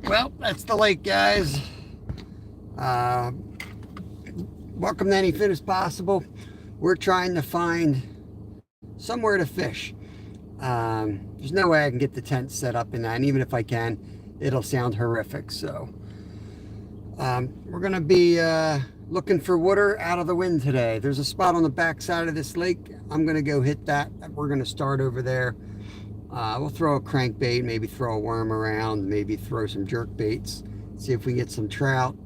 Well, that's the lake, guys. Welcome to Anything is Possible. We're trying to find somewhere to fish. There's no way I can get the tent set up in that, and even if I can, it'll sound horrific. So we're going to be looking for water out of the wind today. There's a spot on the back side of this lake. I'm going to go hit that. We're going to start over there. We'll throw a crankbait, maybe throw a worm around, maybe throw some jerk baits, see if we can get some trout.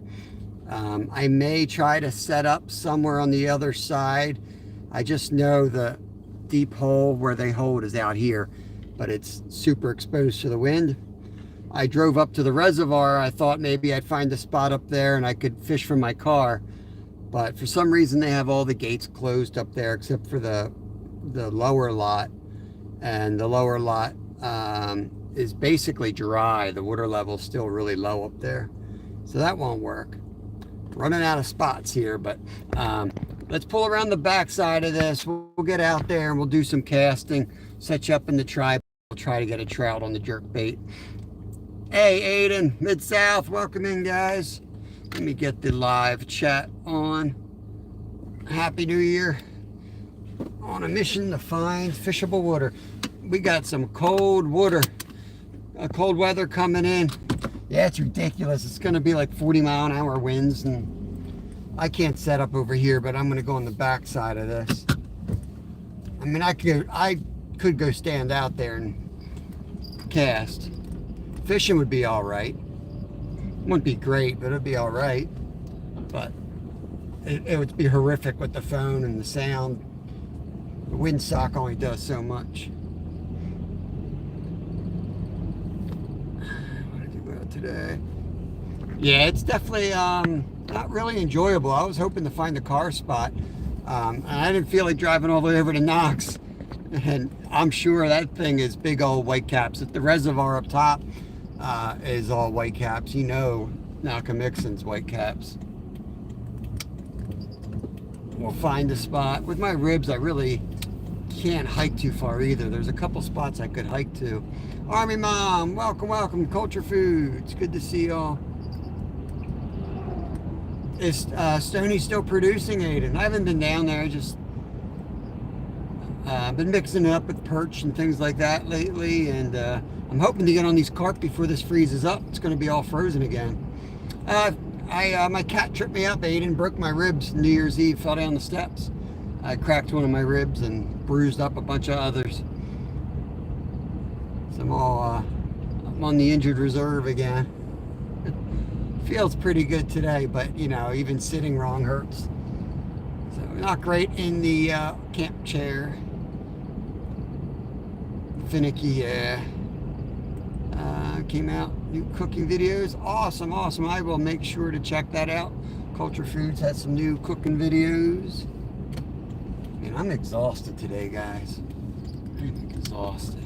I may try to set up somewhere on the other side. I just know the deep hole where they hold is out here, but it's super exposed to the wind. I drove up to the reservoir. I thought maybe I'd find a spot up there and I could fish from my car, but for some reason they have all the gates closed up there except for the lower lot. And the lower lot is basically dry. The water level's still really low up there, so that won't work. Running out of spots here, but let's pull around the back side of this. We'll get out there and we'll do some casting, set you up in the tripod. We'll try to get a trout on the jerk bait. Hey Aiden, Mid-South, welcome in, guys. Let me get the live chat on. Happy New Year. On a mission to find fishable water. We got some cold water, cold weather coming in. Yeah, it's ridiculous. It's going to be like 40-mile-an-hour winds, and I can't set up over here, but I'm going to go on the back side of this. I mean, I could go stand out there and cast. Fishing would be all right. Wouldn't be great, but it'd be all right. But it would be horrific with the phone and the sound. The windsock only does so much. What did I do about today? Yeah, it's definitely not really enjoyable. I was hoping to find a car spot. And I didn't feel like driving all the way over to Knox. And I'm sure that thing is big old whitecaps. If the reservoir up top is all whitecaps, you know Nockamixon's whitecaps. We'll find a spot. With my ribs, I really can't hike too far either. There's a couple spots I could hike to. Army Mom, welcome. Culture Foods, good to see y'all. Is Stony still producing, Aiden? I haven't been down there. Just been mixing it up with perch and things like that lately, and I'm hoping to get on these carp before this freezes up. It's going to be all frozen again. My cat tripped me up, Aiden, broke my ribs New Year's Eve, fell down the steps. I cracked one of my ribs and bruised up a bunch of others. So I'm on the injured reserve again. Feels pretty good today, but you know, even sitting wrong hurts. So not great in the camp chair. Finicky, yeah. Came out, new cooking videos. Awesome. I will make sure to check that out. Culture Foods has some new cooking videos. Man, I'm exhausted today, guys. I'm exhausted.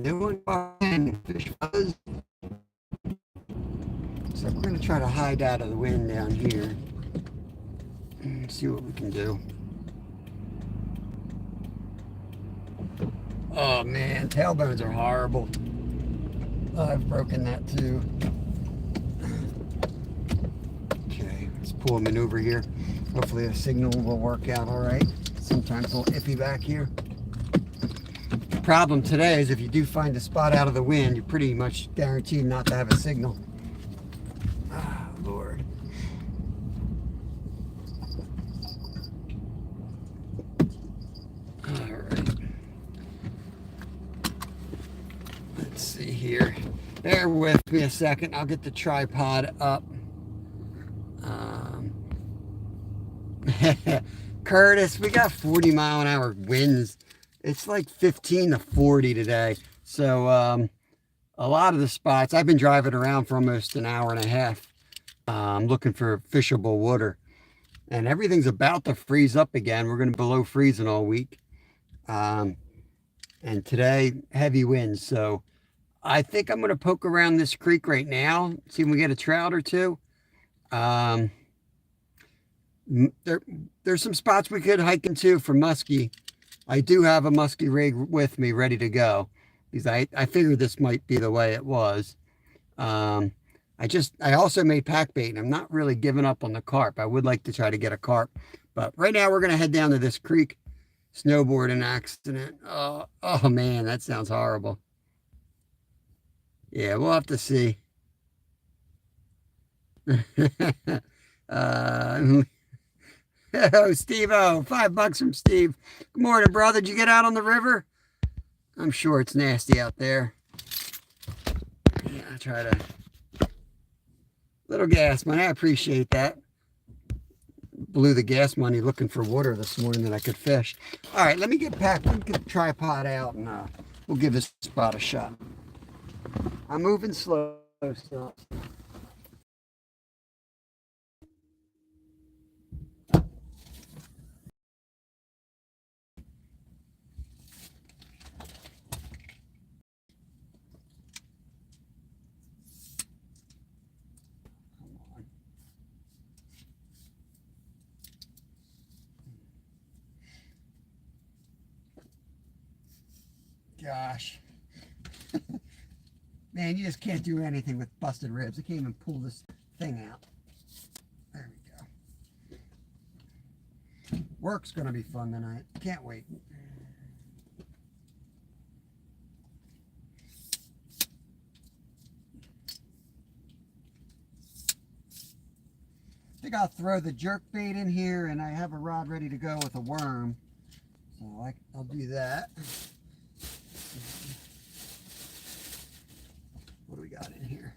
Doing fine. Fish fuzz. So we're going to try to hide out of the wind down here. See what we can do. Oh man, tailbones are horrible. I've broken that too. Okay, let's pull a maneuver here. Hopefully the signal will work out all right. Sometimes a little iffy back here. The problem today is if you do find a spot out of the wind, you're pretty much guaranteed not to have a signal. Ah, Lord. All right. Let's see here. Bear with me a second. I'll get the tripod up. Curtis, we got 40-mile-an-hour winds. It's like 15 to 40 today. So a lot of the spots, I've been driving around for almost an hour and a half looking for fishable water. And everything's about to freeze up again. We're going to be below freezing all week. And today, heavy winds. So I think I'm going to poke around this creek right now, see if we get a trout or two. There's some spots we could hike into for muskie. I do have a muskie rig with me ready to go because I figured this might be the way it was. Um, I also made pack bait and I'm not really giving up on the carp. I would like to try to get a carp, but right now we're going to head down to this creek. Snowboarding accident. Oh man, that sounds horrible. Yeah, we'll have to see. uh, oh, Steve, oh, $5 from Steve. Good morning, brother. Did you get out on the river? I'm sure it's nasty out there. Yeah, I try to. Little gas money. I appreciate that. Blew the gas money looking for water this morning that I could fish. All right, let me get the tripod out and we'll give this spot a shot. I'm moving slow still. Gosh. Man, you just can't do anything with busted ribs. I can't even pull this thing out. There we go. Work's going to be fun tonight. Can't wait. I think I'll throw the jerk bait in here and I have a rod ready to go with a worm. So I'll do that. What do we got in here?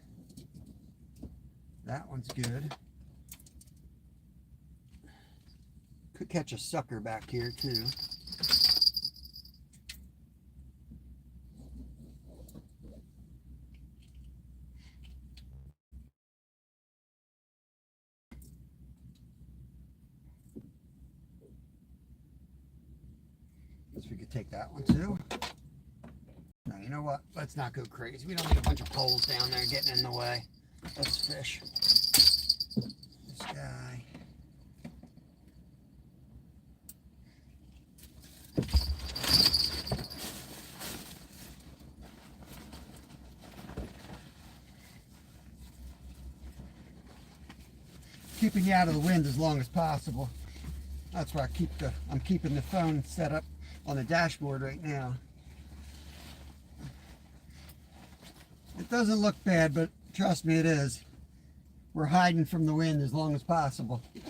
That one's good. Could catch a sucker back here too. Guess we could take that one too. No, you know what? Let's not go crazy. We don't need a bunch of poles down there getting in the way. Let's fish. This guy. Keeping you out of the wind as long as possible. That's why I'm keeping the phone set up on the dashboard right now. It doesn't look bad, but trust me, it is. We're hiding from the wind as long as possible. Let's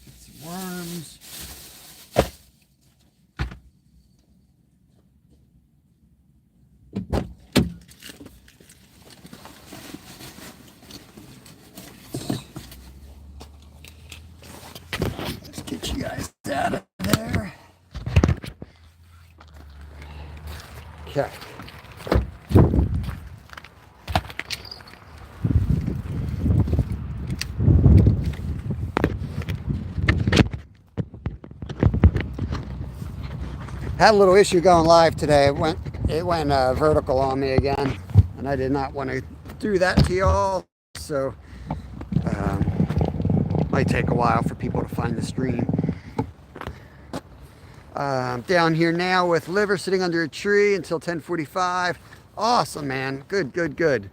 get some worms. Let's get you guys out of there. Okay. Had a little issue going live today. It went vertical on me again, and I did not want to do that to y'all. So might take a while for people to find the stream. Down here now with Liver sitting under a tree until 10:45. Awesome, man. Good, good, good.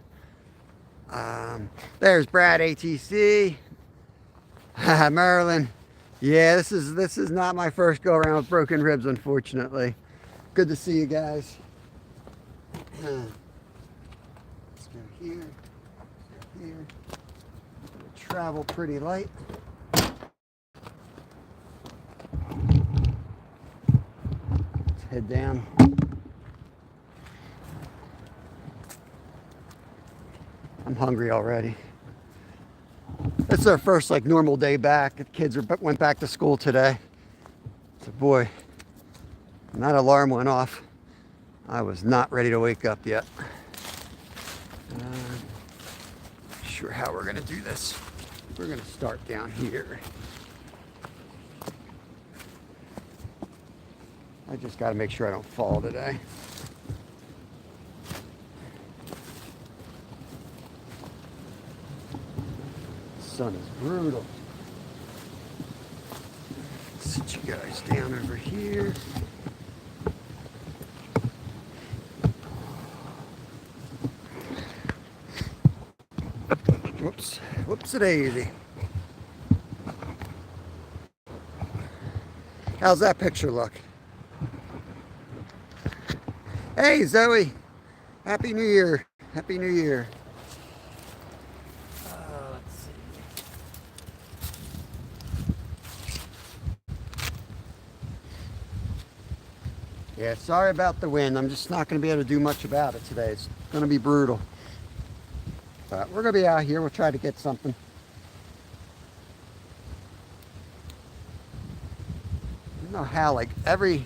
There's Brad ATC. Marilyn. Yeah, this is not my first go around with broken ribs, unfortunately. Good to see you guys. Let's go here. Let's go here. Travel pretty light. Let's head down. I'm hungry already. It's our first like normal day back. The kids went back to school today. So boy, when that alarm went off, I was not ready to wake up yet. Not sure how we're gonna do this. We're gonna start down here. I just gotta make sure I don't fall today. sun is brutal. Sit you guys down over here. Whoops, whoops-a-daisy. How's that picture look? Hey, Zoe. Happy New Year. Happy New Year. Let's see. Yeah, sorry about the wind. I'm just not going to be able to do much about it today. It's going to be brutal. But we're going to be out here. We'll try to get something. I don't know how, like, every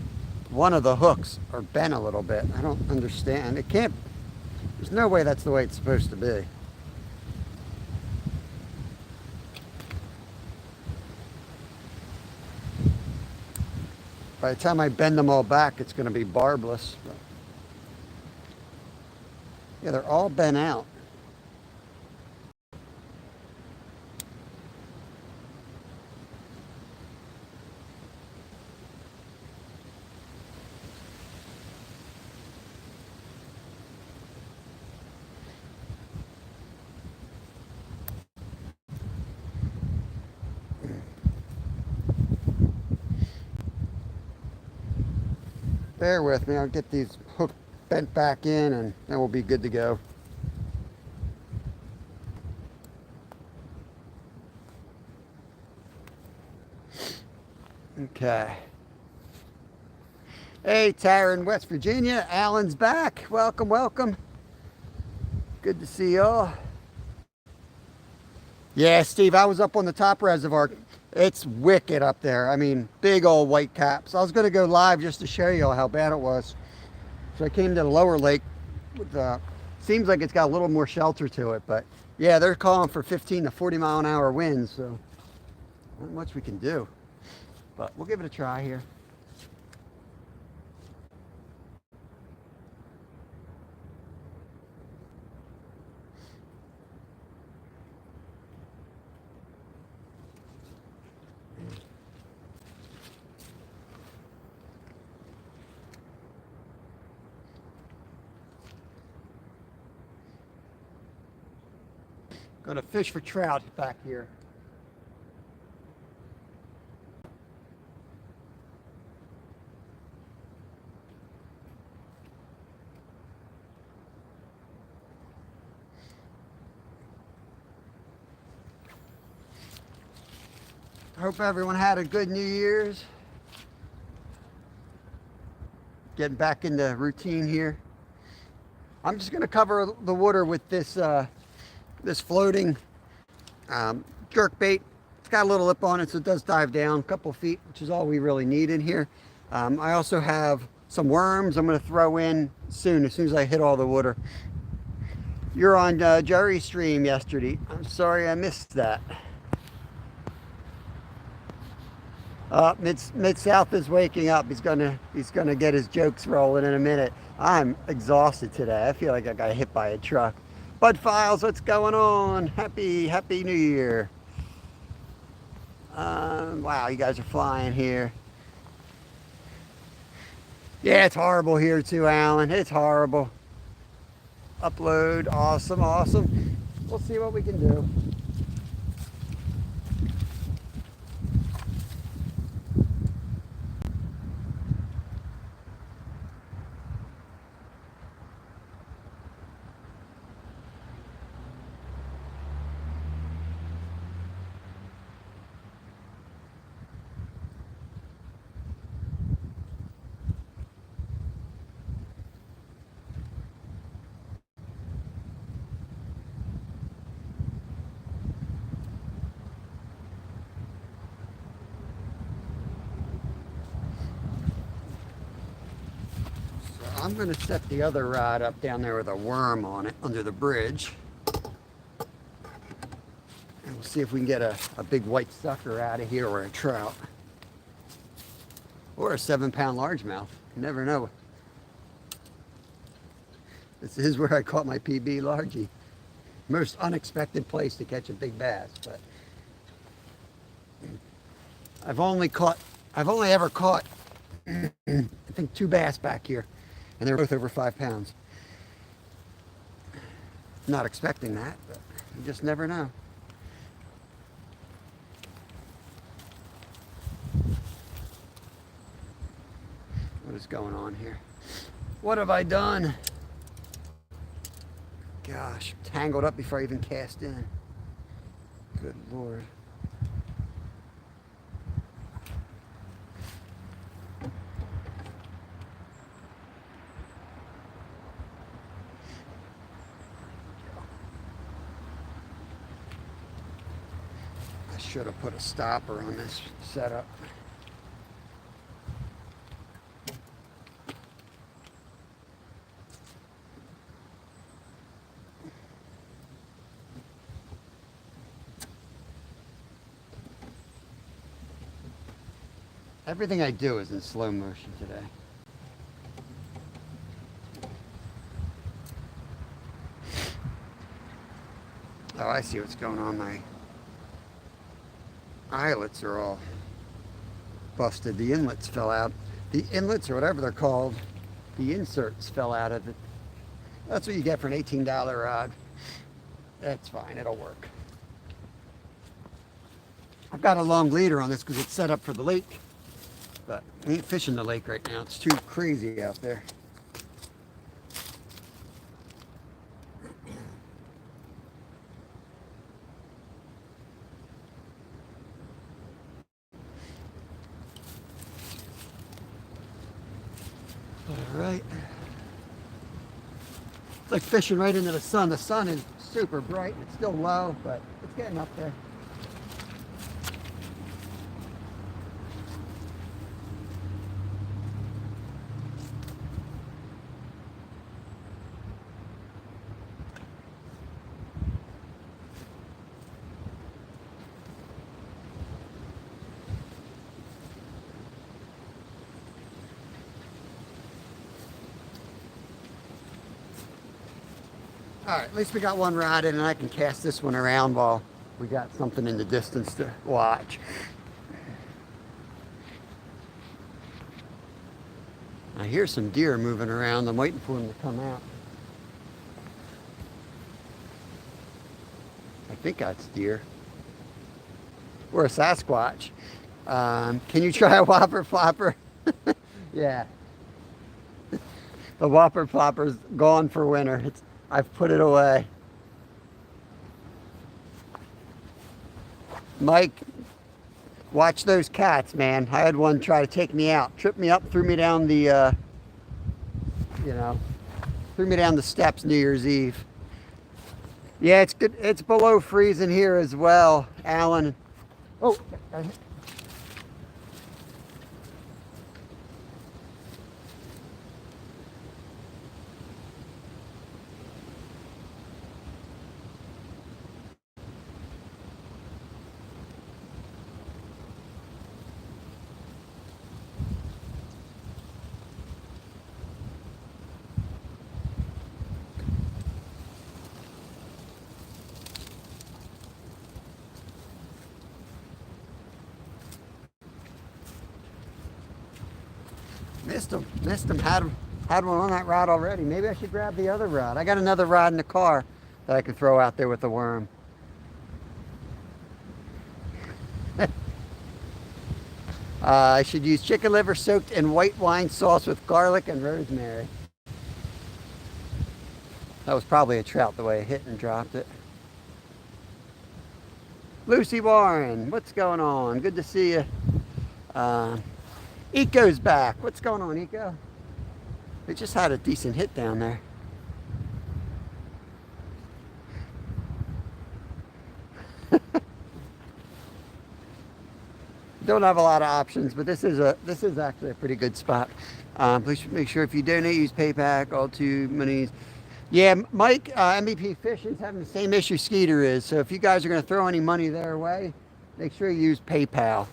one of the hooks are bent a little bit. I don't understand. It can't, there's no way that's the way it's supposed to be. By the time I bend them all back, it's going to be barbless. But yeah, they're all bent out. Bear with me, I'll get these hooks bent back in and then we'll be good to go. Okay. Hey, Tara in West Virginia, Alan's back. Welcome, welcome. Good to see y'all. Yeah, Steve, I was up on the top reservoir. It's wicked up there. I mean, big old white caps. I was going to go live just to show you all how bad it was. So I came to the lower lake. With, seems like it's got a little more shelter to it. But yeah, they're calling for 15 to 40 mile an hour winds. So not much we can do. But we'll give it a try here. Gonna fish for trout back here. I hope everyone had a good New Year's. Getting back into routine here. I'm just gonna cover the water with this this floating jerk bait. It's got a little lip on it, so it does dive down a couple feet, which is all we really need in here. I also have some worms I'm going to throw in soon, as soon as I hit all the water. You're on Jerry's stream yesterday. I'm sorry I missed that. Mid-South is waking up. He's gonna get his jokes rolling in a minute. I'm exhausted today. I feel like I got hit by a truck. Bud Files, what's going on? Happy New Year. Wow, you guys are flying here. Yeah, it's horrible here too, Alan. It's horrible. Upload, awesome, awesome. We'll see what we can do. I'm going to set the other rod up down there with a worm on it under the bridge. And we'll see if we can get a big white sucker out of here, or a trout. Or a 7-pound largemouth. You never know. This is where I caught my PB largie. Most unexpected place to catch a big bass. But I've only ever caught, I think 2 bass back here, and they're both over 5 pounds. Not expecting that, but you just never know. What is going on here? What have I done? Gosh, tangled up before I even cast in. Good Lord. I should have put a stopper on this setup. Everything I do is in slow motion today. Oh, I see what's going on. My eyelets are all busted. The inlets fell out. The inlets, or whatever they're called, the inserts fell out of it. That's what you get for an $18 rod. That's fine, it'll work. I've got a long leader on this because it's set up for the lake. But I ain't fishing the lake right now. It's too crazy out there. All right. It's like fishing right into the sun. The sun is super bright. It's still low, but it's getting up there. All right, at least we got one rod in, and I can cast this one around while we got something in the distance to watch. I hear some deer moving around. I'm waiting for them to come out. I think that's deer. Or a Sasquatch. Can you try a whopper flopper? Yeah. The whopper flopper's gone for winter. I've put it away. Mike, watch those cats, man. I had one try to take me out, tripped me up, threw me down the, threw me down the steps New Year's Eve. Yeah, it's good. It's below freezing here as well, Alan. Oh. Missed him. Had one on that rod already. Maybe I should grab the other rod. I got another rod in the car that I can throw out there with the worm. I should use chicken liver soaked in white wine sauce with garlic and rosemary. That was probably a trout the way I hit and dropped it. Lucy Warren, what's going on? Good to see you. Eco's back. What's going on, Eco? They just had a decent hit down there. Don't have a lot of options, but this is actually a pretty good spot. Please make sure if you donate, use PayPal. All two monies. Yeah, Mike, MVP Fishing's having the same issue Skeeter is. So if you guys are going to throw any money their way, make sure you use PayPal.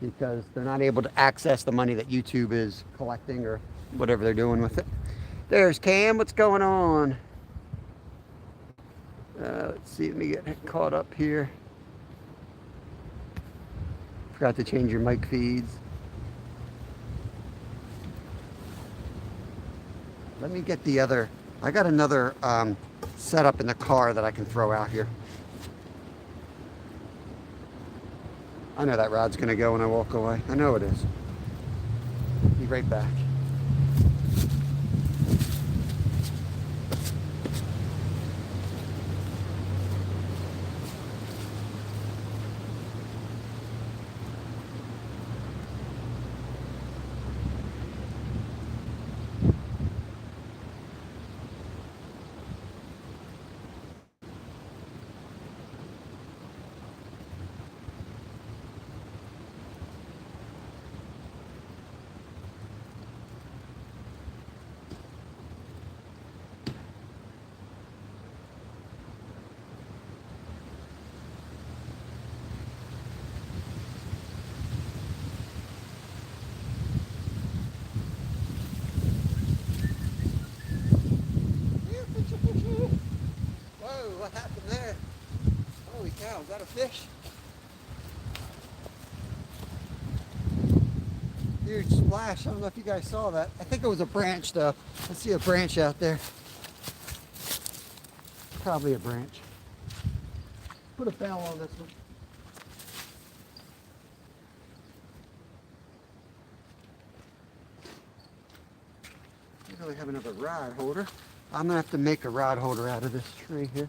Because they're not able to access the money that YouTube is collecting or whatever they're doing with it. There's Cam. What's going on? Let's see. Let me get caught up here. Forgot to change your mic feeds. Let me get the other. I got another setup in the car that I can throw out here. I know that rod's going to go when I walk away. I know it is. Be right back. Whoa, what happened there? Holy cow, is that a fish? Huge splash. I don't know if you guys saw that. I think it was a branch though. I see a branch out there. Probably a branch. Put a bell on this one. I don't really have another rod holder. I'm gonna have to make a rod holder out of this tree here.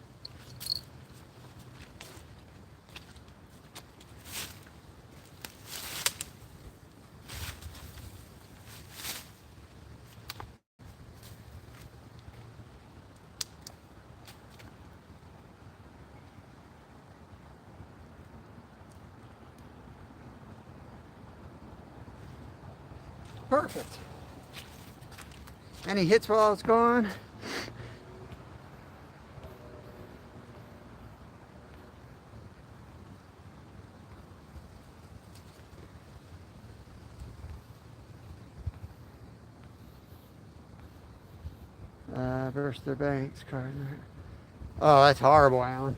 Perfect. Any hits while I was gone? Versus their banks card. Oh, that's horrible, Alan.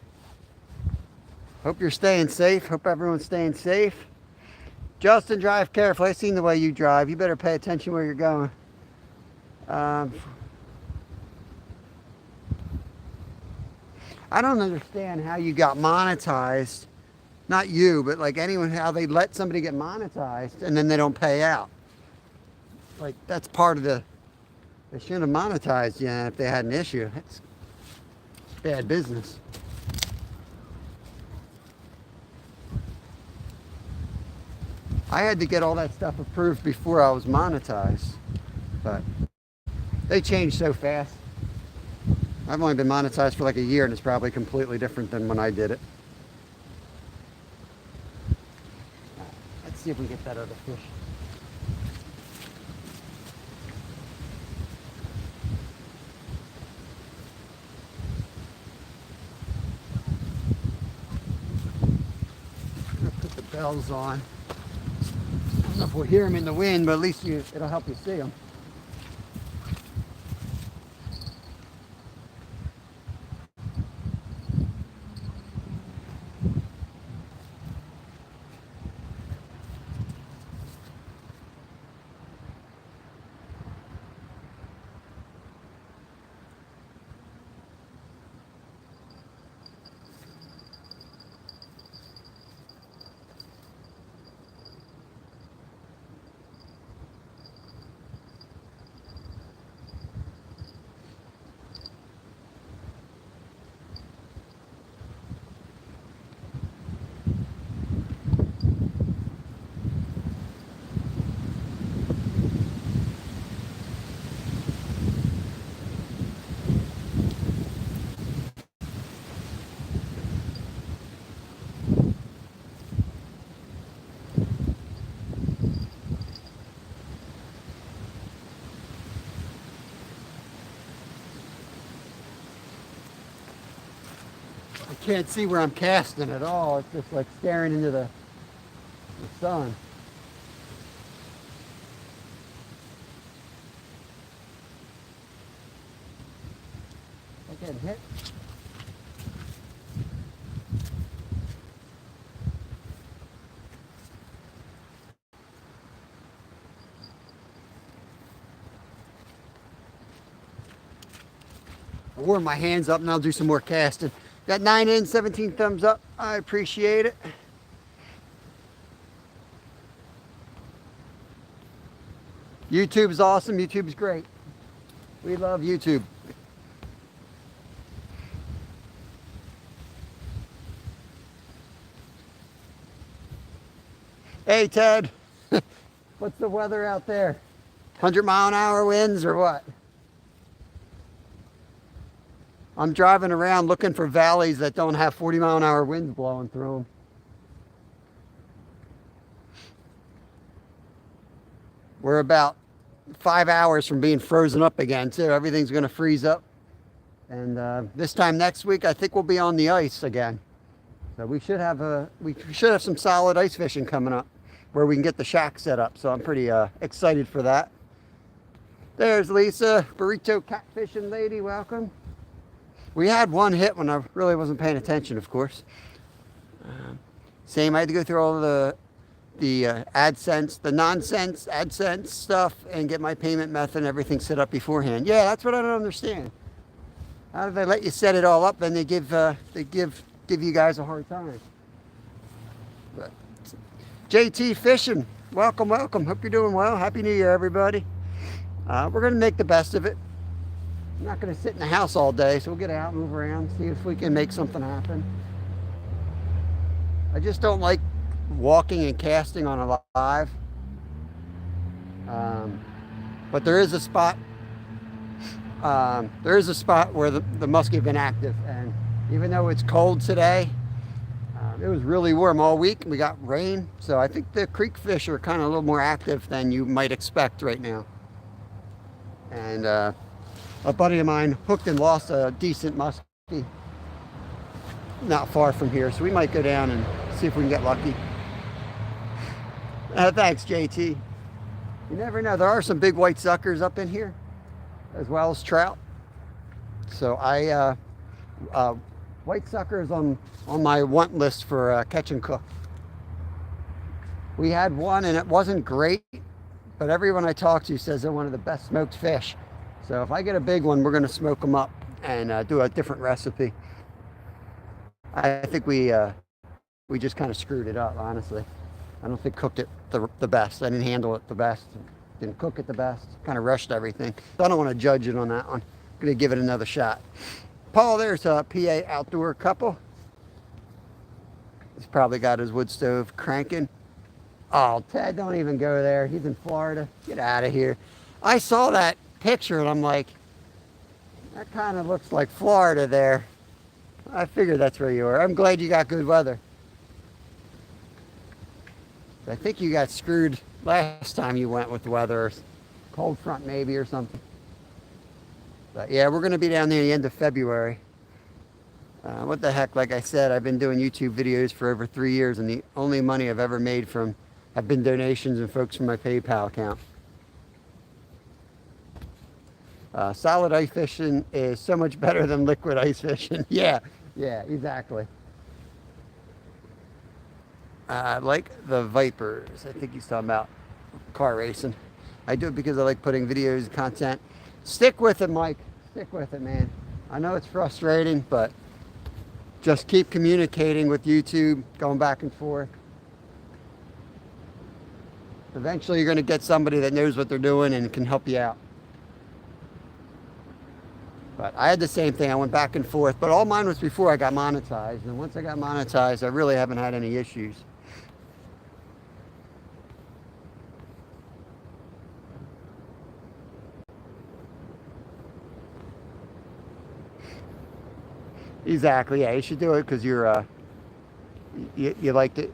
Hope you're staying safe. Hope everyone's staying safe. Justin, drive carefully. I've seen the way you drive. You better pay attention where you're going. I don't understand how you got monetized. Not you, but like anyone, how they let somebody get monetized and then they don't pay out. Like, that's part of the... They shouldn't have monetized you if they had an issue. That's bad business. I had to get all that stuff approved before I was monetized, but they changed so fast. I've only been monetized for like a year and it's probably completely different than when I did it. Let's see if we get that other fish. Put the bells on. I don't know if we'll hear them in the wind, but at least it'll help you see them. I can't see where I'm casting at all. It's just like staring into the sun. I getting hit. warm my hands up and I'll do some more casting. Got 9 in, 17 thumbs up. I appreciate it. YouTube's awesome. YouTube's great. We love YouTube. Hey, Ted. What's the weather out there? 100-mile-an-hour winds or what? I'm driving around looking for valleys that don't have 40-mile-an-hour winds blowing through them. We're about 5 hours from being frozen up again, too. Everything's going to freeze up. And this time next week, I think we'll be on the ice again. So we should have some solid ice fishing coming up where we can get the shack set up. So I'm pretty excited for that. There's Lisa, burrito catfishing lady, welcome. We had one hit when I really wasn't paying attention, of course. Same, I had to go through all the AdSense, the nonsense AdSense stuff and get my payment method and everything set up beforehand. Yeah, that's what I don't understand. How do they let you set it all up and they give you guys a hard time? But JT Fishing, welcome, welcome. Hope you're doing well. Happy New Year, everybody. We're going to make the best of it. I'm not going to sit in the house all day, so we'll get out, move around, see if we can make something happen. I just don't like walking and casting on a live. But there is a spot. Where the muskie have been active, and even though it's cold today, it was really warm all week. We got rain, so I think the creek fish are kind of a little more active than you might expect right now. And a buddy of mine hooked and lost a decent muskie not far from here, so we might go down and see if we can get lucky. Thanks, JT. You never know. There are some big white suckers up in here, as well as trout. So white suckers on my want list for catch and cook. We had one and it wasn't great, but everyone I talk to says they're one of the best smoked fish. So if I get a big one, we're going to smoke them up and do a different recipe. I think we just kind of screwed it up, honestly. I don't think cooked it the best. I didn't handle it the best. Didn't cook it the best. Kind of rushed everything. So I don't want to judge it on that one. I'm going to give it another shot. Paul, there's a PA outdoor couple. He's probably got his wood stove cranking. Oh, Ted, don't even go there. He's in Florida. Get out of here. I saw that picture and I'm like, that kind of looks like Florida there. I figured that's where you were. I'm glad you got good weather. I think you got screwed last time you went with the weather. Cold front maybe or something. But yeah, we're going to be down there at the end of February. What the heck, like I said, I've been doing YouTube videos for over 3 years and the only money I've ever made have been donations and folks from my PayPal account. Solid ice fishing is so much better than liquid ice fishing. Yeah, exactly. Like the Vipers, I think he's talking about car racing. I do it because I like putting videos, content. Stick with it, Mike. Stick with it, man. I know it's frustrating, but just keep communicating with YouTube, going back and forth. Eventually, you're going to get somebody that knows what they're doing and can help you out. But I had the same thing. I went back and forth, but all mine was before I got monetized. And once I got monetized, I really haven't had any issues. Exactly. Yeah, you should do it because you're you like to,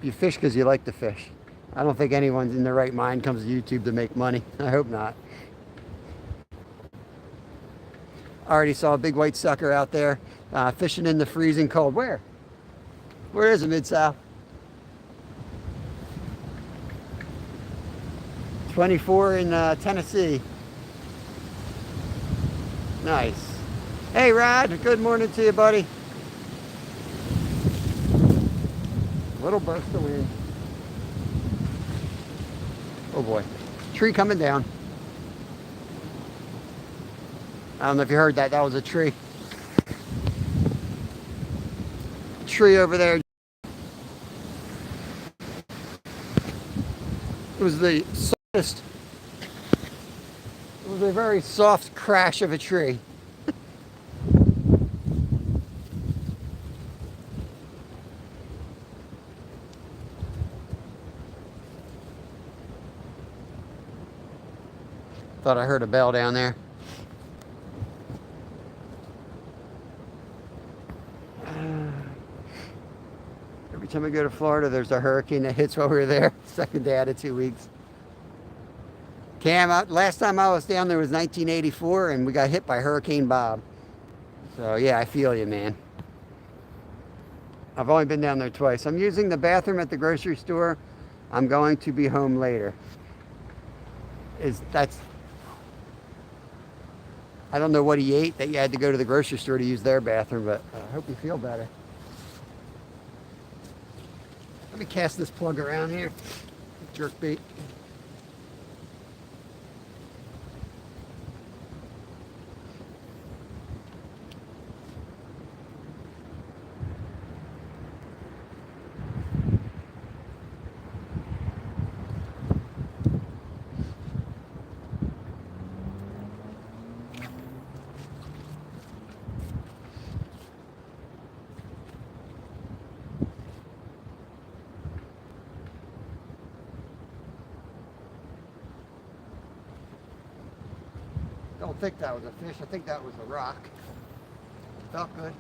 you fish because you like to fish. I don't think anyone's in their right mind comes to YouTube to make money. I hope not. I already saw a big white sucker out there fishing in the freezing cold. Where is it, Mid-South? 24 in Tennessee. Nice. Hey, Rod. Good morning to you, buddy. Little burst of wind. Oh boy. Tree coming down. I don't know if you heard that. That was a tree. Tree over there. It was the softest. It was a very soft crash of a tree. Thought I heard a bell down there. Every time I go to Florida, there's a hurricane that hits while we were there. Second day out of 2 weeks. Cam, last time I was down there was 1984, and we got hit by Hurricane Bob. So yeah, I feel you, man. I've only been down there twice. I'm using the bathroom at the grocery store. I'm going to be home later. I don't know what he ate that you had to go to the grocery store to use their bathroom, but I hope you feel better. Let me cast this plug around here. Jerk bait. I don't think that was a fish. I think that was a rock. Felt good.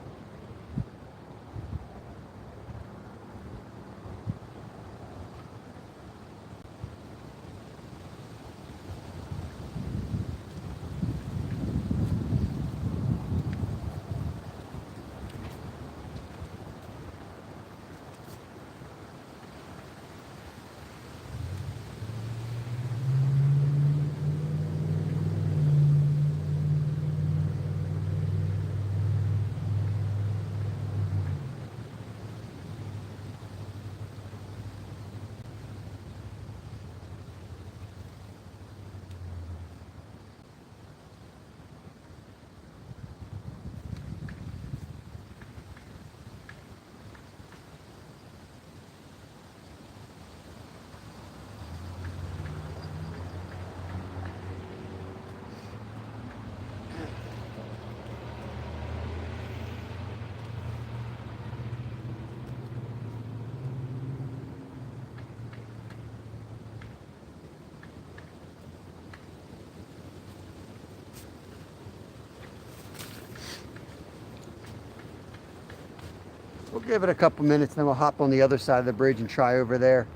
We'll give it a couple minutes, then we'll hop on the other side of the bridge and try over there.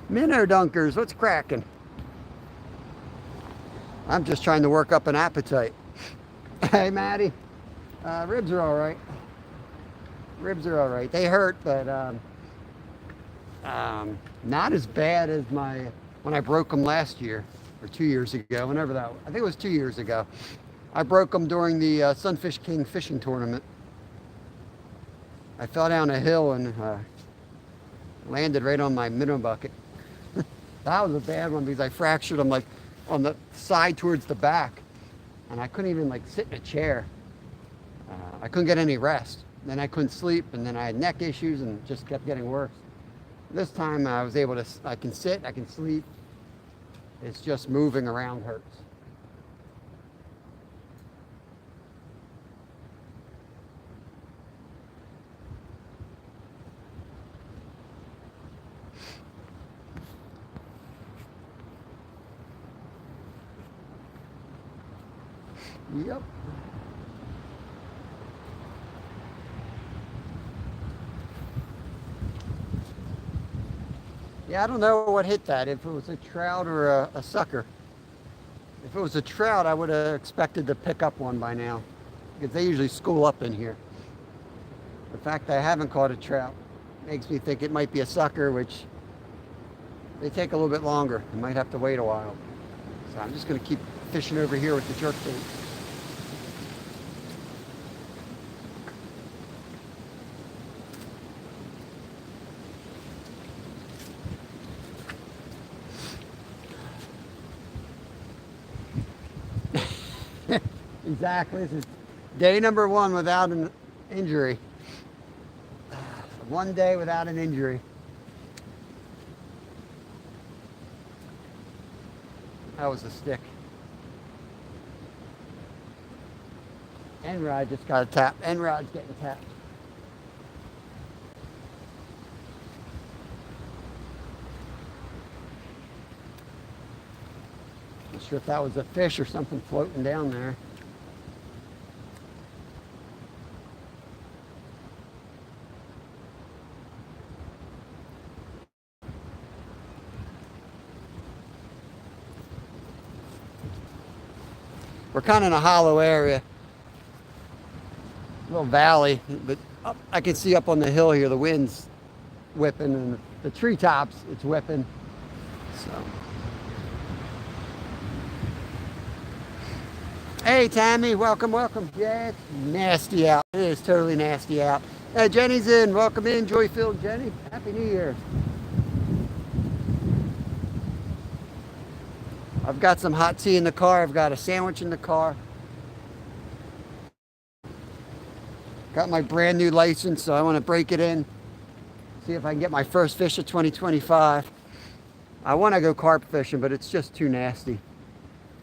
Minnow dunkers, what's cracking? I'm just trying to work up an appetite. Hey, Maddie. Ribs are all right. Ribs are all right. They hurt, but not as bad as when I broke them last year or 2 years ago, whenever that was. I think it was 2 years ago. I broke them during the Sunfish King fishing tournament. I fell down a hill and landed right on my minnow bucket. That was a bad one because I fractured them like on the side towards the back, and I couldn't even like sit in a chair. I couldn't get any rest. Then I couldn't sleep, and then I had neck issues and just kept getting worse. This time I was able to, I can sit, I can sleep. It's just moving around hurts. Yep. Yeah, I don't know what hit that, if it was a trout or a sucker. If it was a trout, I would have expected to pick up one by now, because they usually school up in here. The fact that I haven't caught a trout makes me think it might be a sucker, which they take a little bit longer. I might have to wait a while. So I'm just going to keep fishing over here with the jerk bait. Exactly. This is day number 1 without an injury. 1 day without an injury. That was a stick. End-rod just got a tap. End-rod's getting tapped. Not sure if that was a fish or something floating down there. We're kind of in a hollow area. Little valley, but up, I can see up on the hill here the wind's whipping, and the treetops it's whipping. So, hey Tammy, welcome, welcome. Yeah, it's nasty out. It is totally nasty out. Hey, Jenny's in. Welcome in, joy-filled Jenny. Happy New Year. I've got some hot tea in the car. I've got a sandwich in the car. Got my brand new license, so I want to break it in. See if I can get my first fish of 2025. I want to go carp fishing, but it's just too nasty.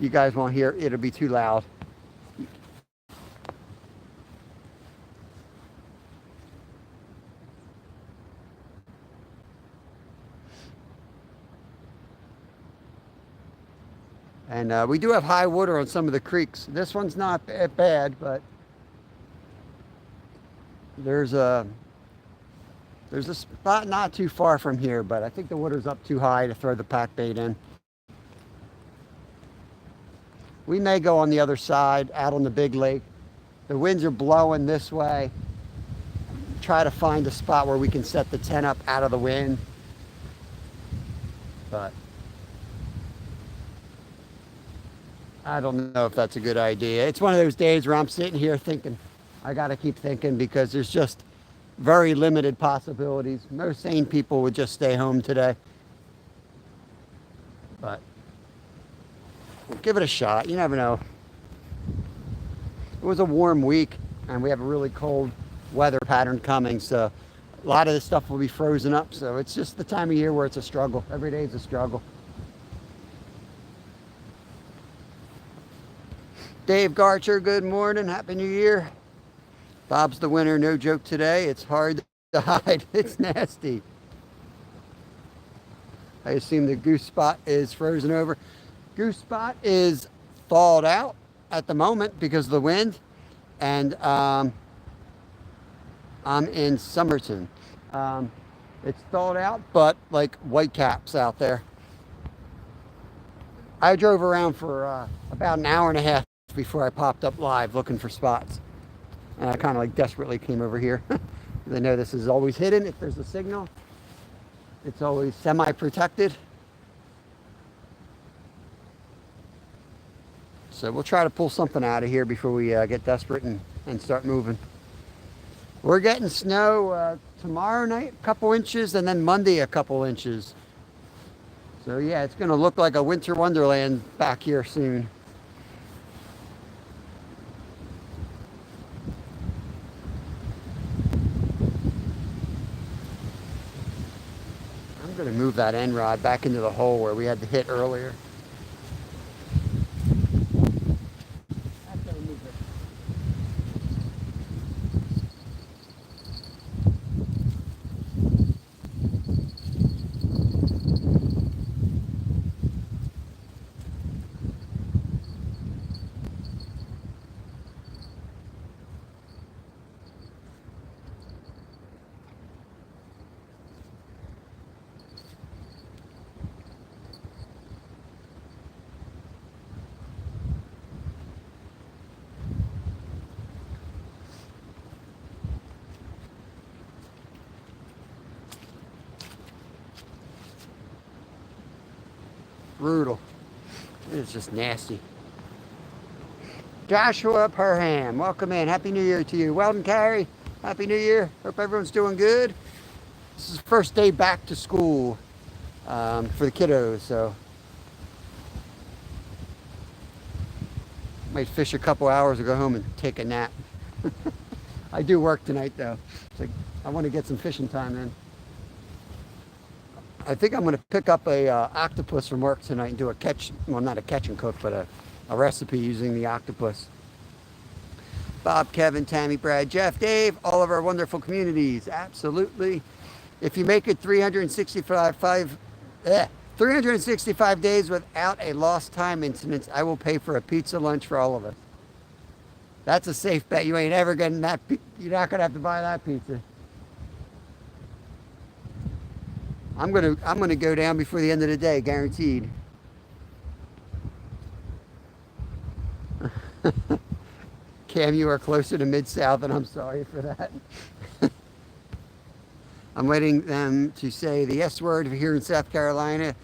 You guys won't hear it. It'll be too loud. And we do have high water on some of the creeks. This one's not bad, but there's a spot not too far from here, but I think the water's up too high to throw the pack bait in. We may go on the other side, out on the big lake. The winds are blowing this way. Try to find a spot where we can set the tent up out of the wind. But I don't know if that's a good idea. It's one of those days where I'm sitting here thinking, I got to keep thinking, because there's just very limited possibilities. Most sane people would just stay home today. But we'll give it a shot. You never know. It was a warm week, and we have a really cold weather pattern coming, so a lot of this stuff will be frozen up. So it's just the time of year where it's a struggle. Every day is a struggle. Dave Garcher, good morning. Happy New Year. Bob's the winner, no joke today. It's hard to hide. It's nasty. I assume the goose spot is frozen over. Goose spot is thawed out at the moment because of the wind. And I'm in Somerton. It's thawed out, but like whitecaps out there. I drove around for about an hour and a half before I popped up live looking for spots. And I kind of like desperately came over here. I know this is always hidden. If there's a signal, it's always semi-protected. So we'll try to pull something out of here before we get desperate and start moving. We're getting snow tomorrow night, a couple inches, and then Monday a couple inches. So yeah, it's going to look like a winter wonderland back here soon. I'm going to move that end rod back into the hole where we had to hit earlier. Brutal. It's just nasty. Joshua Perham, welcome in. Happy New Year to you. Weldon Carey, Happy New Year. Hope everyone's doing good. This is the first day back to school for the kiddos, so Might fish a couple hours and go home and take a nap. I do work tonight though. So I want to get some fishing time in. I think I'm going to pick up a octopus from work tonight and do a catch, well, not a catch and cook, but a recipe using the octopus. Bob, Kevin, Tammy, Brad, Jeff, Dave, all of our wonderful communities. Absolutely. If you make it 365 days without a lost time incident, I will pay for a pizza lunch for all of us. That's a safe bet. You ain't ever getting that. You're not gonna have to buy that pizza. I'm gonna go down before the end of the day, guaranteed. Cam, you are closer to Mid-South, and I'm sorry for that. I'm waiting them to say the S word here in South Carolina,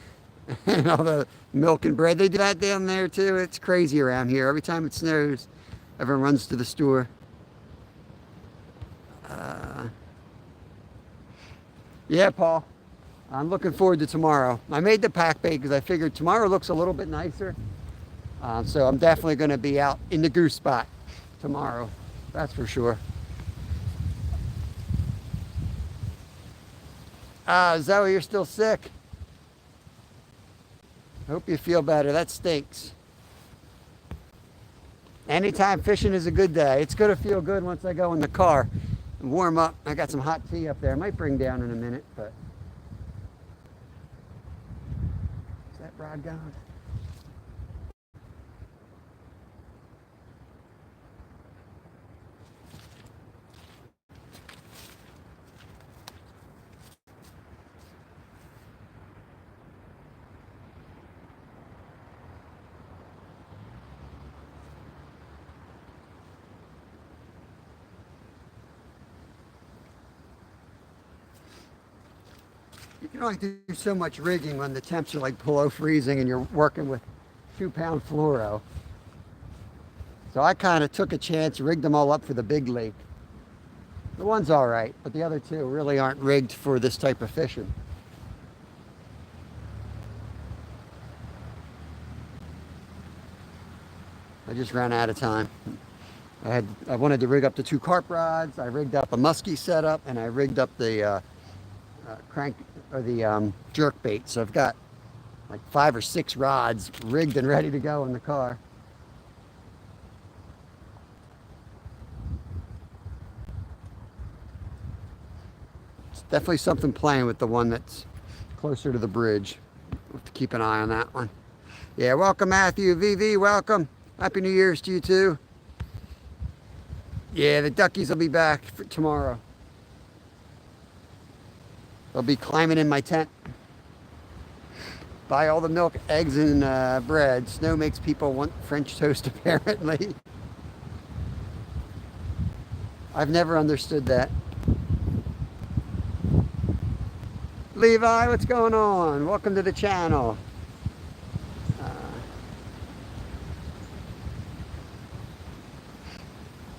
and all the milk and bread. They do that down there too. It's crazy around here. Every time it snows, everyone runs to the store. Yeah, Paul. I'm looking forward to tomorrow. I made the pack bait because I figured tomorrow looks a little bit nicer. So I'm definitely going to be out in the goose spot tomorrow. That's for sure. Zoe, you're still sick. Hope you feel better. That stinks. Anytime fishing is a good day. It's going to feel good once I go in the car and warm up. I got some hot tea up there. I might bring down in a minute, but... Is that rod going? You can only do so much rigging when the temps are like below freezing and you're working with 2-pound fluoro. So I kind of took a chance, rigged them all up for the big lake. The one's all right, but the other two really aren't rigged for this type of fishing. I just ran out of time. I wanted to rig up the 2 carp rods. I rigged up a muskie setup, and I rigged up the crank or the jerk bait. So I've got like 5 or 6 rods rigged and ready to go in the car. It's definitely something playing with the one that's closer to the bridge. We'll have to keep an eye on that one. Yeah, welcome Matthew, VV, welcome. Happy New Year's to you too. Yeah, the duckies will be back for tomorrow. They'll be climbing in my tent. Buy all the milk, eggs, and bread. Snow makes people want French toast, apparently. I've never understood that. Levi, what's going on? Welcome to the channel.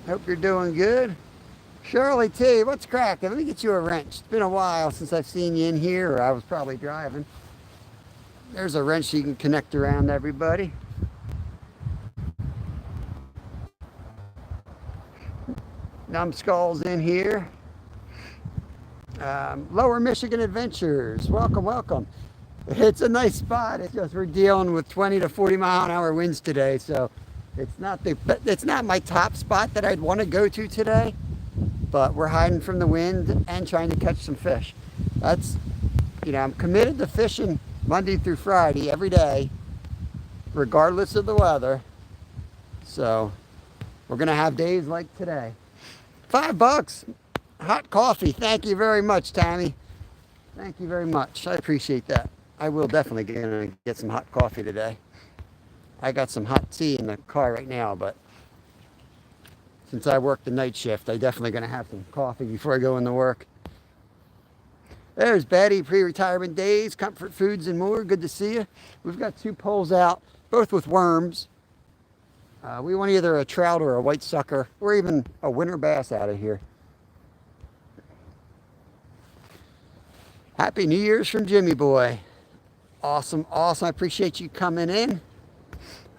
Hope you're doing good. Shirley T, what's cracking? Let me get you a wrench. It's been a while since I've seen you in here, or I was probably driving. There's a wrench you can connect around everybody. Numbskull's in here. Lower Michigan Adventures, welcome, welcome. It's a nice spot. It's just we're dealing with 20 to 40 mile an hour winds today, so it's not my top spot that I'd want to go to today, but we're hiding from the wind and trying to catch some fish. That's, I'm committed to fishing Monday through Friday every day, regardless of the weather. So we're gonna have days like today. $5, hot coffee. Thank you very much, Tammy. Thank you very much. I appreciate that. I will definitely get some hot coffee today. I got some hot tea in the car right now, but since I work the night shift, I'm definitely going to have some coffee before I go into work. There's Betty, pre-retirement days, comfort foods and more. Good to see you. We've got 2 poles out, both with worms. We want either a trout or a white sucker, or even a winter bass out of here. Happy New Year's from Jimmy Boy. Awesome, awesome. I appreciate you coming in.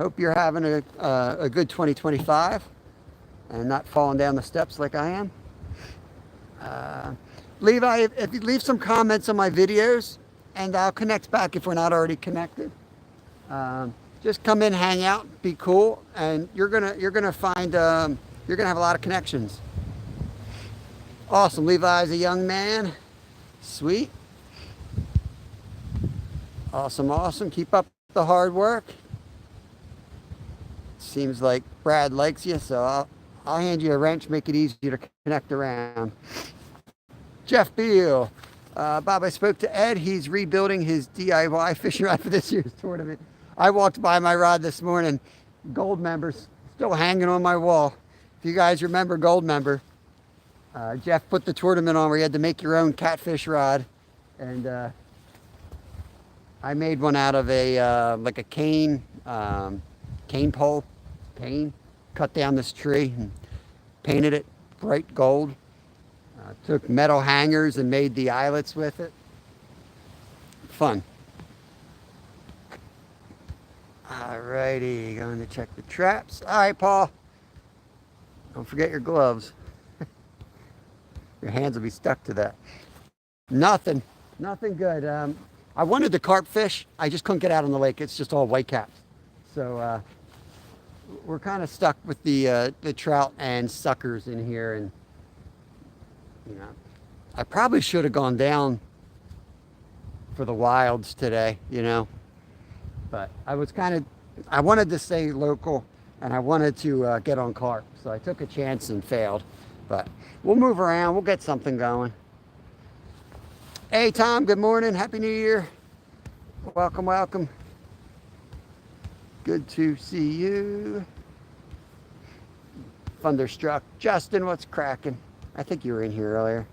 Hope you're having a good 2025 and not falling down the steps like I am. Levi, if you leave some comments on my videos, and I'll connect back if we're not already connected. Just come in, hang out, be cool, and you're gonna find you're gonna have a lot of connections. Awesome. Levi's a young man. Sweet. Awesome, awesome. Keep up the hard work. Seems like Brad likes you, so I'll hand you a wrench, make it easier to connect around. Jeff Beal. Bob, I spoke to Ed. He's rebuilding his DIY fishing rod for this year's tournament. I walked by my rod this morning. Gold members still hanging on my wall. If you guys remember Gold member, Jeff put the tournament on where you had to make your own catfish rod. And I made one out of a like a cane pole, cut down this tree and painted it bright gold. Took metal hangers and made the eyelets with it. Fun. Alrighty, going to check the traps. All right, Paul. Don't forget your gloves. Your hands will be stuck to that. Nothing good. I wanted the carp fish. I just couldn't get out on the lake. It's just all whitecaps. So we're kind of stuck with the trout and suckers in here, and you know, I probably should have gone down for the wilds today, you know, but I wanted to stay local, and I wanted to get on carp, so I took a chance and failed, but we'll move around. We'll get something going. Hey, Tom, good morning. Happy New Year. Welcome, welcome. Good to see you. Thunderstruck. Justin, what's cracking? I think you were in here earlier.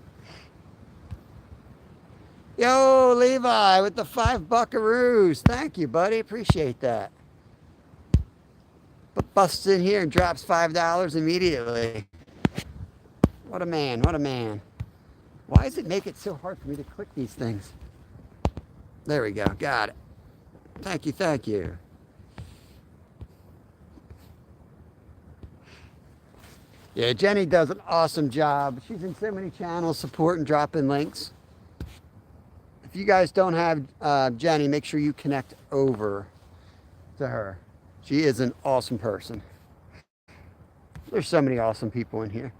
Yo, Levi with the 5 buckaroos. Thank you, buddy. Appreciate that. But busts in here and drops $5 immediately. What a man. What a man. Why does it make it so hard for me to click these things? There we go. Got it. Thank you. Thank you. Yeah, Jenny does an awesome job. She's in so many channels, supporting, dropping links. If you guys don't have Jenny, make sure you connect over to her. She is an awesome person. There's so many awesome people in here.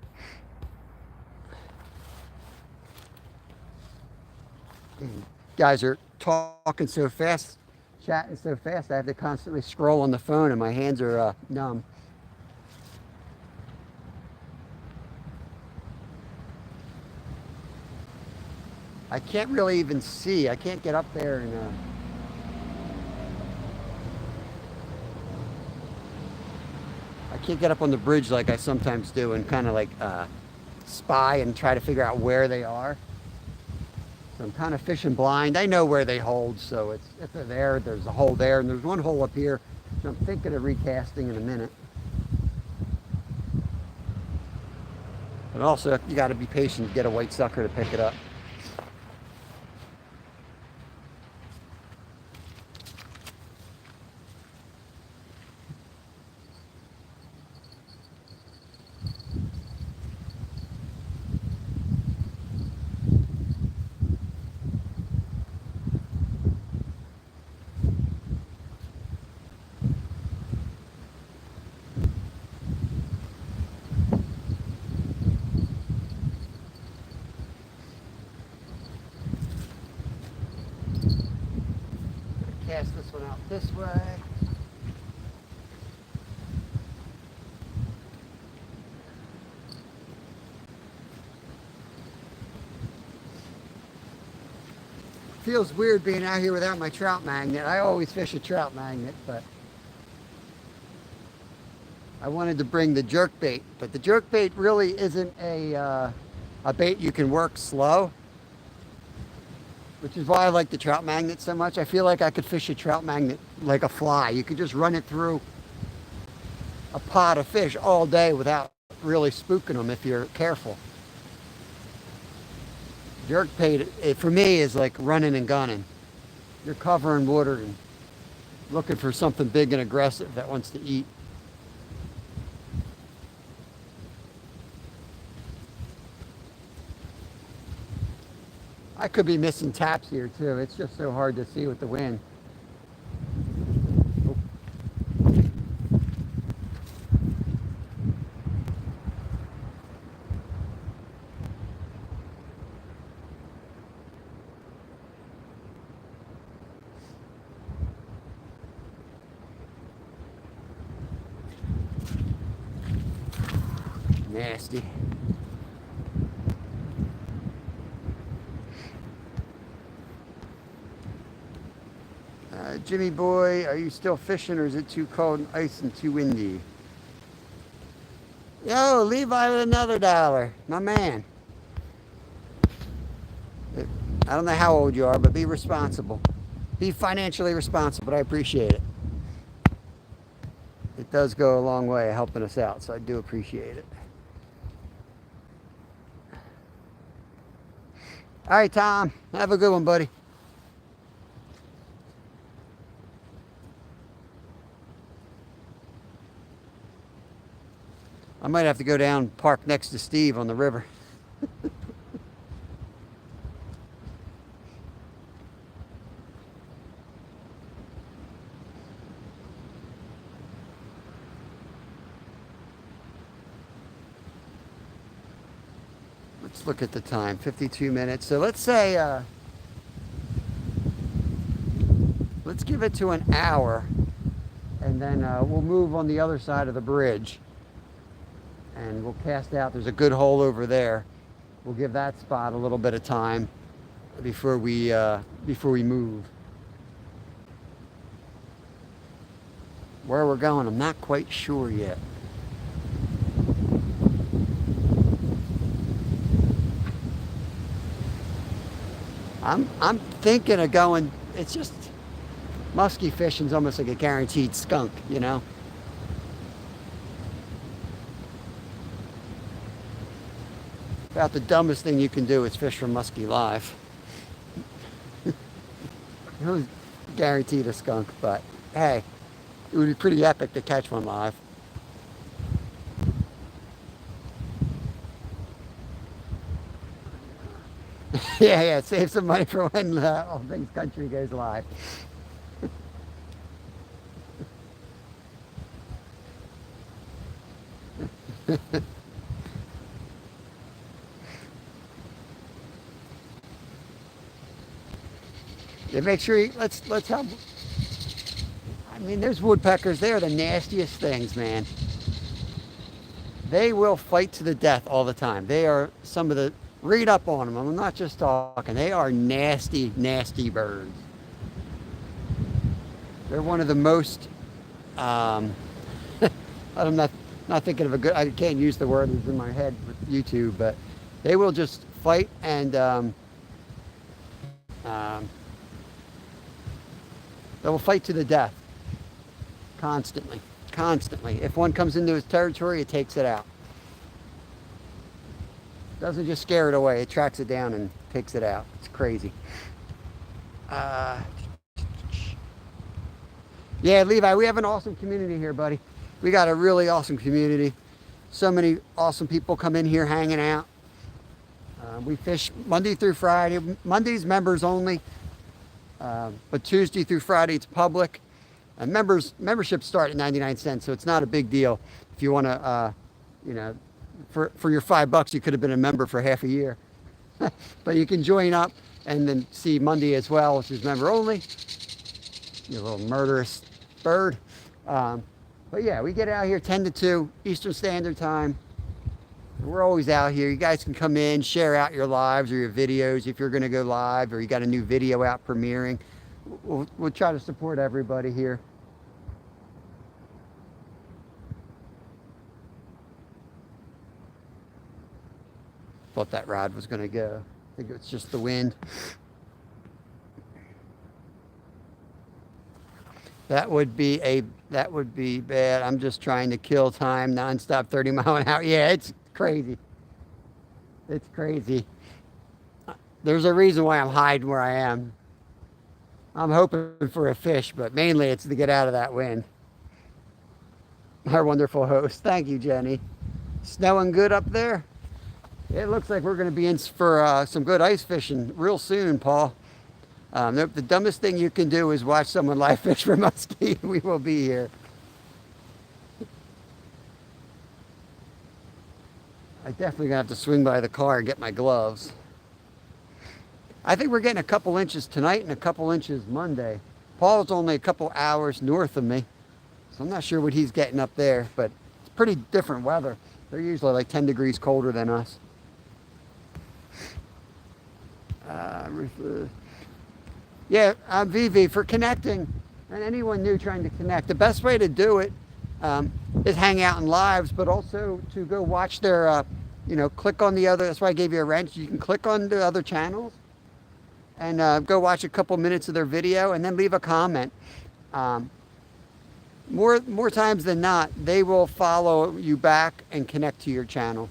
Guys are talking so fast, chatting so fast, I have to constantly scroll on the phone and my hands are numb. I can't really even see. I can't get up there and I can't get up on the bridge like I sometimes do and kind of like spy and try to figure out where they are. So I'm kind of fishing blind. I know where they hold, so if they're there, there's a hole there, and there's one hole up here, so I'm thinking of recasting in a minute. But also, you got to be patient to get a white sucker to pick it up. Cast this one out this way. Feels weird being out here without my trout magnet. I always fish a trout magnet, but I wanted to bring the jerk bait. But the jerk bait really isn't a bait you can work slow, which is why I like the trout magnet so much. I feel like I could fish a trout magnet like a fly. You could just run it through a pot of fish all day without really spooking them if you're careful. Jerk bait, for me, is like running and gunning. You're covering water and Looking for something big and aggressive that wants to eat. I could be missing taps here too. It's just so hard to see with the wind. Nasty. Jimmy boy, are you still fishing or is it too cold and ice and too windy? Yo, Levi with another $1. My man. I don't know how old you are, but be responsible. Be financially responsible, but I appreciate it. It does go a long way helping us out, so I do appreciate it. All right, Tom. Have a good one, buddy. I might have to go down and park next to Steve on the river. Let's look at the time, 52 minutes. So let's say, let's give it to an hour, and then we'll move on the other side of the bridge. And we'll cast out. There's a good hole over there. We'll give that spot a little bit of time before we move. Where we're going, I'm not quite sure yet. I'm thinking of going. It's just musky fishing's almost like a guaranteed skunk, you know. About the dumbest thing you can do is fish for muskie live. It was guaranteed a skunk, but hey, it would be pretty epic to catch one live. Yeah, save some money for when All Things Country goes live. Yeah, make sure you, let's have. I mean, there's woodpeckers. They're the nastiest things, man. They will fight to the death all the time. They are some of the. Read up on them. I'm not just talking. They are nasty, nasty birds. They're one of the most. I'm not thinking of a good. I can't use the word that's in my head with YouTube, but they will just fight and. They will fight to the death. Constantly. Constantly. If one comes into his territory, it takes it out. Doesn't just scare it away. It tracks it down and takes it out. It's crazy. Yeah, Levi, we have an awesome community here, buddy. We got a really awesome community. So many awesome people come in here hanging out. We fish Monday through Friday. Monday's members only. But Tuesday through Friday, it's public. And memberships start at 99 cents, so it's not a big deal. If you want to, you know, for your $5, you could have been a member for half a year. But you can join up and then see Monday as well, which is member only. You little murderous bird. But yeah, we get out here 10 to 2 Eastern Standard Time. We're always out here. You guys can come in, share out your lives or your videos if you're going to go live, or you got a new video out premiering. We'll try to support everybody here. Thought that rod was going to go. I think it's just the wind. That would be bad. I'm just trying to kill time nonstop, 30 mile an hour. Yeah, it's crazy. It's crazy. There's a reason why I'm hiding where I am. I'm hoping for a fish, but mainly it's to get out of that wind. Our wonderful host. Thank you, Jenny. Snowing good up there? It looks like we're going to be in for some good ice fishing real soon, Paul. The dumbest thing you can do is watch someone live fish for muskie. We will be here. I definitely gonna have to swing by the car and get my gloves. I think we're getting a couple inches tonight and a couple inches Monday. Paul's only a couple hours north of me, so I'm not sure what he's getting up there, but it's pretty different weather. They're usually like 10 degrees colder than us. Yeah, Vivi, for connecting, and anyone new trying to connect, the best way to do it is hang out in lives, but also to go watch their, click on the other, that's why I gave you a wrench. You can click on the other channels and go watch a couple minutes of their video and then leave a comment. More times than not, they will follow you back and connect to your channel.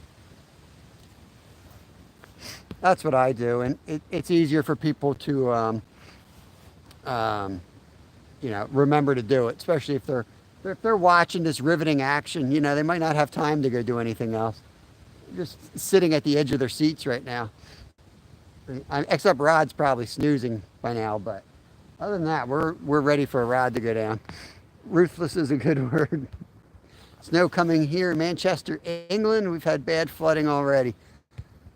That's what I do, and it's easier for people to, remember to do it, especially if they're watching this riveting action. They might not have time to go do anything else. Just sitting at the edge of their seats right now. Except Rod's probably snoozing by now, but other than that, we're ready for a rod to go down. Ruthless is a good word. Snow coming here in Manchester, England. We've had bad flooding already.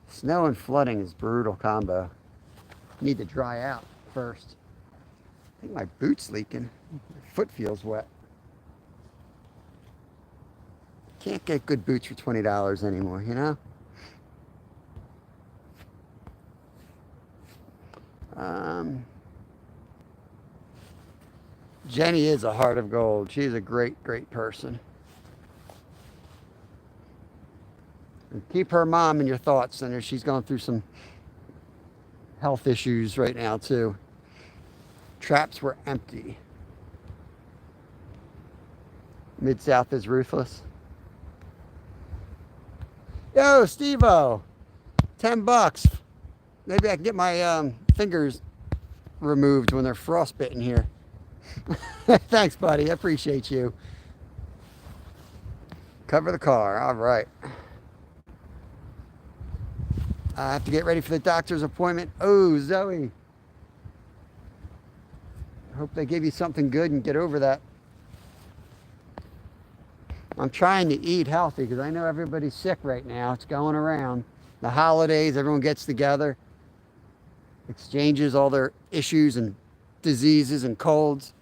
Snow and flooding is a brutal combo. Need to dry out first. I think my boot's leaking. My foot feels wet. Can't get good boots for $20 anymore, Jenny is a heart of gold. She's a great, great person. And keep her mom in your thoughts. And she's going through some health issues right now, too. Traps were empty. Mid-South is ruthless. Yo, Steve-O, $10. Maybe I can get my fingers removed when they're frostbitten here. Thanks, buddy. I appreciate you. Cover the car. All right. I have to get ready for the doctor's appointment. Oh, Zoe. I hope they give you something good and get over that. I'm trying to eat healthy because I know everybody's sick right now. It's going around. The holidays, everyone gets together, exchanges all their issues and diseases and colds.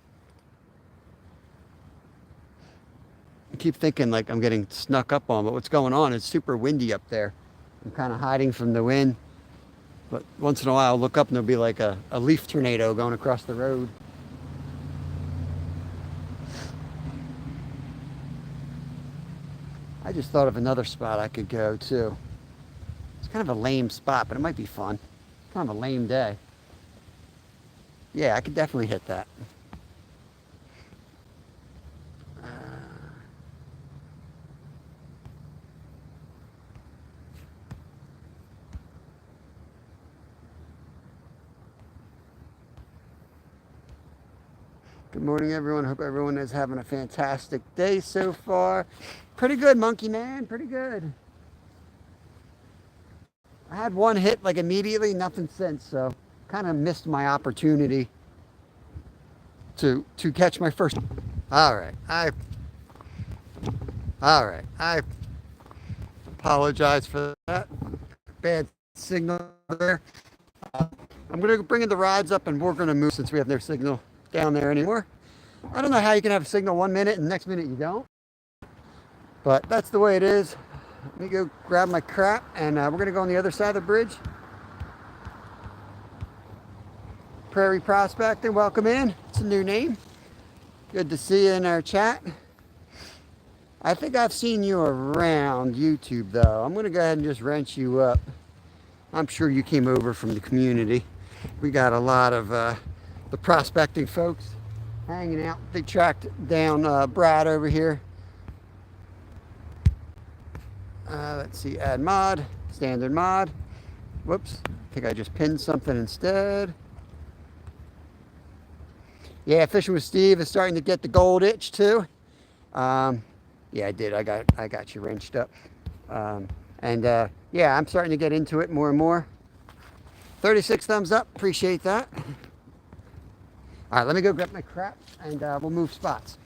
I keep thinking like I'm getting snuck up on, but what's going on? It's super windy up there. I'm kind of hiding from the wind. But once in a while, I'll look up and there'll be like a leaf tornado going across the road. I just thought of another spot I could go to. It's kind of a lame spot, but it might be fun. Kind of a lame day. Yeah, I could definitely hit that. Good morning, everyone. Hope everyone is having a fantastic day so far. Pretty good, Monkey Man. Pretty good. I had one hit like immediately, nothing since, so kind of missed my opportunity to catch my first. All right. I apologize for that bad signal there. I'm going to bring in the rods up and we're going to move since we have no signal down there anymore. I don't know how you can have a signal 1 minute and the next minute you don't, but that's the way it is. Let me go grab my crap and we're going to go on the other side of the bridge. Prairie Prospecting, welcome in. It's a new name. Good to see you in our chat. I think I've seen you around YouTube though. I'm going to go ahead and just wrench you up. I'm sure you came over from the community. We got a lot of the prospecting folks hanging out. They tracked down Brad over here. Let's see, add mod, standard mod. Whoops, I think I just pinned something instead. Yeah, fishing with Steve is starting to get the gold itch too. Yeah, I did. I got you wrenched up. And yeah, I'm starting to get into it more and more. 36 thumbs up. Appreciate that. All right, let me go grab my crap and we'll move spots.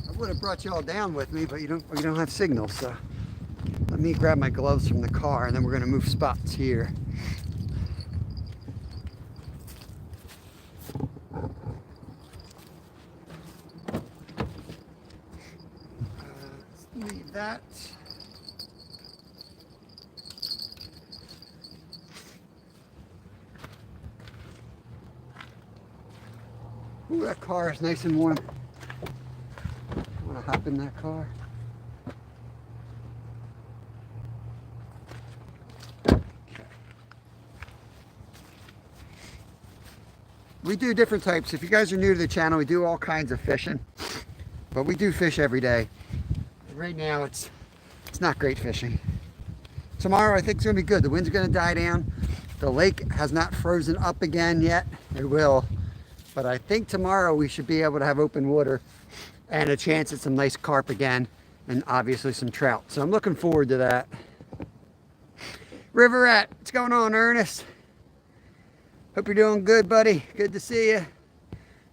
I would have brought you all down with me, but you don't have signal, so let me grab my gloves from the car and then we're gonna move spots here. Leave that. Ooh, that car is nice and warm. I want to hop in that car. We do different types. If you guys are new to the channel, we do all kinds of fishing, but we do fish every day. Right now it's not great fishing. Tomorrow I think it's gonna be good. The wind's gonna die down. The lake has not frozen up again yet. It will, but I think tomorrow we should be able to have open water and a chance at some nice carp again, and obviously some trout. So I'm looking forward to that. Riverette, what's going on, Ernest? Hope you're doing good, buddy. Good to see you.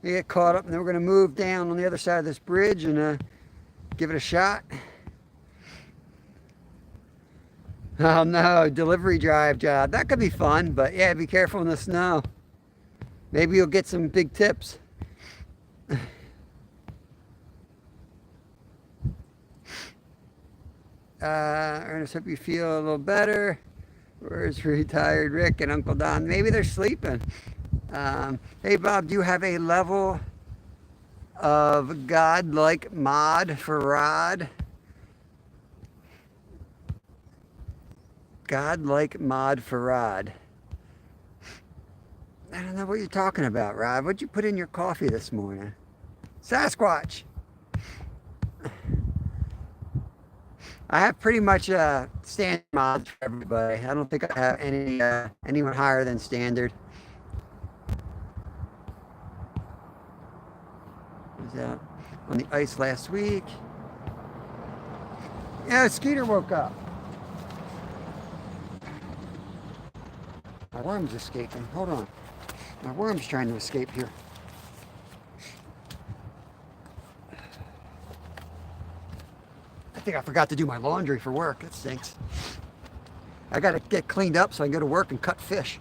We get caught up and then we're gonna move down on the other side of this bridge and give it a shot. Oh no, delivery drive job. That could be fun, but yeah, be careful in the snow. Maybe you'll get some big tips. Ernest, hope you feel a little better. Where's retired Rick and Uncle Don? Maybe they're sleeping. Hey Bob, do you have a level of godlike mod for Rod? Godlike mod for Rod. I don't know what you're talking about, Rod. What'd you put in your coffee this morning? Sasquatch. I have pretty much standard mods for everybody. I don't think I have anyone higher than standard. Was out on the ice last week. Yeah, Skeeter woke up. My worm's escaping. Hold on. My worm's trying to escape here. I think I forgot to do my laundry for work. That stinks. I gotta get cleaned up so I can go to work and cut fish.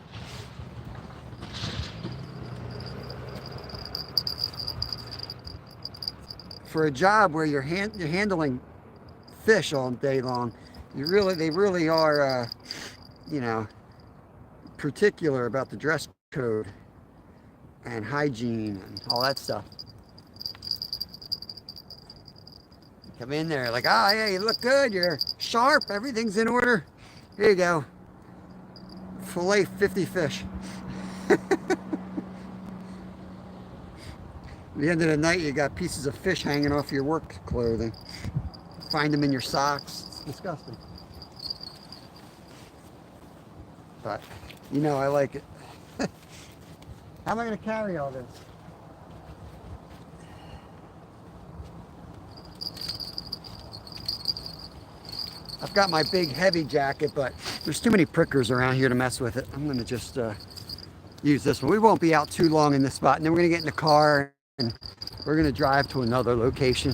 for a job where you're handling fish all day long, they really are, you know, particular about the dress code and hygiene and all that stuff. Come in there like, oh yeah, you look good, you're sharp, everything's in order. Here you go. Fillet 50 fish. At the end of the night, you got pieces of fish hanging off your work clothing. Find them in your socks. It's disgusting. But, you know, I like it. How am I going to carry all this? I've got my big heavy jacket, but there's too many prickers around here to mess with it. I'm going to just use this one. We won't be out too long in this spot, and then we're going to get in the car and we're going to drive to another location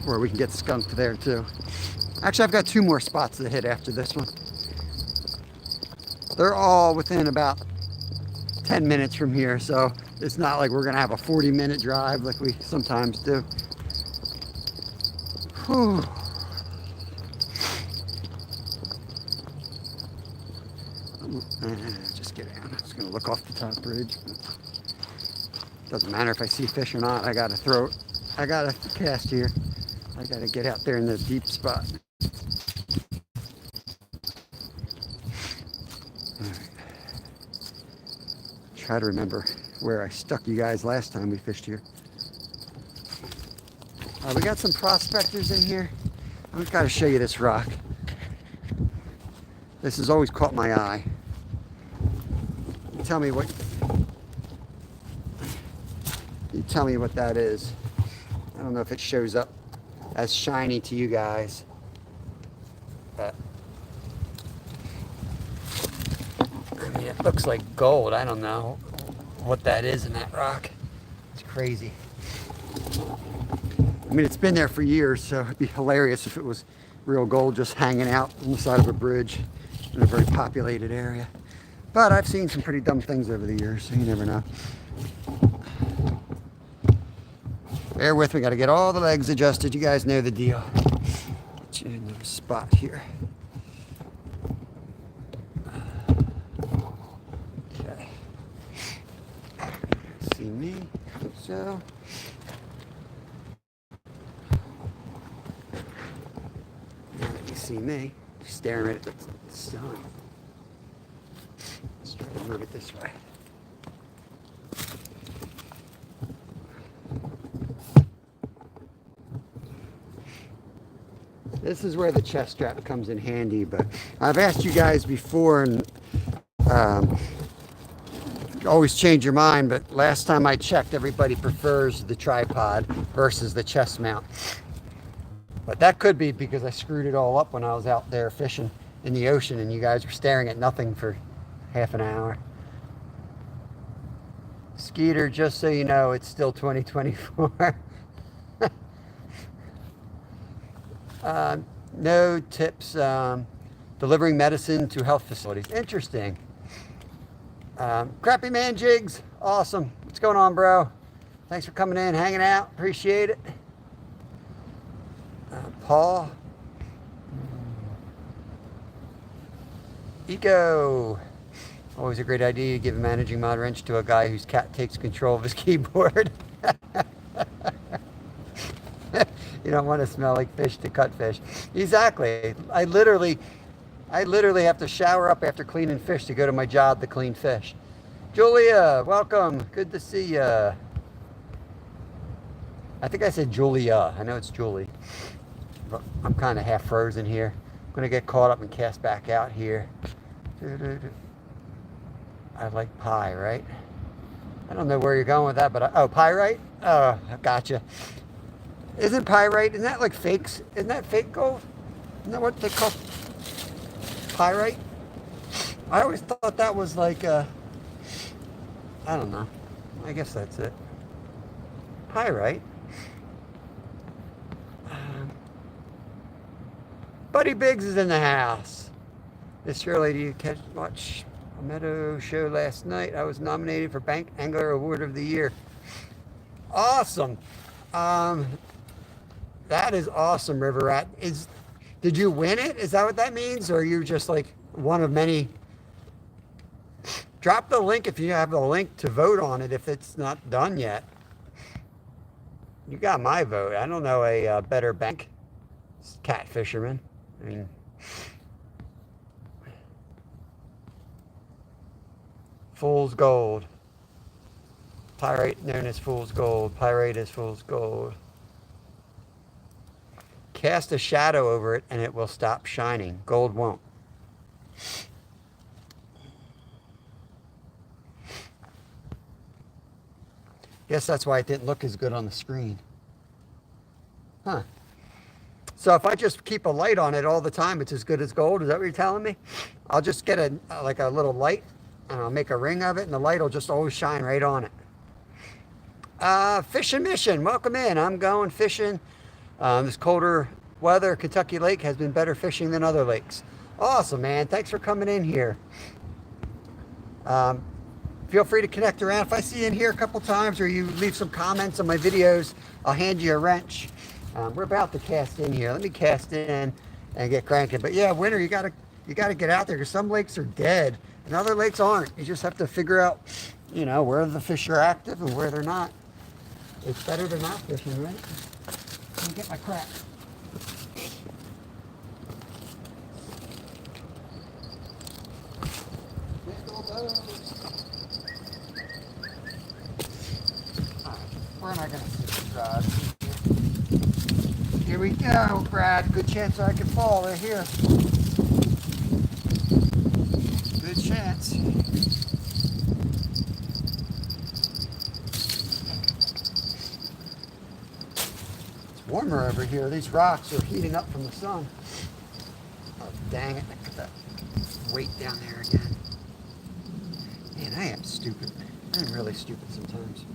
where we can get skunked there too. Actually, I've got 2 more spots to hit after this one. They're all within about 10 minutes from here, so it's not like we're going to have a 40-minute drive like we sometimes do. Whew. Just get down. I'm just going to look off the top bridge. Doesn't matter if I see fish or not. I got to throw it. I got to cast here. I got to get out there in the deep spot. All right. Try to remember where I stuck you guys last time we fished here. We got some prospectors in here. I've got to show you this rock. This has always caught my eye. You tell me what that is. I don't know if it shows up as shiny to you guys, but I mean, it looks like gold. I don't know what that is in that rock. It's crazy. I mean, it's been there for years, so it'd be hilarious if it was real gold just hanging out on the side of a bridge in a very populated area. But I've seen some pretty dumb things over the years, so you never know. Bear with me, got to get all the legs adjusted. You guys know the deal. Get you in the spot here. Okay. See me? I think so. Now that you see me, staring at the sun. Let's try to move it this way. This is where the chest strap comes in handy, but I've asked you guys before, and always change your mind, but last time I checked, everybody prefers the tripod versus the chest mount. But that could be because I screwed it all up when I was out there fishing in the ocean and you guys were staring at nothing for half an hour. Skeeter, just so you know, it's still 2024. No tips delivering medicine to health facilities. Interesting. Crappy Man Jigs, awesome. What's going on, bro? Thanks for coming in, hanging out. Appreciate it. Paul. Eco. Always a great idea to give a managing mod wrench to a guy whose cat takes control of his keyboard. You don't want to smell like fish to cut fish. Exactly. I literally have to shower up after cleaning fish to go to my job to clean fish. Julia, welcome. Good to see you. I think I said Julia. I know it's Julie. But I'm kind of half frozen here. I'm going to get caught up and cast back out here. I like pie, right? I don't know where you're going with that, but oh, pyrite? Oh, gotcha. Isn't pyrite, isn't that like fakes? Isn't that fake gold? Isn't that what they call pyrite? I always thought that was like, I don't know. I guess that's it. Pyrite. Buddy Biggs is in the house. This early, did you watch a Meadow show last night? I was nominated for Bank Angler Award of the Year. Awesome. That is awesome, River Rat. Did you win it? Is that what that means? Or are you just like one of many? Drop the link if you have the link to vote on it if it's not done yet. You got my vote. I don't know a better bank cat fisherman. I mean, fool's gold. Pyrite known as fool's gold. Pyrite is fool's gold. Cast a shadow over it and it will stop shining. Gold won't. Guess that's why it didn't look as good on the screen. Huh. So if I just keep a light on it all the time, it's as good as gold? Is that what you're telling me? I'll just get like a little light and I'll make a ring of it and the light will just always shine right on it. Fishing mission, welcome in. I'm going fishing. This colder weather, Kentucky Lake has been better fishing than other lakes. Awesome, man. Thanks for coming in here. Feel free to connect around. If I see you in here a couple times or you leave some comments on my videos, I'll hand you a wrench. We're about to cast in here. Let me cast in and get cranking. But yeah, winter, you gotta get out there because some lakes are dead and other lakes aren't. You just have to figure out, you know, where the fish are active and where they're not. It's better than not fishing, right? Let me get my crap. Where am I going to sit this rod? Here we go, Brad. Good chance I could fall right here. Good chance. It's warmer over here. These rocks are heating up from the sun. Oh, dang it. I put that weight down there again. Man, I am stupid. I'm really stupid sometimes.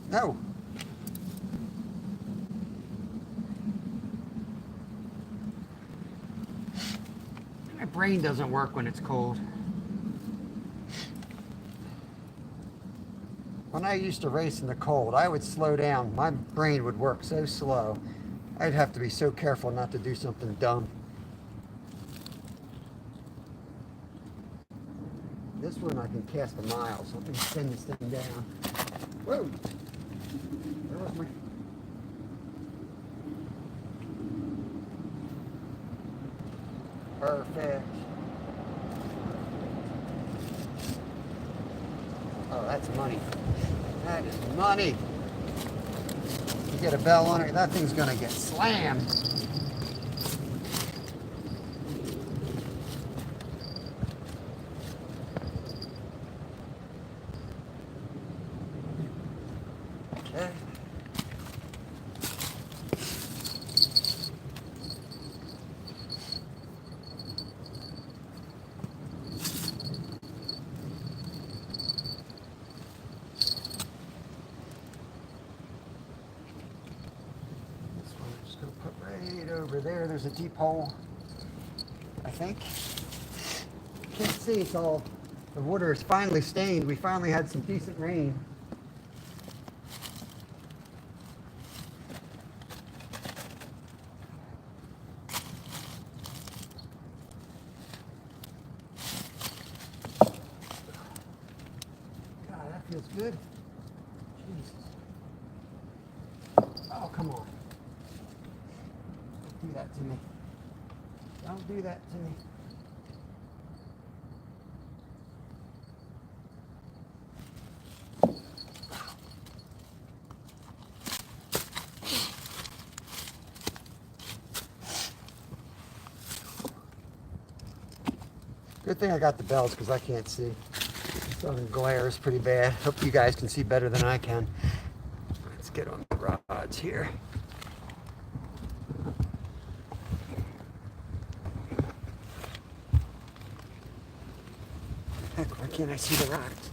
No. My brain doesn't work when it's cold. When I used to race in the cold, I would slow down. My brain would work so slow. I'd have to be so careful not to do something dumb. This one I can cast a mile, so let me spin this thing down. Whoa! There was my... Perfect. Oh, that's money. That is money. You get a bell on it, that thing's gonna get slammed. Okay. Over there, there's a deep hole, I think. Can't see, it's all, the water is finally stained. We finally had some decent rain. God, that feels good. Jesus. Oh, come on. Do that to me. Don't do that to me. Good thing I got the bells because I can't see. The sun glare is pretty bad. Hope you guys can see better than I can. Let's get on the rods here. Heck, why can't I see the rocks?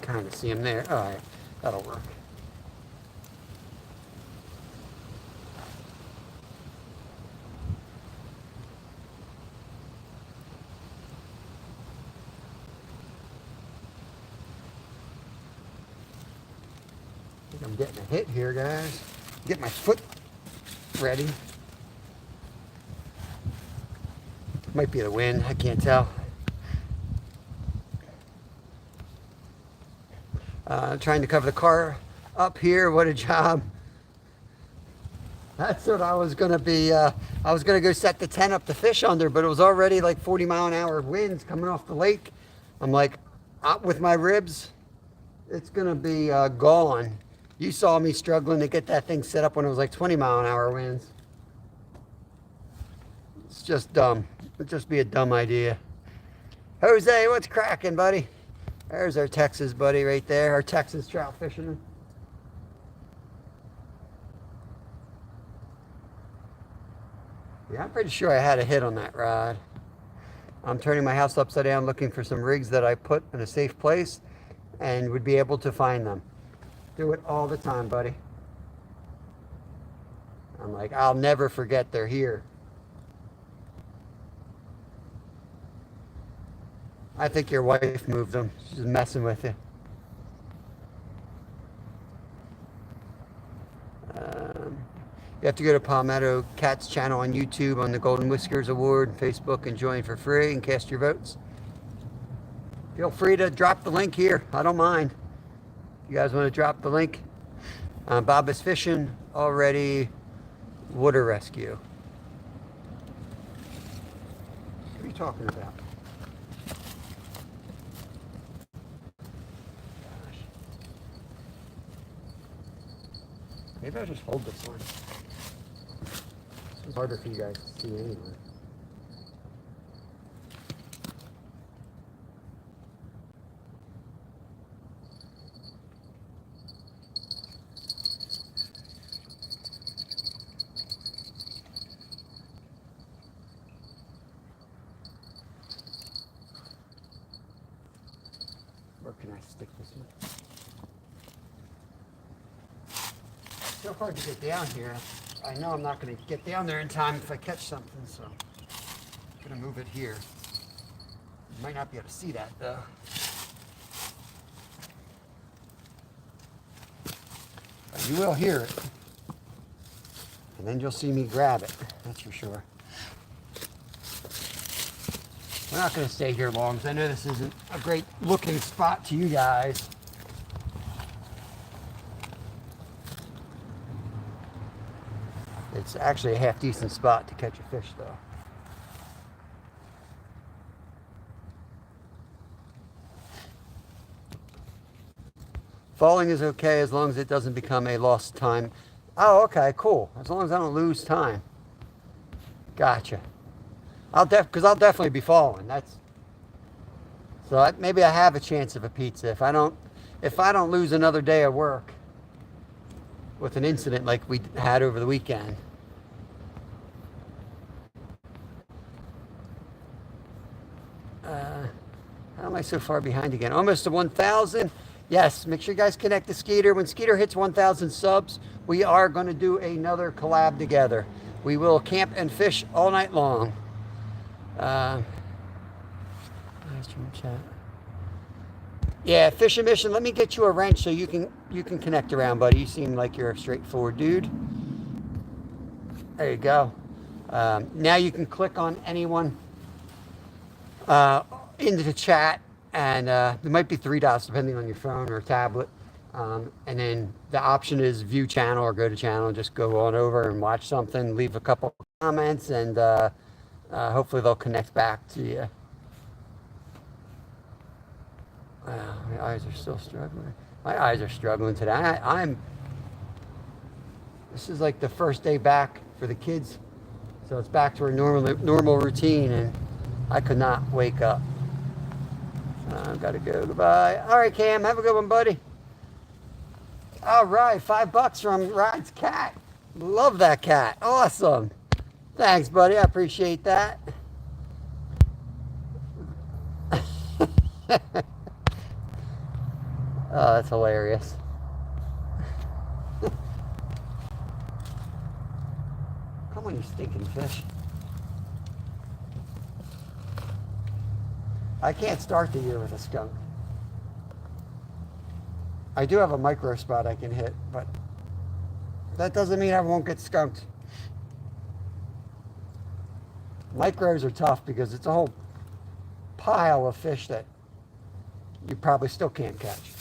Kind of see them there. All right, that'll work. I'm getting a hit here, guys. Get my foot ready. Might be the wind, I can't tell. Trying to cover the car up here. What a job. That's what I was gonna be, I was gonna go set the tent up to fish under, but it was already like 40-mile-an-hour winds coming off the lake. I'm like, out with my ribs, it's gonna be gone. You saw me struggling to get that thing set up when it was like 20-mile-an-hour winds. It's just dumb. It'd just be a dumb idea. Jose, what's cracking, buddy? There's our Texas buddy right there, our Texas trout fisherman. Yeah, I'm pretty sure I had a hit on that rod. I'm turning my house upside down looking for some rigs that I put in a safe place and would be able to find them. Do it all the time, buddy. I'm like, I'll never forget they're here. I think your wife moved them. She's messing with you. You have to go to Palmetto Cat's channel on YouTube on the Golden Whiskers Award, Facebook, and join for free and cast your votes. Feel free to drop the link here. I don't mind. You guys want to drop the link? Bob is fishing already. Water rescue. What are you talking about? Gosh. Maybe I'll just hold this one. It's harder for you guys to see anyway. Where can I stick this one? It's so hard to get down here. I know I'm not going to get down there in time if I catch something, so I'm going to move it here. You might not be able to see that, though. But you will hear it. And then you'll see me grab it, that's for sure. We're not going to stay here long, because I know this isn't a great looking spot to you guys. It's actually a half decent spot to catch a fish, though. Falling is okay as long as it doesn't become a lost time. Oh, okay, cool. As long as I don't lose time. Gotcha. Because I'll definitely be falling. So maybe I have a chance of a pizza if I don't lose another day of work with an incident like we had over the weekend. How am I so far behind again? Almost to 1,000. Yes, make sure you guys connect to Skeeter. When Skeeter hits 1,000 subs, we are going to do another collab together. We will camp and fish all night long. Yeah, fishing mission. Let me get you a wrench so you can connect around, buddy. You seem like you're a straightforward dude. There you go. Now you can click on anyone into the chat, and there might be 3 dots depending on your phone or tablet. And then the option is view channel or go to channel. Just go on over and watch something, leave a couple comments, and hopefully they'll connect back to you. Wow, my eyes are still struggling. My eyes are struggling today. This is like the first day back for the kids, so it's back to our normal routine, and I could not wake up. I've got to go. Goodbye. All right, Cam, have a good one, buddy. All right, $5 from Ride's Cat. Love that cat. Awesome. Thanks, buddy. I appreciate that. Oh, that's hilarious. Come on, you stinking fish. I can't start the year with a skunk. I do have a micro spot I can hit, but that doesn't mean I won't get skunked. Micros are tough because it's a whole pile of fish that you probably still can't catch.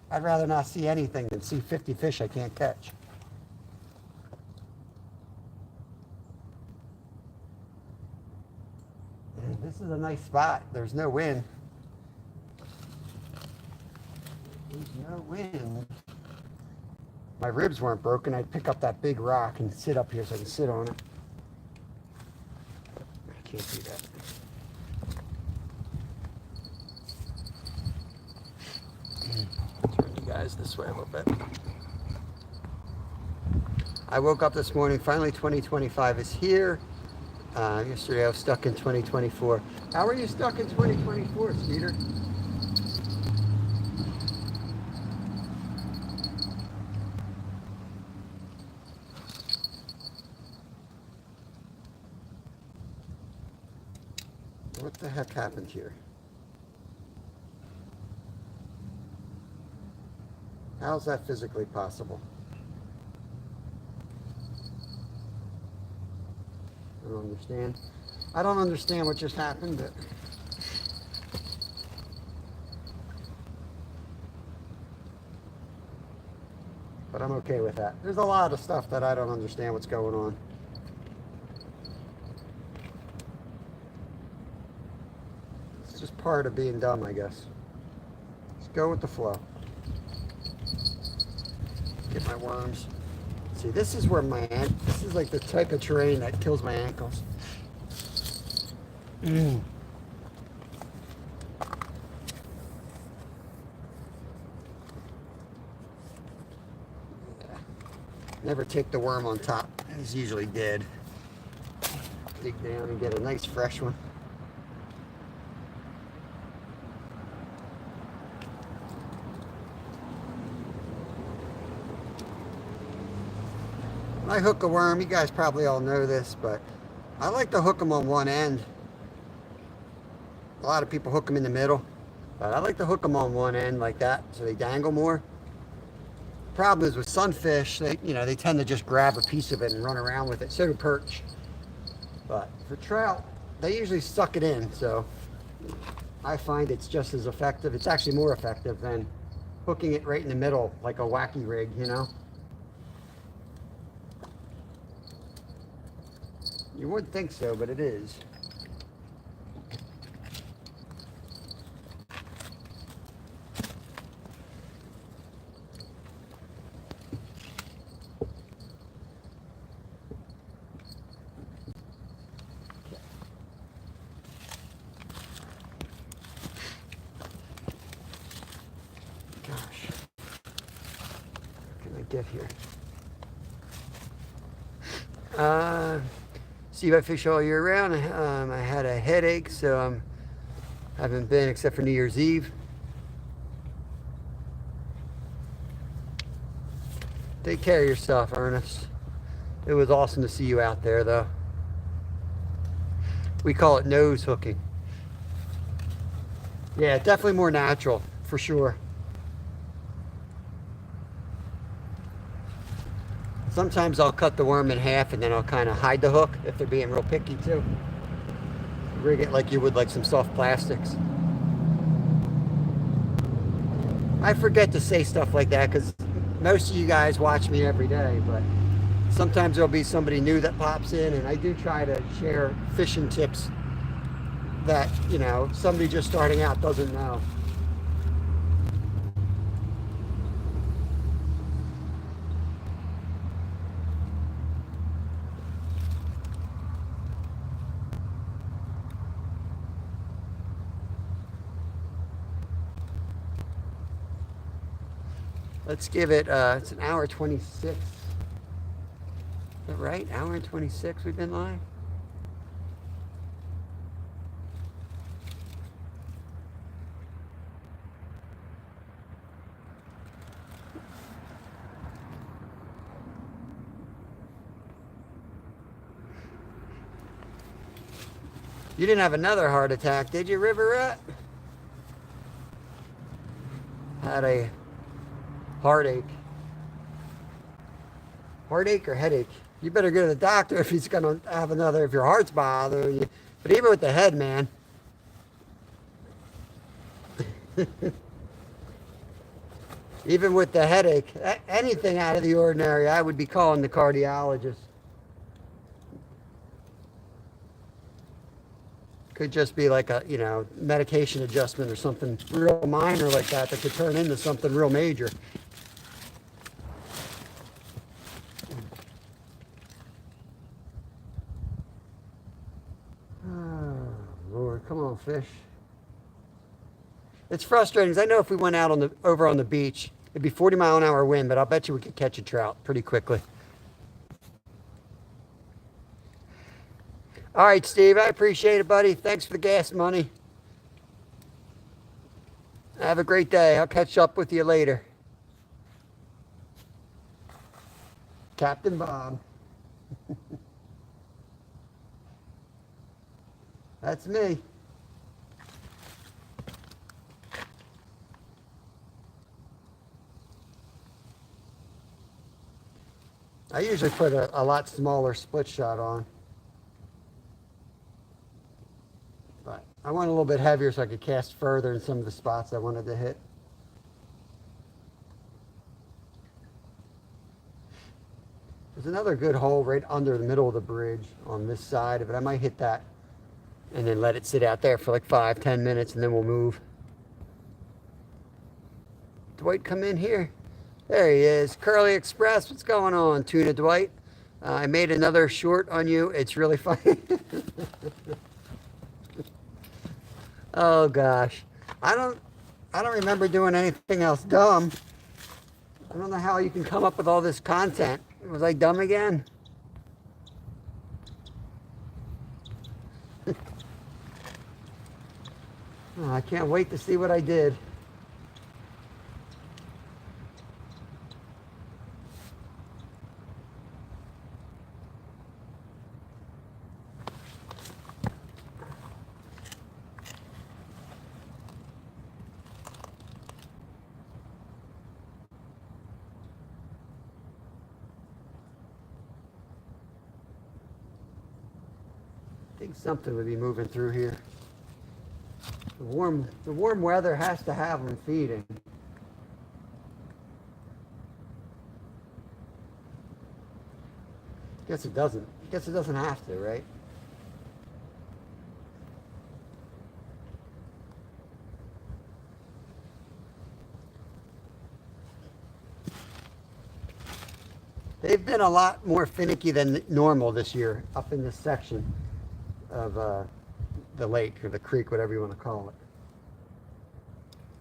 I'd rather not see anything than see 50 fish I can't catch. And this is a nice spot. There's no wind. There's no wind. My ribs weren't broken. I'd pick up that big rock and sit up here so I can sit on it. I can't do that. Turn you guys this way a little bit. I woke up this morning. Finally, 2025 is here. Yesterday I was stuck in 2024. How are you stuck in 2024, Skeeter? What the heck happened here? How's that physically possible? I don't understand. I don't understand what just happened, but I'm okay with that. There's a lot of stuff that I don't understand what's going on. It's just part of being dumb, I guess. Just go with the flow. Get my worms. See, this is where this is like the type of terrain that kills my ankles. Yeah. Never take the worm on top. He's usually dead. Dig down and get a nice fresh one. When I hook a worm, you guys probably all know this, but I like to hook them on one end. A lot of people hook them in the middle, but I like to hook them on one end like that so they dangle more. Problem is with sunfish, they tend to just grab a piece of it and run around with it. So do perch. But for trout, they usually suck it in, so I find it's just as effective. It's actually more effective than hooking it right in the middle like a wacky rig, you know? You wouldn't think so, but it is. Gosh, what can I get here? See, I fish all year round. I had a headache, so I haven't been except for New Year's Eve. Take care of yourself, Ernest. It was awesome to see you out there, though. We call it nose hooking. Yeah, definitely more natural, for sure. Sometimes I'll cut the worm in half and then I'll kind of hide the hook if they're being real picky too. Rig it like you would like some soft plastics. I forget to say stuff like that because most of you guys watch me every day, but sometimes there'll be somebody new that pops in, and I do try to share fishing tips that, somebody just starting out doesn't know. Let's give it, it's an hour 26. Is that right? Hour and 26 we've been live? You didn't have another heart attack, did you, River Rat? had a heartache. Heartache or headache? You better go to the doctor if he's gonna have another, if your heart's bothering you. But even with the head, man. Even with the headache, anything out of the ordinary, I would be calling the cardiologist. Could just be like a, medication adjustment or something real minor like that could turn into something real major. Oh, Lord, come on, fish. It's frustrating because I know if we went out over on the beach, it'd be 40-mile-an-hour wind, but I'll bet you we could catch a trout pretty quickly. All right, Steve, I appreciate it, buddy. Thanks for the gas money. Have a great day. I'll catch up with you later. Captain Bob. That's me. I usually put a lot smaller split shot on. But I went a little bit heavier so I could cast further in some of the spots I wanted to hit. There's another good hole right under the middle of the bridge on this side of it. I might hit that and then let it sit out there for like 5-10 minutes and then we'll move. Dwight, come in here. There he is. Curly Express, what's going on, Tuna Dwight? I made another short on you. It's really funny. Oh gosh. I don't remember doing anything else dumb. I don't know how you can come up with all this content. Was I dumb again? Oh, I can't wait to see what I did. I think something would be moving through here. The warm weather has to have them feeding. Guess it doesn't. Guess it doesn't have to, right? They've been a lot more finicky than normal this year up in this section of the lake or the creek, whatever you want to call it.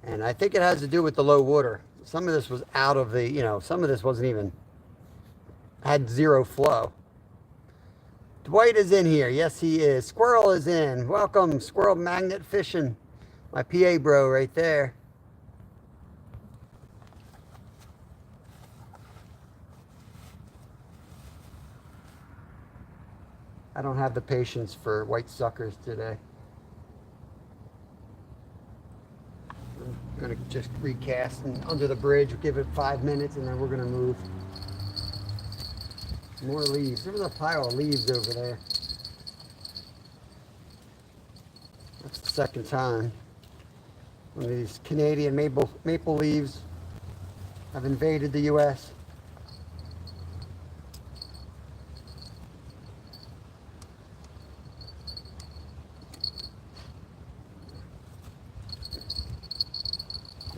And I think it has to do with the low water. Some of this was out of the, some of this wasn't even, had zero flow. Dwight is in here. Yes, he is. Squirrel is in. Welcome, Squirrel Magnet Fishing. My PA bro right there. I don't have the patience for white suckers today. I'm going to just recast and under the bridge, give it 5 minutes, and then we're going to move. More leaves. There was a pile of leaves over there. That's the second time. One of these Canadian maple leaves have invaded the U.S.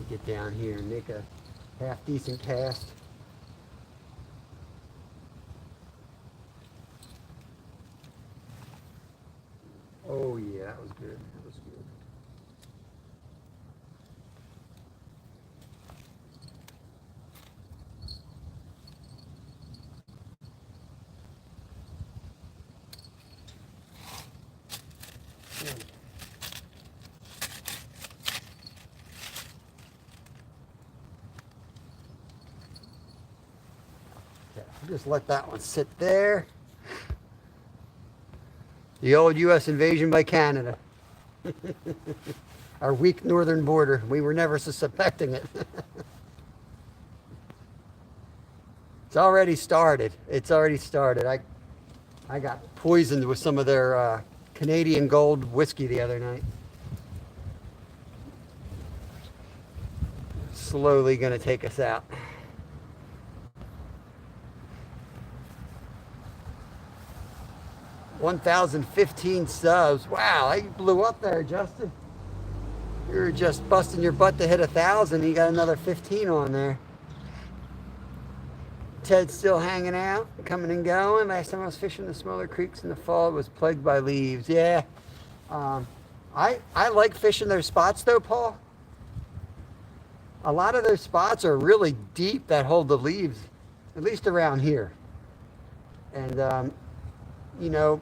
Get down here and make a half decent cast. Oh yeah, that was good. That was good. Just let that one sit there. The old U.S. invasion by Canada. our weak northern border. We were never suspecting it. It's already started. It's already started. I got poisoned with some of their Canadian Gold whiskey the other night. Slowly going to take us out. $1,015 subs. Wow, you blew up there, Justin. You were just busting your butt to hit 1,000. You got another 15 on there. Ted's still hanging out, coming and going. Last time I was fishing the smaller creeks in the fall, it was plagued by leaves. Yeah. I like fishing those spots though, Paul. A lot of those spots are really deep that hold the leaves, at least around here. And, you know,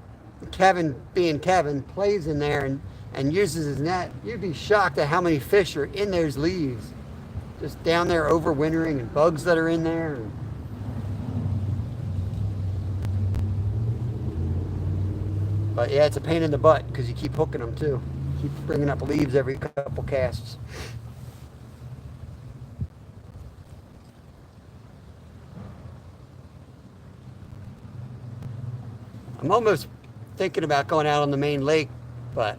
Kevin, being Kevin, plays in there and uses his net. You'd be shocked at how many fish are in those leaves. Just down there overwintering, and bugs that are in there. But yeah, it's a pain in the butt because you keep hooking them too. Keep bringing up leaves every couple casts. I'm almost thinking about going out on the main lake, but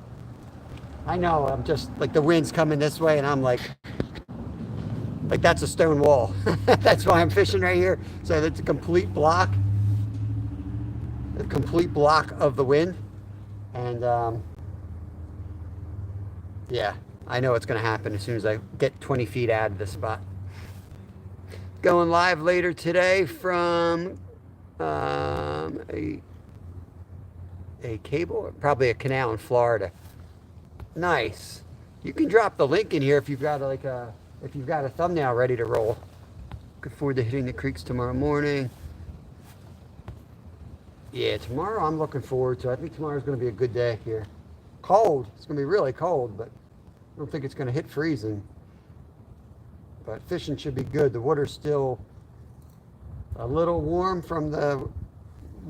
I know I'm just like the wind's coming this way and I'm like that's a stone wall. That's why I'm fishing right here. So that's a complete block of the wind. And yeah, I know what's going to happen as soon as I get 20 feet out of this spot. Going live later today from a cable, probably a canal in Florida. Nice. You can drop the link in here if you've got if you've got a thumbnail ready to roll. Looking forward to hitting the creeks tomorrow morning. Yeah, tomorrow I'm looking forward to. I think tomorrow's going to be a good day here. Cold. It's going to be really cold, but I don't think it's going to hit freezing. But fishing should be good. The water's still a little warm from the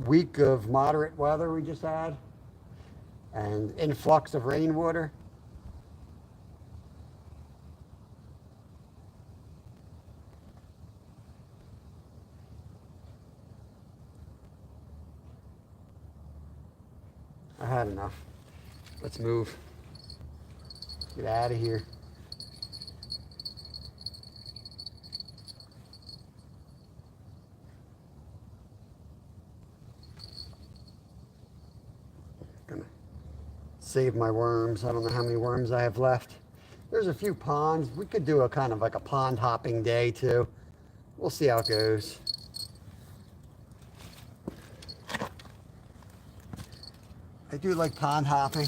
week of moderate weather we just had and influx of rainwater. I had enough. Let's move. Get out of here. Gonna save my worms. I don't know how many worms I have left. There's a few ponds. We could do a kind of like a pond hopping day too. We'll see how it goes. I do like pond hopping.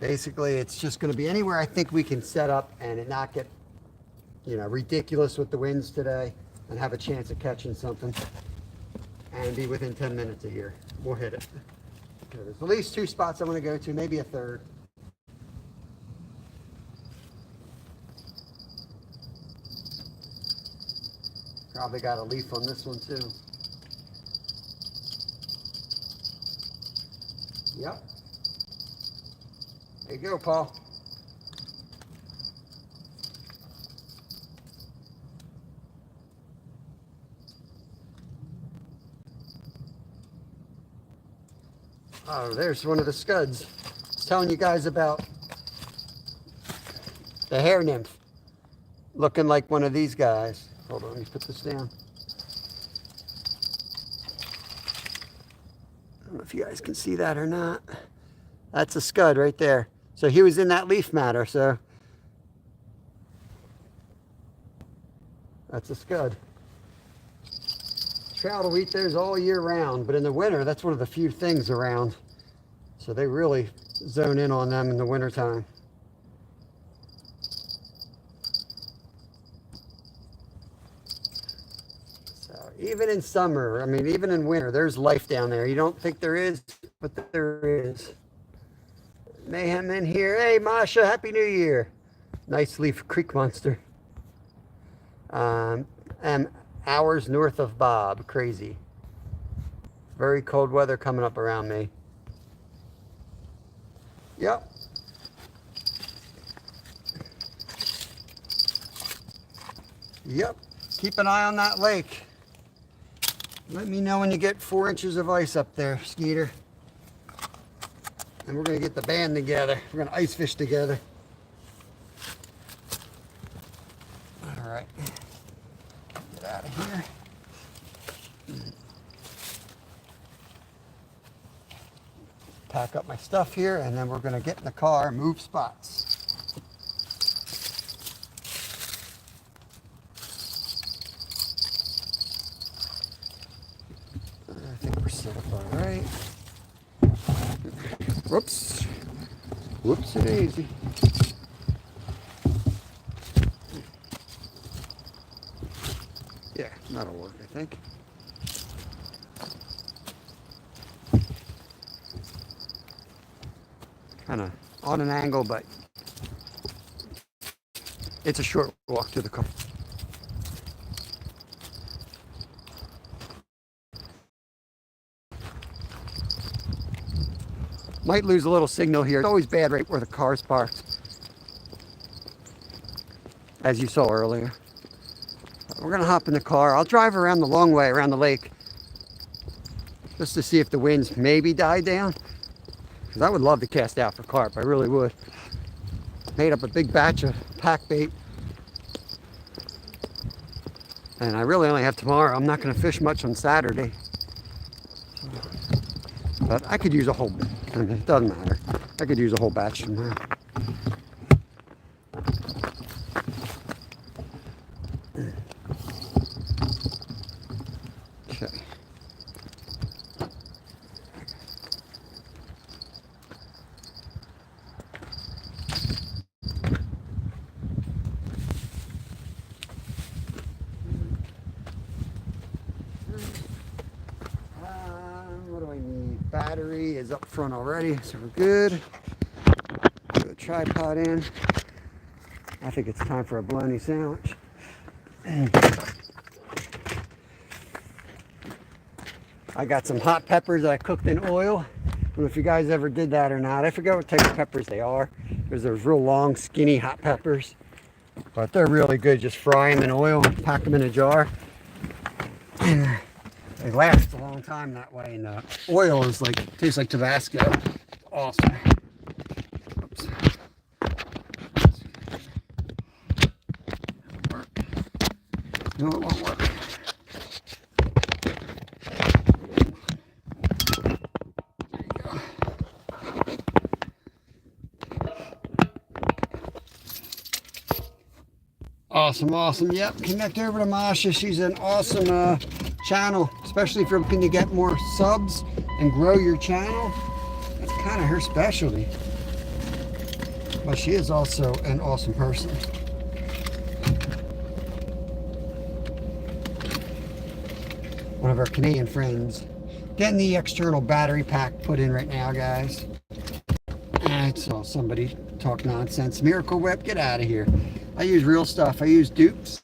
Basically, it's just going to be anywhere I think we can set up and it not get, ridiculous with the winds today and have a chance of catching something and be within 10 minutes of here. We'll hit it. Okay, there's at least 2 spots I want to go to, maybe a third. Probably got a leaf on this one too. Yep. There you go, Paul. Oh, there's one of the scuds. I was telling you guys about the hair nymph looking like one of these guys. Hold on, let me put this down. I don't know if you guys can see that or not. That's a scud right there. So he was in that leaf matter, so that's a scud. Trout will eat those all year round, but in the winter, that's one of the few things around. So they really zone in on them in the wintertime. Even in summer, I mean, even in winter, there's life down there. You don't think there is, but there is. Mayhem in here. Hey, Masha, Happy New Year. Nice leaf creek monster. Hours north of Bob. Crazy. Very cold weather coming up around me. Yep. Yep. Keep an eye on that lake. Let me know when you get 4 inches of ice up there, Skeeter. And we're going to get the band together. We're going to ice fish together. All right. Get out of here. Pack up my stuff here, and then we're going to get in the car and move spots. I think we're set up all right. Whoops. Whoops-a-daisy. Yeah, that'll work, I think. Kind of on an angle, but it's a short walk to the car. Might lose a little signal here. It's always bad right where the car's parked, as you saw earlier. We're gonna hop in the car. I'll drive around the long way around the lake just to see if the winds maybe died down. Because I would love to cast out for carp, I really would. Made up a big batch of pack bait. And I really only have tomorrow. I'm not going to fish much on Saturday. But I could use a whole, I mean, it doesn't matter. I could use a whole batch tomorrow. Okay. What do I need? Battery is up front already, so we're good. Put a tripod in. I think it's time for a bologna sandwich. I got some hot peppers that I cooked in oil. I don't know if you guys ever did that or not. I forget what type of peppers they are. Because there's real long, skinny hot peppers. But they're really good. Just fry them in oil, pack them in a jar. And they last a long time that way. And the oil is like, tastes like Tabasco. It's awesome. Oops. Work. No, it won't work. Awesome, awesome. Yep, connect over to Masha. She's an awesome channel, especially if you're looking to get more subs and grow your channel. That's kind of her specialty. But she is also an awesome person. One of our Canadian friends. Getting the external battery pack put in right now, guys. I saw somebody talk nonsense. Miracle Whip, get out of here. I use real stuff. I use dupes.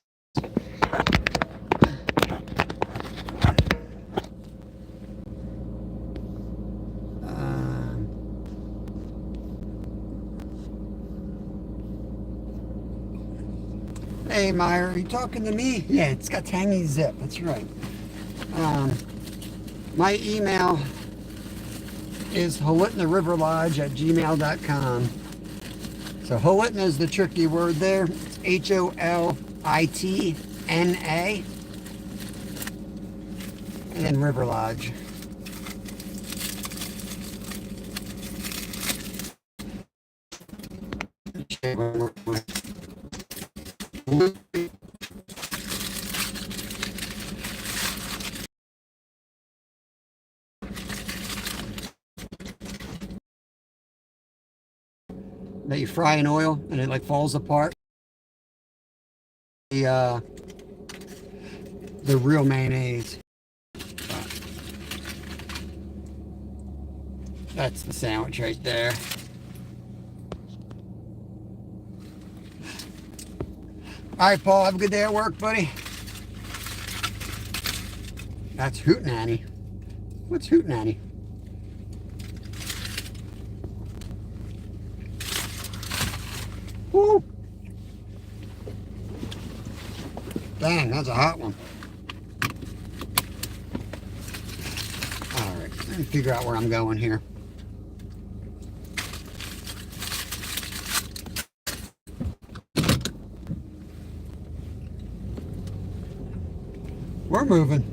Hey, Meyer, are you talking to me? Yeah, it's got tangy zip. That's right. My email is holitnariverlodge@gmail.com. So Holitna is the tricky word there. It's Holitna. And then River Lodge. That you fry in oil and it like falls apart. The real mayonnaise. That's the sandwich right there. All right, Paul, have a good day at work, buddy. That's Hootenanny. What's hootenanny? Woo! Dang, that's a hot one. Alright, let me figure out where I'm going here. We're moving.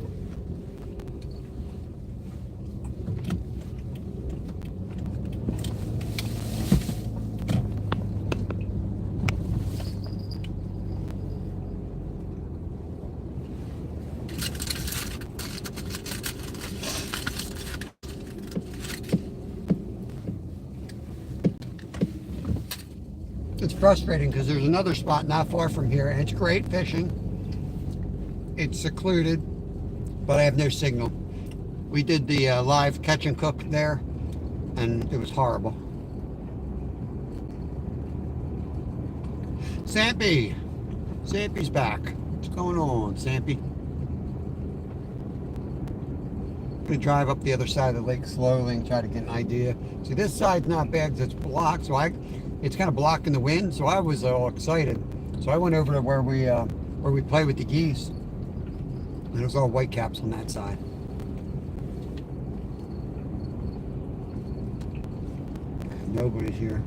It's frustrating because there's another spot not far from here and it's great fishing. It's secluded, but I have no signal. We did the live catch and cook there and it was horrible. Sampy! Sampy's back. What's going on, Sampy? I'm gonna drive up the other side of the lake slowly and try to get an idea. See, this side's not bad because it's blocked, so it's kind of blocking the wind, so I was all excited. So I went over to where we play with the geese, and it was all whitecaps on that side. Nobody's here.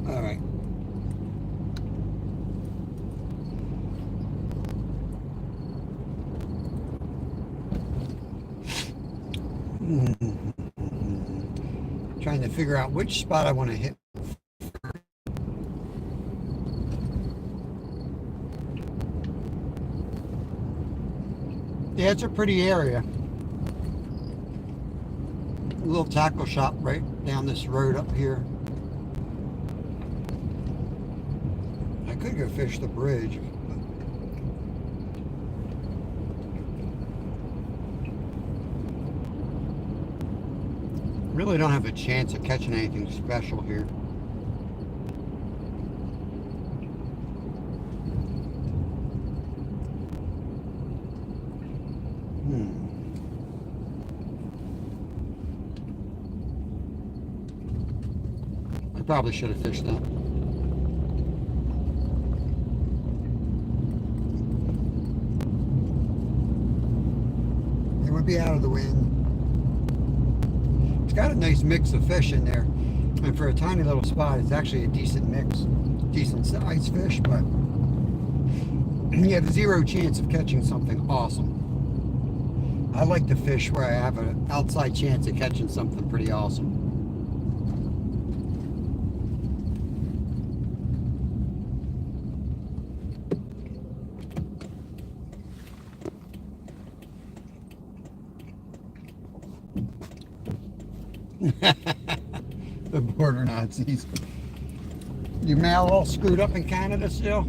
All right. Trying to figure out which spot I want to hit. Yeah, it's a pretty area. A little tackle shop right down this road up here. I could go fish the bridge. Really don't have a chance of catching anything special here. I probably should have fished that. It would be out of the wind. It's got a nice mix of fish in there, and for a tiny little spot it's actually a decent mix, decent size fish, but you have zero chance of catching something awesome. I like to fish where I have an outside chance of catching something pretty awesome. The border Nazis. Your mail all screwed up in Canada still?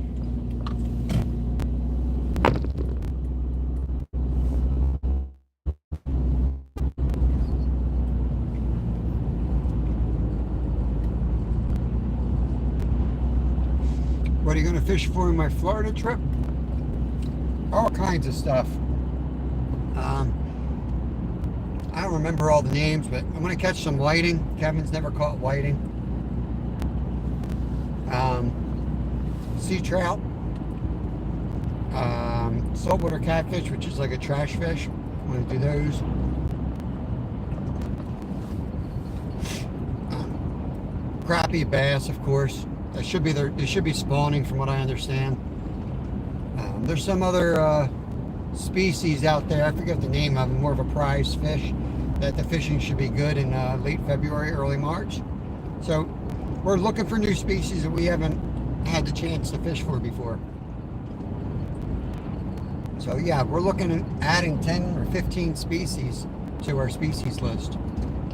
What are you going to fish for in my Florida trip? All kinds of stuff. I don't remember all the names, but I'm going to catch some whiting. Kevin's never caught whiting. Sea trout. Saltwater catfish, which is like a trash fish. I'm going to do those. Crappie, bass, of course. They should be spawning, from what I understand. There's some other species out there. I forget the name of them. More of a prize fish. That the fishing should be good in late February, early March. So we're looking for new species that we haven't had the chance to fish for before. So yeah, we're looking at adding 10 or 15 species to our species list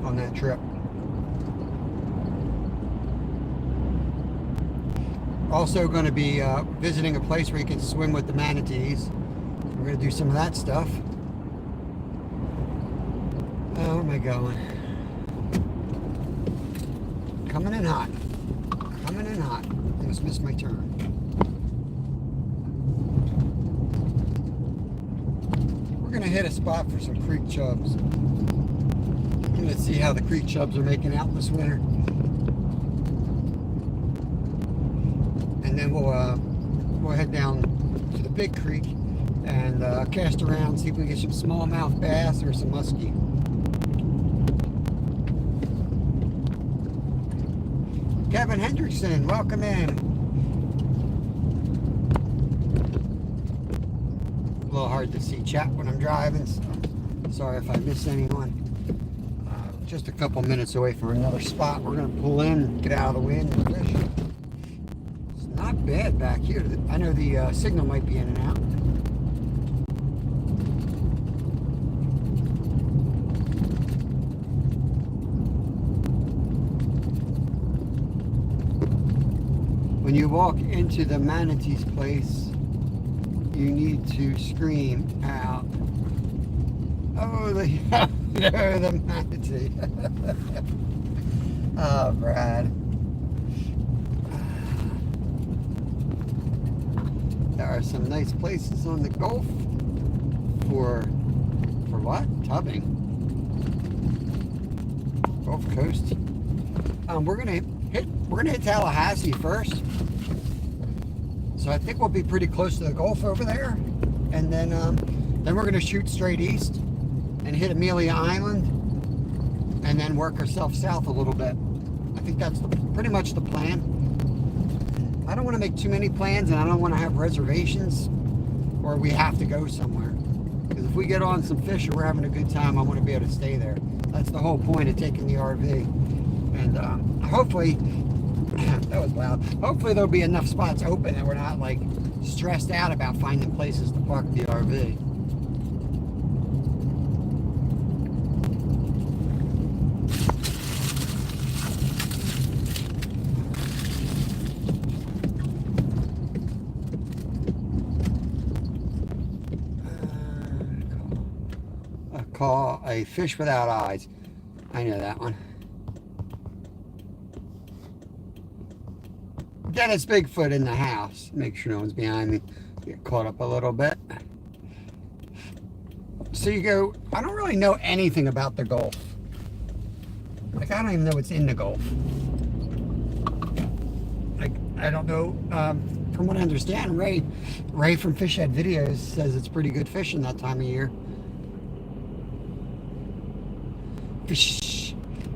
on that trip. Also going to be visiting a place where you can swim with the manatees. We're going to do some of that stuff. Oh, where am I going? Coming in hot. Coming in hot. I just missed my turn. We're going to hit a spot for some creek chubs. I'm going to see how the creek chubs are making out this winter. And then we'll head down to the big creek and cast around, see if we can get some smallmouth bass or some muskie. Kevin Hendrickson, welcome in. A little hard to see chat when I'm driving, so sorry if I miss anyone. Just a couple minutes away from another spot. We're going to pull in, get out of the wind and fish. It's not bad back here. I know the signal might be in and out. When you walk into the manatee's place, you need to scream out, "Oh, the manatee!" Oh, Brad. There are some nice places on the Gulf for what? Tubbing. Gulf Coast. We're gonna hit Tallahassee first. So I think we'll be pretty close to the Gulf over there, and then we're gonna shoot straight east and hit Amelia Island, and then work ourselves south a little bit. I think that's pretty much the plan. I don't want to make too many plans, and I don't want to have reservations or we have to go somewhere. Because if we get on some fish or we're having a good time, I want to be able to stay there. That's the whole point of taking the RV. And hopefully, that was loud. Hopefully there'll be enough spots open that we're not like stressed out about finding places to park the RV. Call a fish without eyes. I know that one. Dennis Bigfoot in the house. Make sure no one's behind me. Get caught up a little bit. So you go, I don't really know anything about the Gulf. Like, I don't even know what's in the Gulf. Like, I don't know. From what I understand, Ray from Fish Head Videos says it's pretty good fishing that time of year.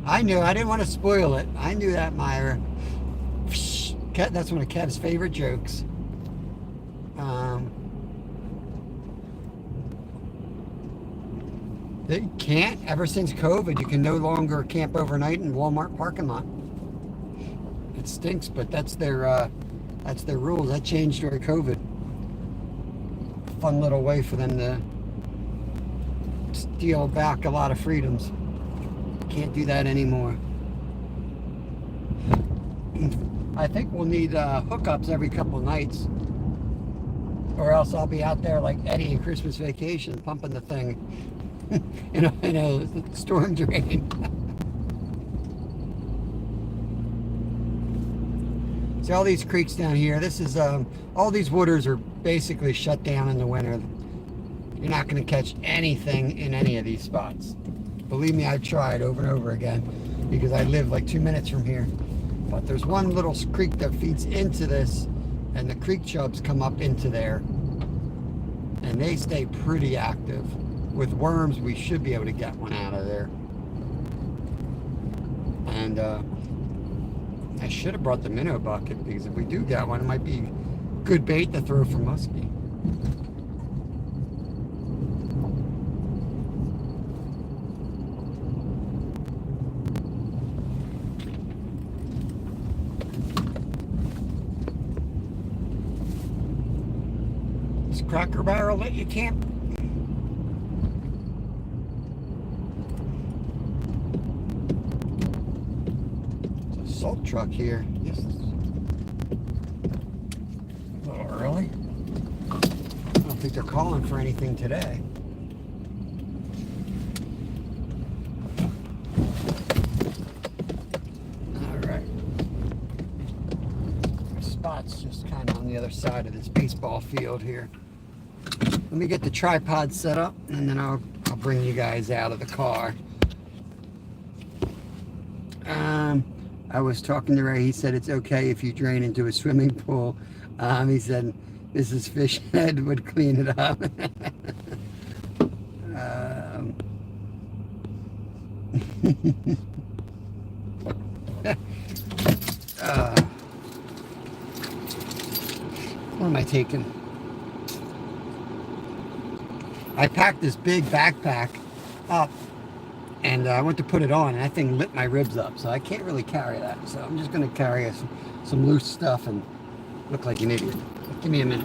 I knew. I didn't want to spoil it. I knew that, Myra. That's one of Kev's favorite jokes. They can't. Ever since COVID, you can no longer camp overnight in Walmart parking lot. It stinks, but that's their rules. That changed during COVID. Fun little way for them to steal back a lot of freedoms. Can't do that anymore. I think we'll need hookups every couple nights, or else I'll be out there like Eddie in Christmas Vacation, pumping the thing in a storm drain. See all these creeks down here. This is all these waters are basically shut down in the winter. You're not going to catch anything in any of these spots. Believe me, I've tried over and over again because I live like 2 minutes from here. But there's one little creek that feeds into this, and the creek chubs come up into there, and they stay pretty active. With worms, we should be able to get one out of there. And I should have brought the minnow bucket, because if we do get one, it might be good bait to throw for muskie. Cracker Barrel let you camp? It's a salt truck here. Yes. think they're calling for anything today. Spot's just kind of on the other side of this baseball field here. Let me get the tripod set up, and then I'll bring you guys out of the car. I was talking to Ray. He said it's okay if you drain into a swimming pool. He said Mrs. Fishhead would clean it up. What am I taking? I packed this big backpack up, and I went to put it on, and that thing lit my ribs up, so I can't really carry that. So I'm just going to carry some loose stuff and look like an idiot. Give me a minute.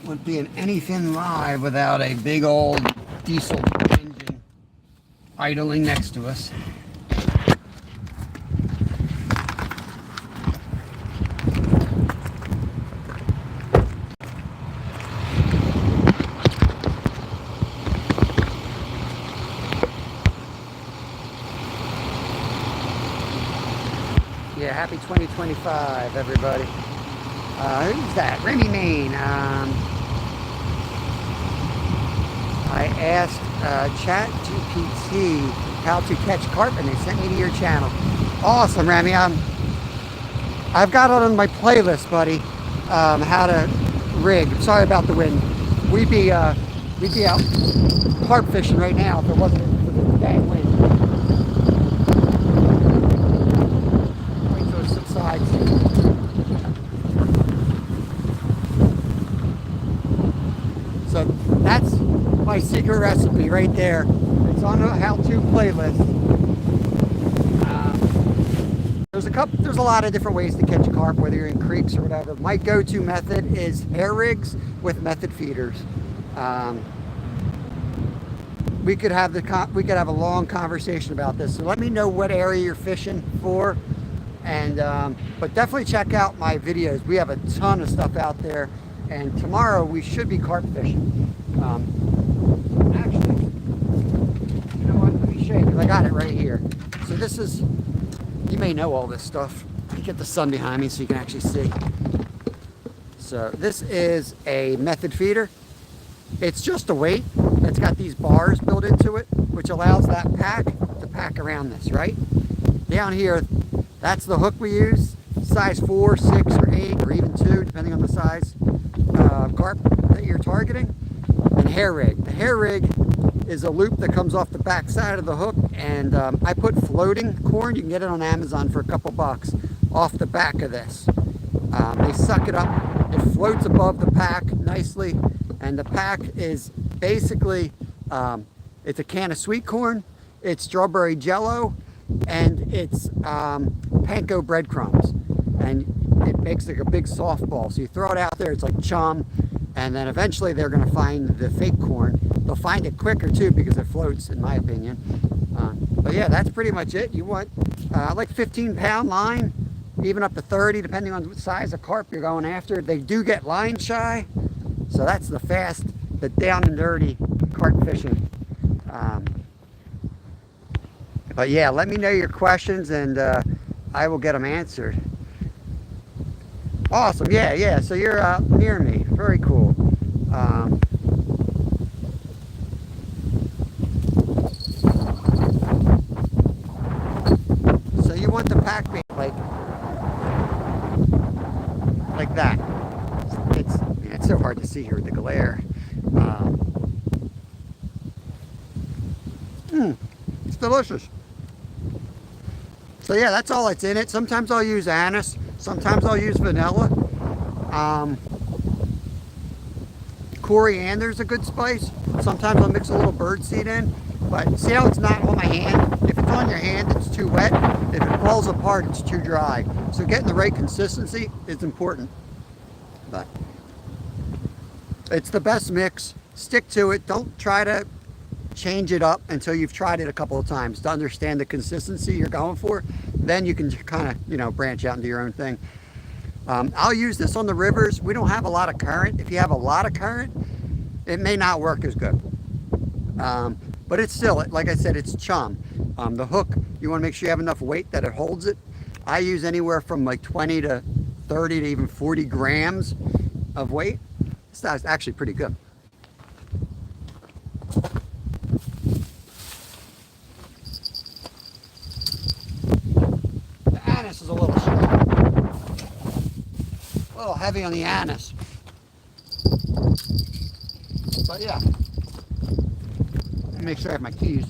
Wouldn't be in anything live without a big old diesel engine idling next to us. Yeah, happy 2025, everybody. Who's that? Remy Main. I asked ChatGPT how to catch carp, and they sent me to your channel. Awesome, Remy. I've got it on my playlist, buddy. How to rig. Sorry about the wind. We'd be out carp fishing right now if it wasn't for the bad wind. Wait till it subsides. So that's my secret recipe right there. It's on a how-to playlist. There's a lot of different ways to catch carp, whether you're in creeks or whatever. My go-to method is hair rigs with method feeders. We could have a long conversation about this. So let me know what area you're fishing for, and but definitely check out my videos. We have a ton of stuff out there. And tomorrow we should be carp fishing. Actually, you know what? Let me show you, because I got it right here. So this is, you may know all this stuff. Let me get the sun behind me so you can actually see. So this is a method feeder. It's just a weight. It's got these bars built into it, which allows that pack to pack around this, right? Down here, that's the hook we use. Size 4, 6, or 8, or even 2, depending on the size carp that you're targeting. And hair rig. The hair rig is a loop that comes off the back side of the hook, and I put floating corn. You can get it on Amazon for a couple bucks off the back of this. They suck it up. It floats above the pack nicely, and the pack is basically it's a can of sweet corn, it's strawberry jello, and it's panko breadcrumbs, and it makes like a big softball. So you throw it out there, it's like chum, and then eventually they're going to find the fake corn. They'll find it quicker too because it floats, in my opinion. But yeah, that's pretty much it. You want like 15-pound line, even up to 30, depending on what size of carp you're going after. They do get line shy, so that's the fast, the down and dirty carp fishing. But yeah, let me know your questions, and I will get them answered. Awesome, yeah. So you're near me. Very cool. So you want the pack bait like that. It's so hard to see here with the glare. It's delicious. So yeah, that's all that's in it. Sometimes I'll use anise. Sometimes I'll use vanilla. Coriander's a good spice. Sometimes I'll mix a little birdseed in. But see how it's not on my hand? If it's on your hand, it's too wet. If it falls apart, it's too dry. So getting the right consistency is important. But it's the best mix. Stick to it. Don't try to change it up until you've tried it a couple of times to understand the consistency you're going for. Then you can kind of, you know, branch out into your own thing. I'll use this on the rivers. We don't have a lot of current. If you have a lot of current, it may not work as good. But it's still, like I said, it's chum. The hook, you want to make sure you have enough weight that it holds it. I use anywhere from like 20 to 30 to even 40 grams of weight. It's actually pretty good. The anise is a little strong. A little heavy on the anise. But yeah. Make sure I have my keys.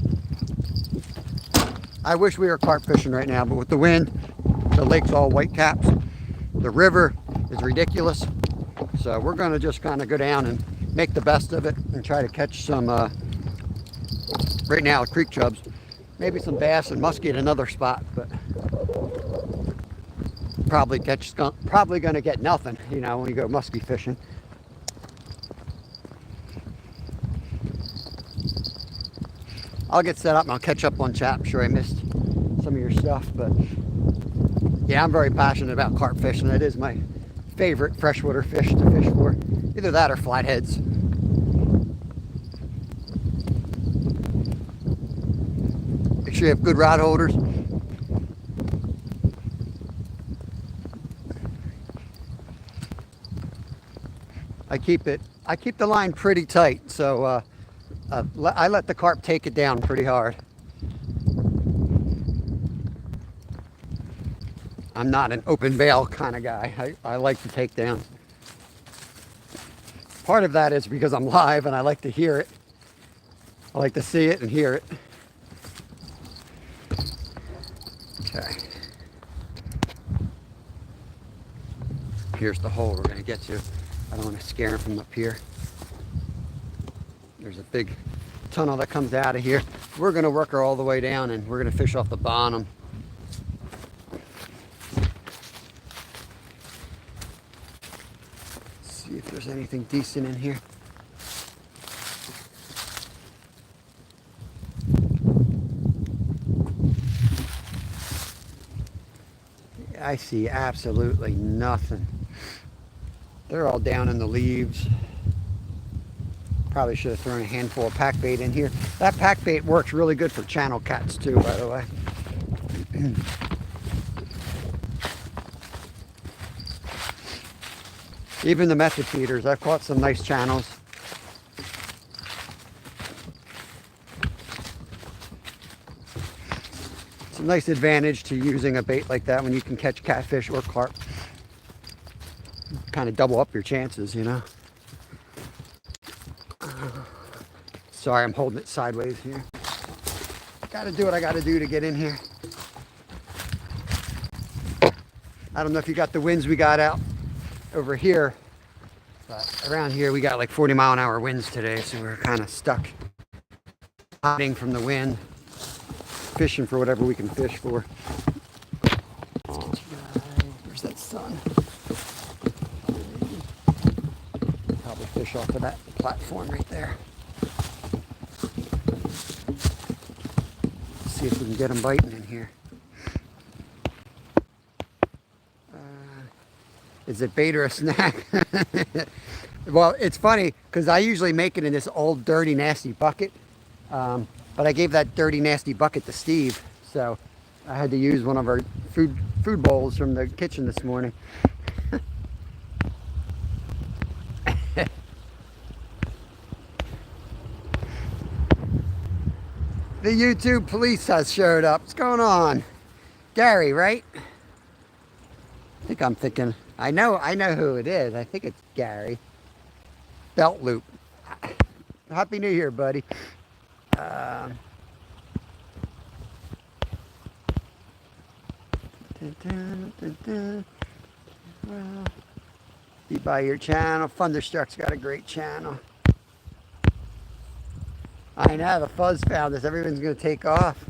I wish we were carp fishing right now, but with the wind, the lake's all white caps. The river is ridiculous. So we're gonna just kind of go down and make the best of it and try to catch some, right now, creek chubs. Maybe some bass and muskie at another spot, but probably gonna get nothing, you know, when you go muskie fishing. I'll get set up and I'll catch up on chat. I'm sure I missed some of your stuff, but yeah, I'm very passionate about carp fishing. It is my favorite freshwater fish to fish for. Either that or flatheads. Make sure you have good rod holders. I keep the line pretty tight, so I let the carp take it down pretty hard. I'm not an open bail kind of guy. I like to take down. Part of that is because I'm live and I like to hear it. I like to see it and hear it. Okay. Here's the hole we're going to get to. I don't want to scare him from up here. There's a big tunnel that comes out of here. We're going to work her all the way down and we're going to fish off the bottom. See if there's anything decent in here. I see absolutely nothing. They're all down in the leaves. Probably should have thrown a handful of pack bait in here. That pack bait works really good for channel cats too, by the way. Even the method feeders, I've caught some nice channels. It's a nice advantage to using a bait like that when you can catch catfish or carp. Kind of double up your chances, you know. Sorry, I'm holding it sideways here. Gotta do what I gotta do to get in here. I don't know if you got the winds we got out over here, but around here we got like 40-mile-an-hour winds today, so we're kind of stuck hiding from the wind, fishing for whatever we can fish for. Where's that sun? Probably fish off of that platform right there. See if we can get them biting in here. Is it bait or a snack? Well, it's funny because I usually make it in this old dirty nasty bucket, but I gave that dirty nasty bucket to Steve, so I had to use one of our food bowls from the kitchen this morning. The YouTube police has showed up. What's going on? Gary, right? I'm thinking, I know who it is. I think it's Gary. Belt loop. Happy New Year, buddy. Dun, dun, dun, dun. Well, be by your channel. Thunderstruck's got a great channel. I know, the fuzz found us. Everyone's going to take off.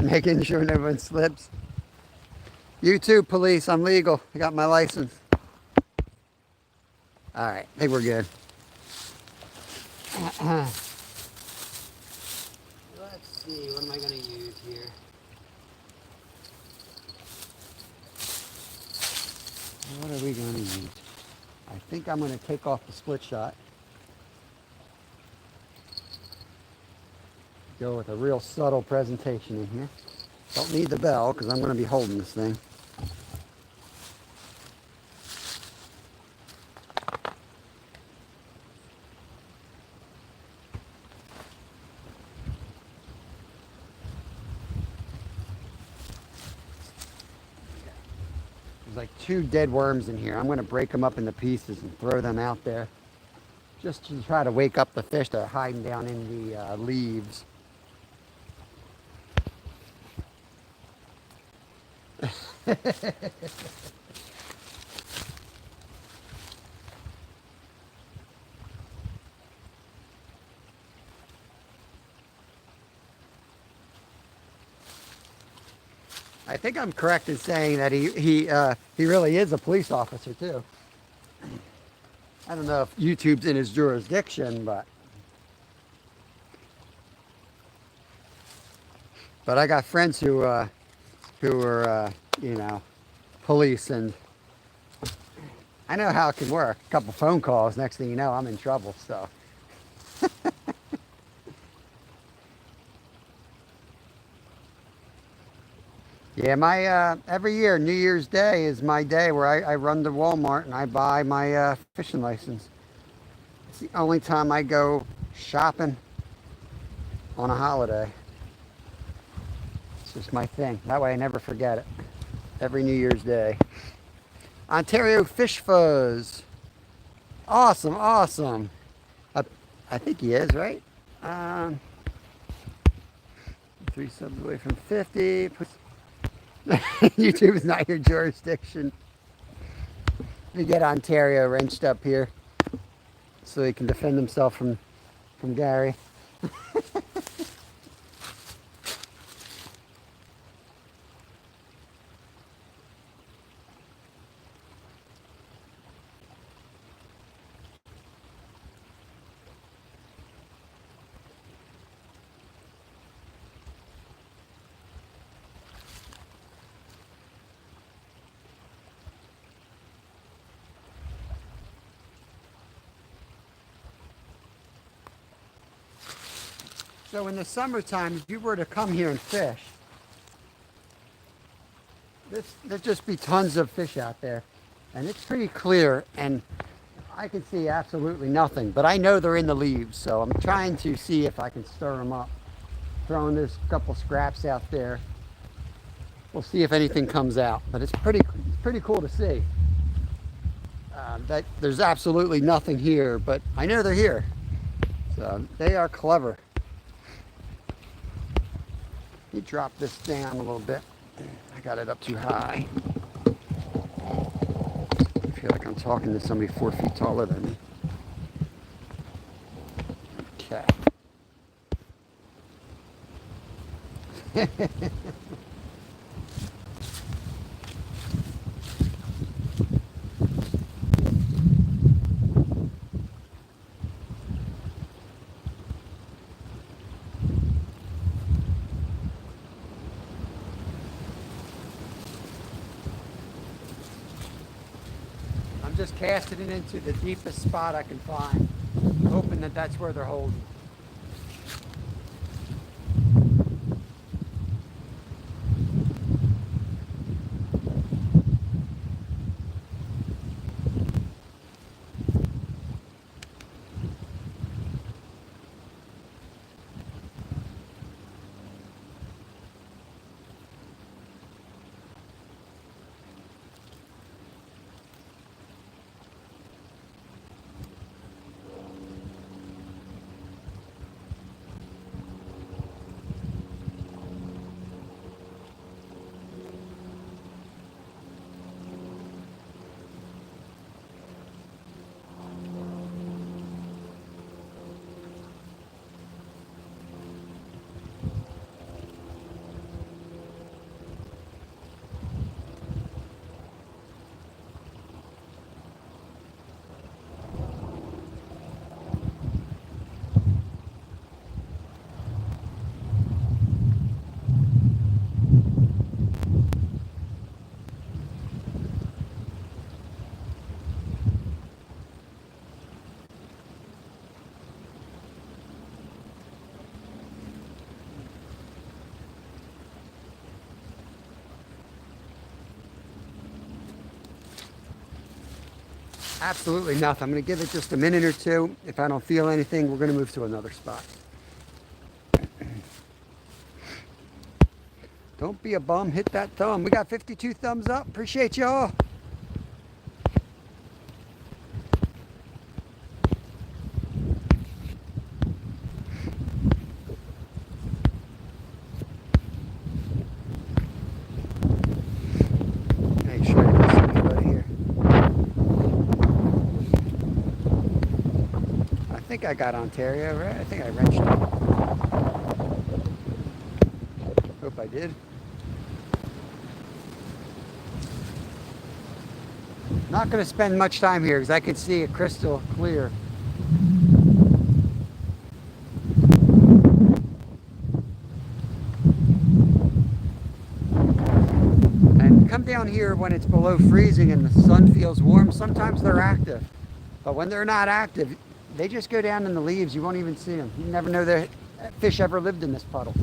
Making sure no one slips. You too, police. I'm legal. I got my license. All right, I think we're good. Let's see, what am I going to use here? What are we going to use? I think I'm going to take off the split shot. Go with a real subtle presentation in here. Don't need the bell because I'm going to be holding this thing. There's like 2 dead worms in here. I'm going to break them up into pieces and throw them out there just to try to wake up the fish that are hiding down in the leaves. I think I'm correct in saying that he really is a police officer too. I don't know if YouTube's in his jurisdiction, but I got friends who are you know, police, and I know how it can work. A couple phone calls, next thing you know, I'm in trouble. So. Yeah, my every year, New Year's Day is my day where I run to Walmart and I buy my fishing license. It's the only time I go shopping on a holiday. It's just my thing. That way I never forget it. Every New Year's Day. Ontario Fish Fuzz. Awesome, awesome. I think he is, right? 3 subs away from 50. YouTube is not your jurisdiction. We get Ontario wrenched up here so he can defend himself from Gary. So in the summertime, if you were to come here and fish, there'd just be tons of fish out there. And it's pretty clear, and I can see absolutely nothing. But I know they're in the leaves, so I'm trying to see if I can stir them up. Throwing this couple scraps out there. We'll see if anything comes out. But it's pretty cool to see. That there's absolutely nothing here, but I know they're here. So they are clever. Let me drop this down a little bit. I got it up too high. I feel like I'm talking to somebody 4 feet taller than me. Okay. I'm just casting it into the deepest spot I can find, hoping that that's where they're holding. Absolutely nothing. I'm going to give it just a minute or two. If I don't feel anything, we're going to move to another spot. Don't be a bum. Hit that thumb. We got 52 thumbs up. Appreciate y'all. Make sure I miss anybody here. I think I got Ontario, right? I think I wrenched it. Hope I did. Not going to spend much time here because I can see it crystal clear. And come down here when it's below freezing and the sun feels warm. Sometimes they're active, but when they're not active, they just go down in the leaves. You won't even see them. You never know that fish ever lived in this puddle.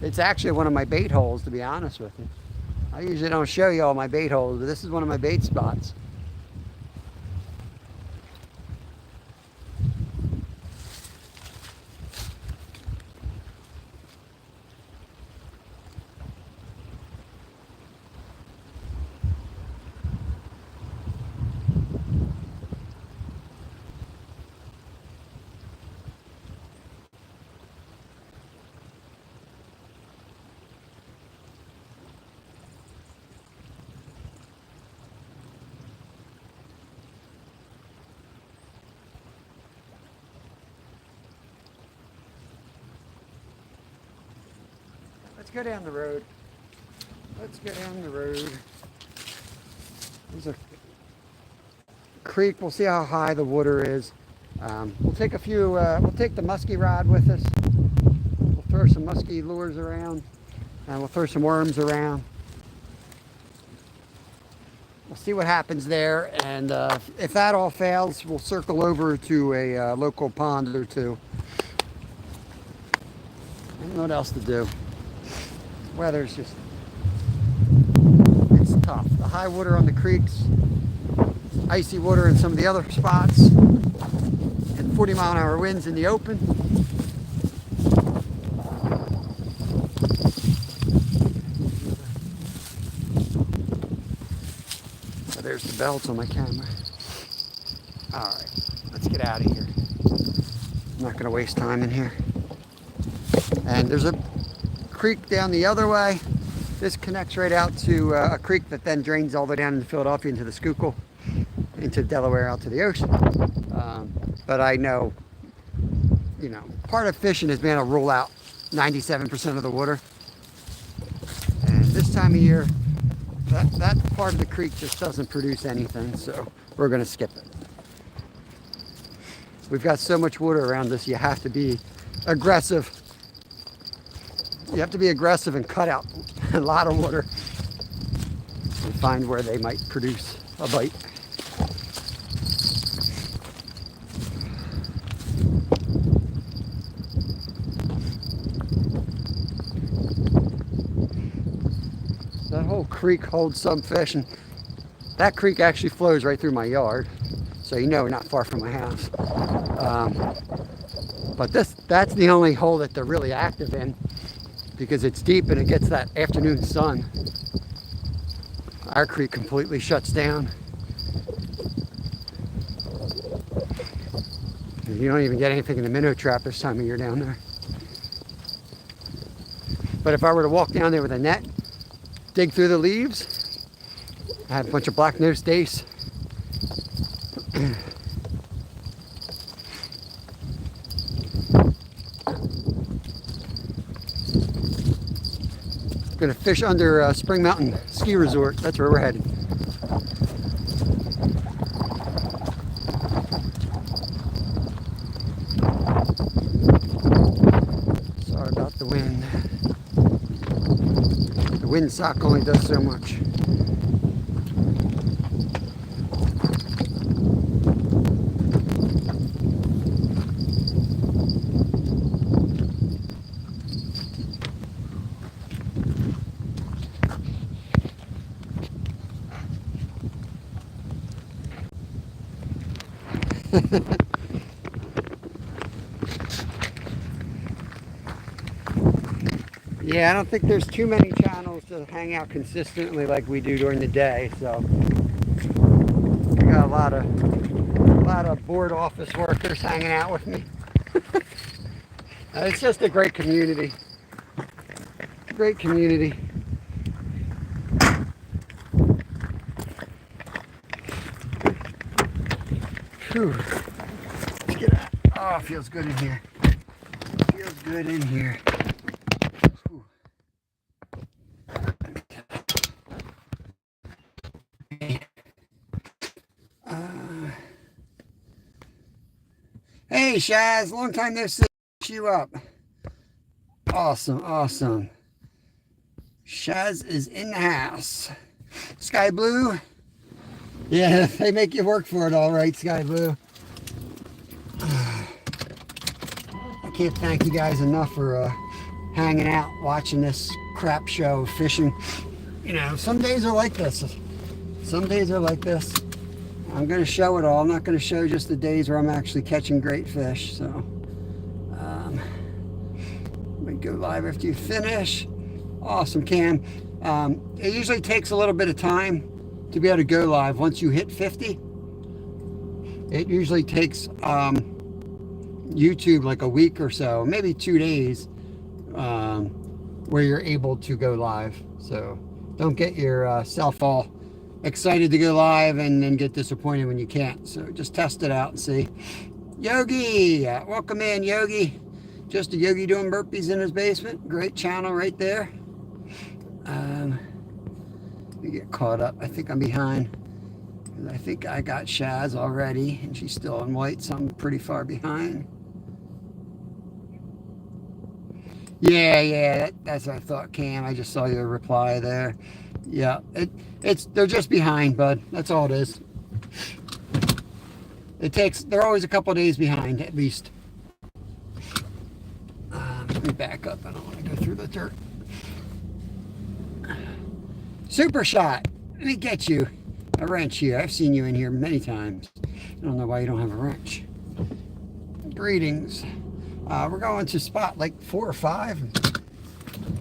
It's actually one of my bait holes, to be honest with you. I usually don't show you all my bait holes, but this is one of my bait spots. Let's go down the road. Let's go down the road. There's a creek. We'll see how high the water is. We'll take a few, we'll take the musky rod with us. We'll throw some musky lures around, and we'll throw some worms around. We'll see what happens there, and if that all fails, we'll circle over to a local pond or two. I don't know what else to do. Weather's just, it's tough. The high water on the creeks, icy water in some of the other spots, and 40-mile-an-hour winds in the open. So there's the belts on my camera. All right, let's get out of here. I'm not going to waste time in here. And there's a creek down the other way. This connects right out to a creek that then drains all the way down into Philadelphia, into the Schuylkill, into Delaware, out to the ocean. But I know, you know, part of fishing is being able to rule out 97% of the water. And this time of year, that part of the creek just doesn't produce anything, so we're going to skip it. We've got so much water around us, you have to be aggressive. You have to be aggressive and cut out a lot of water and find where they might produce a bite. That whole creek holds some fish, and that creek actually flows right through my yard, so you know we're not far from my house. But that's the only hole that they're really active in, because it's deep and it gets that afternoon sun. Our creek completely shuts down. You don't even get anything in the minnow trap this time of year down there. But if I were to walk down there with a net, dig through the leaves, I have a bunch of black-nosed dace. Gonna fish under Spring Mountain Ski Resort. That's where we're headed. Sorry about the wind. The windsock only does so much. Yeah, I don't think there's too many channels to hang out consistently like we do during the day, so we got a lot of board office workers hanging out with me. It's just a great community. Great community. Whew. Let's get out. Oh, it feels good in here. Feels good in here. Whew. Hey, Shaz, long time no see. You up? Awesome, awesome. Shaz is in the house. Sky Blue. Yeah, they make you work for it, all right, Sky Blue. I can't thank you guys enough for hanging out, watching this crap show of fishing. You know, some days are like this. Some days are like this. I'm going to show it all. I'm not going to show just the days where I'm actually catching great fish. So, we go live after you finish. Awesome, Cam. It usually takes a little bit of time to be able to go live. Once you hit 50, it usually takes YouTube like a week or so, maybe 2 days, where you're able to go live. So don't get yourself all excited to go live and then get disappointed when you can't. So just test it out and see. Yogi, welcome in, Yogi. Just a Yogi doing burpees in his basement. Great channel right there. We get caught up. I think I'm behind. I think I got Shaz already, and she's still in white, so I'm pretty far behind. Yeah, that's what I thought, Cam. I just saw your reply there. Yeah, they're just behind, bud. That's all it is. They're always a couple days behind, at least. Let me back up. I don't want to go through the dirt. Super Shot. Let me get you a wrench here. I've seen you in here many times. I don't know why you don't have a wrench. Greetings. We're going to spot like 4 or 5.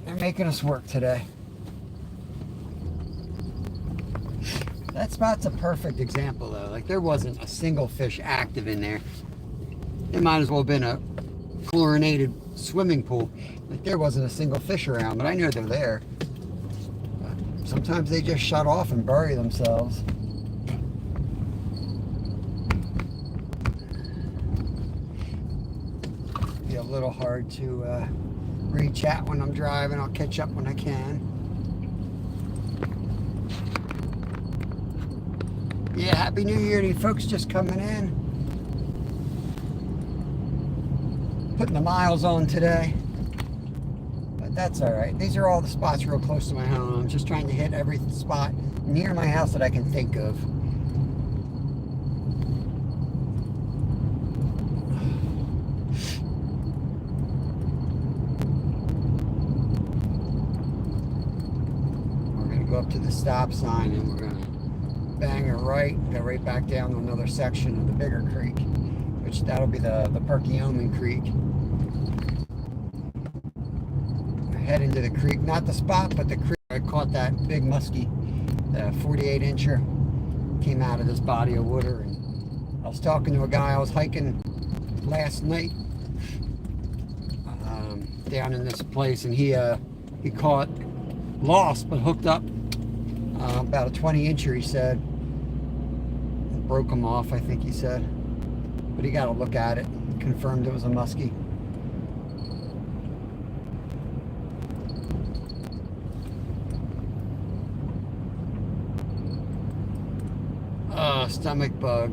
They're making us work today. That spot's a perfect example though. Like there wasn't a single fish active in there. It might as well have been a chlorinated swimming pool. Like there wasn't a single fish around, but I know they're there. But sometimes they just shut off and bury themselves. Be a little hard to read chat when I'm driving. I'll catch up when I can. Yeah, Happy New Year to you folks just coming in. Putting the miles on today. But that's alright. These are all the spots real close to my home. I'm just trying to hit every spot near my house that I can think of. We're going to go up to the stop sign and we're going to bang a right, go right back down to another section of the bigger creek, which that'll be the Perkiomen Creek. Head into the creek, not the spot, but the creek. I caught that big muskie, the 48-incher, came out of this body of water. And I was talking to a guy I was hiking last night down in this place, and he caught, lost, but hooked up about a 20-incher, he said. Broke him off, I think he said. But he got a look at it, confirmed it was a muskie. Stomach bug.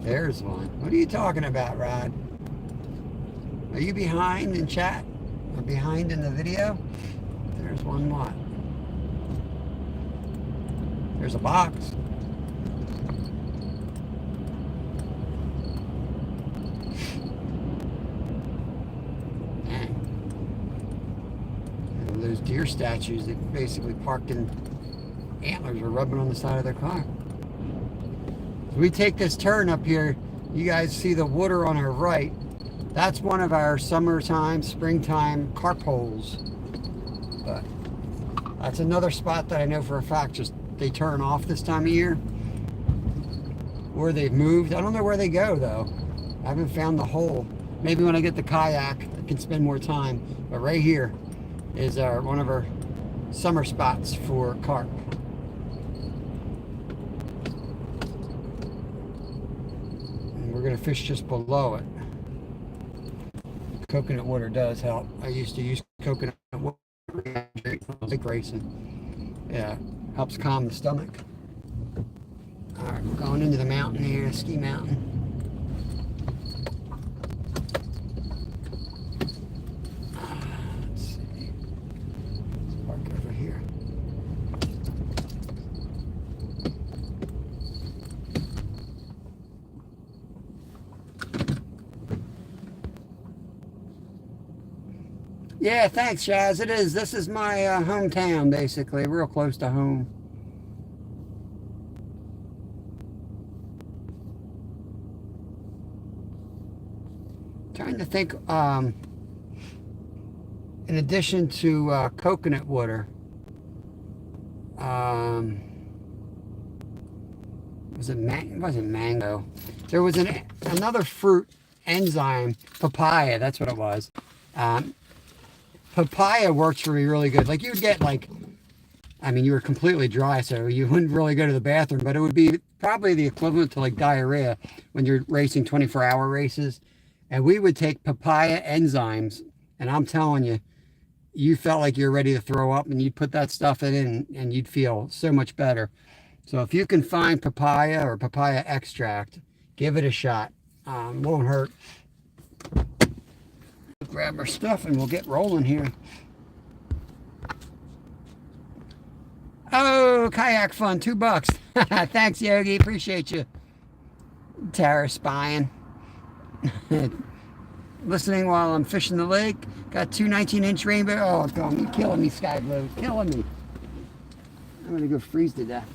There's one. What are you talking about, Rod? Are you behind in chat? Or behind in the video? There's one what? There's a box. Dang. statues that basically parked in antlers or rubbing on the side of their car. We take this turn up here. You guys see the water on our right. That's one of our summertime, springtime carp holes. But that's another spot that I know for a fact just they turn off this time of year. Or they've moved. I don't know where they go though. I haven't found the hole. Maybe when I get the kayak, I can spend more time. But right here is one of our summer spots for carp. And we're gonna fish just below it. Coconut water does help. I used to use coconut water lake racing. Yeah, helps calm the stomach. All right, we're going into the mountain here, ski mountain. Let's see. Let's park over here. Yeah, thanks, Shaz. It is. This is my hometown, basically. Real close to home. Trying to think, in addition to coconut water, it wasn't mango. There was another fruit enzyme, papaya, that's what it was. Papaya works for me really good. Like you'd get you were completely dry, so you wouldn't really go to the bathroom, but it would be probably the equivalent to like diarrhea when you're racing 24-hour races. And we would take papaya enzymes, and I'm telling you, you felt like you're ready to throw up, and you'd put that stuff in and you'd feel so much better. So if you can find papaya or papaya extract, give it a shot. Won't hurt. Grab our stuff and we'll get rolling here. Oh, kayak fun, $2. Thanks, Yogi, appreciate you. Tara spying. Listening while I'm fishing the lake. Got two 19-inch rainbow. Oh, it's going, you're killing me, Sky Blue. Killing me. I'm gonna go freeze to death.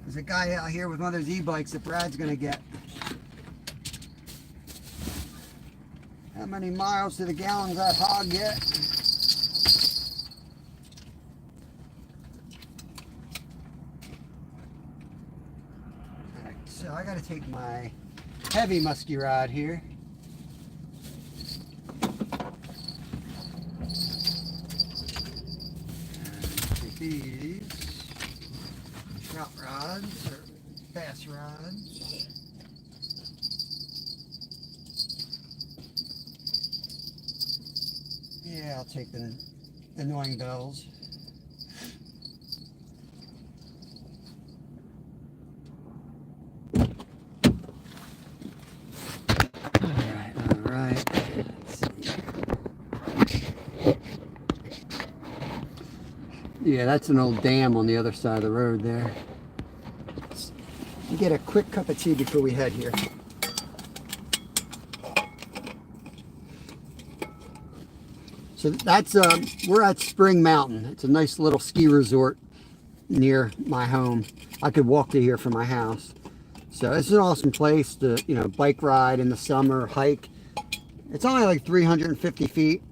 There's a guy out here with one of those e-bikes that Brad's gonna get. How many miles to the gallon does that hog get? Alright, so I gotta take my heavy musky rod here. Take these trout rods or bass rods. Yeah, I'll take the annoying bells. All right. Let's see. Yeah, that's an old dam on the other side of the road there. Let's get a quick cup of tea before we head here. So that's, we're at Spring Mountain. It's a nice little ski resort near my home. I could walk to here from my house. So it's an awesome place to, bike ride in the summer, hike. It's only like 350 feet,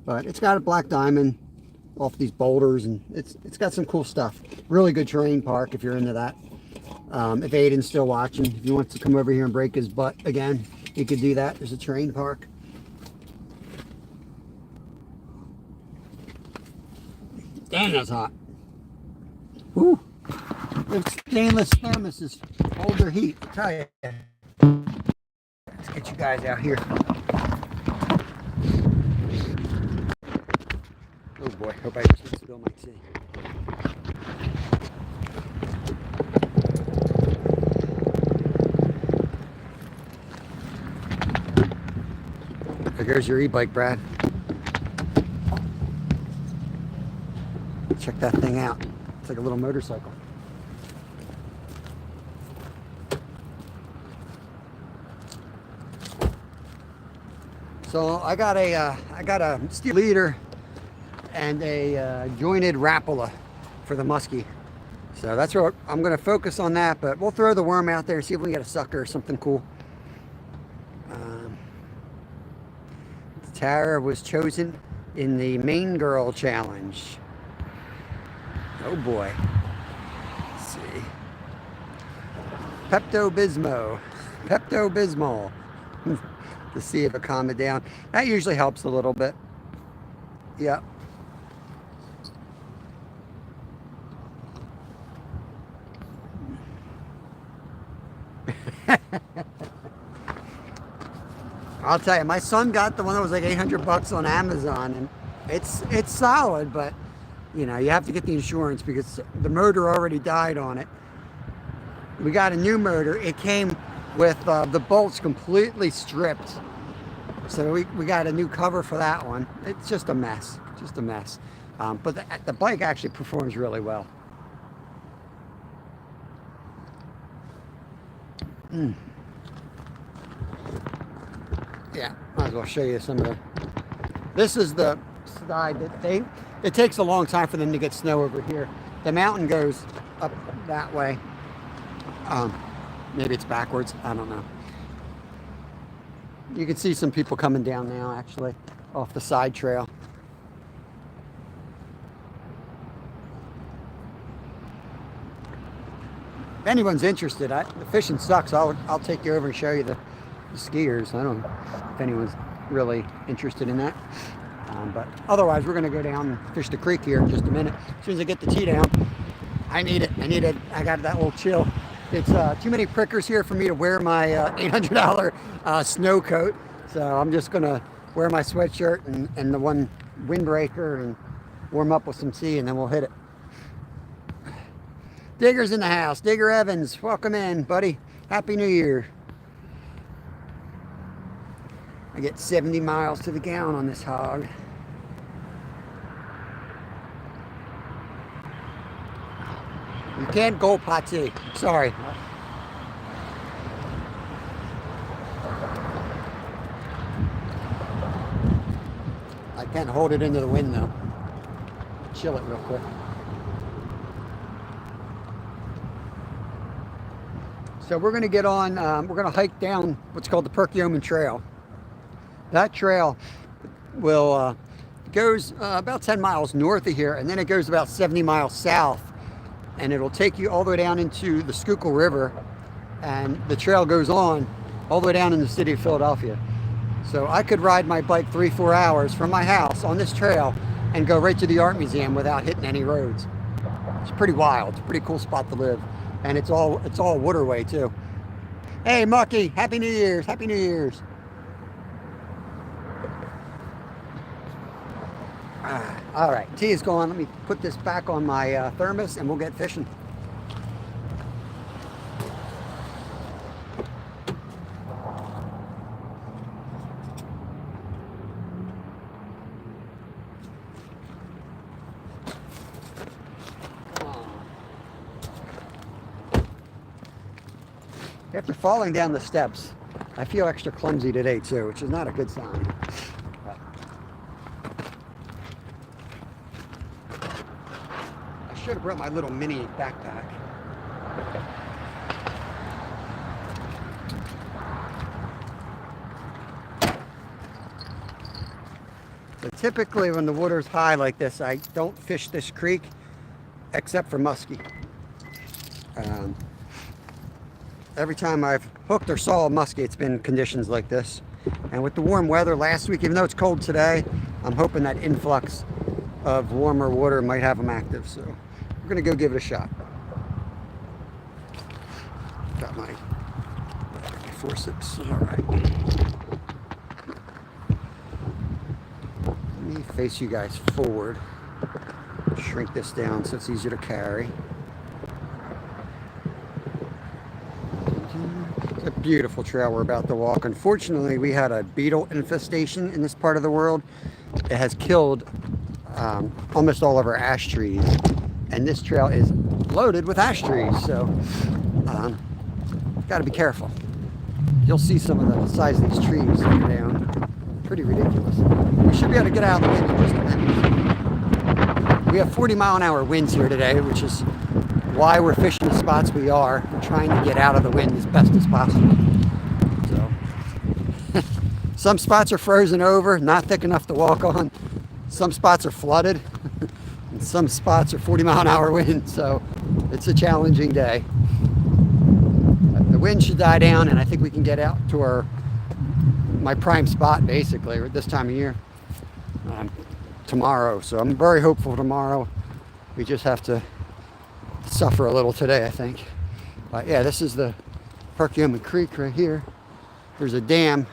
but it's got a black diamond off these boulders, and it's got some cool stuff. Really good terrain park if you're into that. If Aiden's still watching, if he wants to come over here and break his butt again, he could do that. There's a terrain park. Damn, that's hot. Woo. The stainless thermoses hold their heat, I'll tell you. Let's get you guys out here. Oh boy, hope I didn't spill my tea. There's your e-bike, Brad. Check that thing out. It's like a little motorcycle. So I got a steel leader and a jointed Rapala for the muskie. So that's what I'm going to focus on that, but we'll throw the worm out there and see if we can get a sucker or something cool. Tara was chosen in the Main Girl Challenge. Oh boy. Let's see. Pepto-Bismol to see if it calmed it down. That usually helps a little bit. Yep. I'll tell you, my son got the one that was like 800 bucks on Amazon, and it's solid, but you know, you have to get the insurance because the motor already died on it. We got a new motor. It came with the bolts completely stripped, so we got a new cover for that one. It's just a mess, but the bike actually performs really well. Yeah, might as well show you some of the. This is the side that it takes a long time for them to get snow over here. The mountain goes up that way. Maybe it's backwards, I don't know. You can see some people coming down now, actually, off the side trail. If anyone's interested, the fishing sucks. I'll take you over and show you the skiers. I don't know if anyone's really interested in that. But otherwise, we're going to go down and fish the creek here in just a minute. As soon as I get the tee down, I need it. I got that little chill. It's too many prickers here for me to wear my $800 snow coat. So I'm just going to wear my sweatshirt and the one windbreaker and warm up with some tea, and then we'll hit it. Digger's in the house. Digger Evans, welcome in, buddy. Happy New Year. I get 70 miles to the gallon on this hog. You can't go potty. Sorry. I can't hold it into the wind though. Chill it real quick. So we're going to get on, we're going to hike down what's called the Perkiomen Trail. That trail will goes about 10 miles north of here, and then it goes about 70 miles south, and it'll take you all the way down into the Schuylkill River, and the trail goes on all the way down in the city of Philadelphia. So I could ride my bike 3-4 hours from my house on this trail and go right to the art museum without hitting any roads. It's pretty wild. It's a pretty cool spot to live. And it's all waterway too. Hey Mucky, Happy New Year's, Happy New Year's. All right, tea is going. Let me put this back on my thermos and we'll get fishing. After falling down the steps, I feel extra clumsy today too, which is not a good sign. I should have brought my little mini backpack. So typically when the water's high like this, I don't fish this creek except for muskie. Every time I've hooked or saw a muskie, it's been conditions like this. And with the warm weather last week, even though it's cold today, I'm hoping that influx of warmer water might have them active. So we're gonna go give it a shot. Got my forceps. All right. Let me face you guys forward. Shrink this down so it's easier to carry. It's a beautiful trail we're about to walk. Unfortunately, we had a beetle infestation in this part of the world. It has killed almost all of our ash trees, and this trail is loaded with ash trees, so got to be careful. You'll see some of the size of these trees down. pretty ridiculous. We should be able to get out of the wind in just a minute. We have 40-mile-an-hour winds here today, which is why we're fishing the spots we are. We're trying to get out of the wind as best as possible. So, some spots are frozen over, not thick enough to walk on. Some spots are flooded, and some spots are 40-mile-an-hour wind, so it's a challenging day. The wind should die down, and I think we can get out to my prime spot, basically, at this time of year, tomorrow. So I'm very hopeful tomorrow. We just have to suffer a little today, I think. But yeah, this is the Perkiomen Creek right here. There's a dam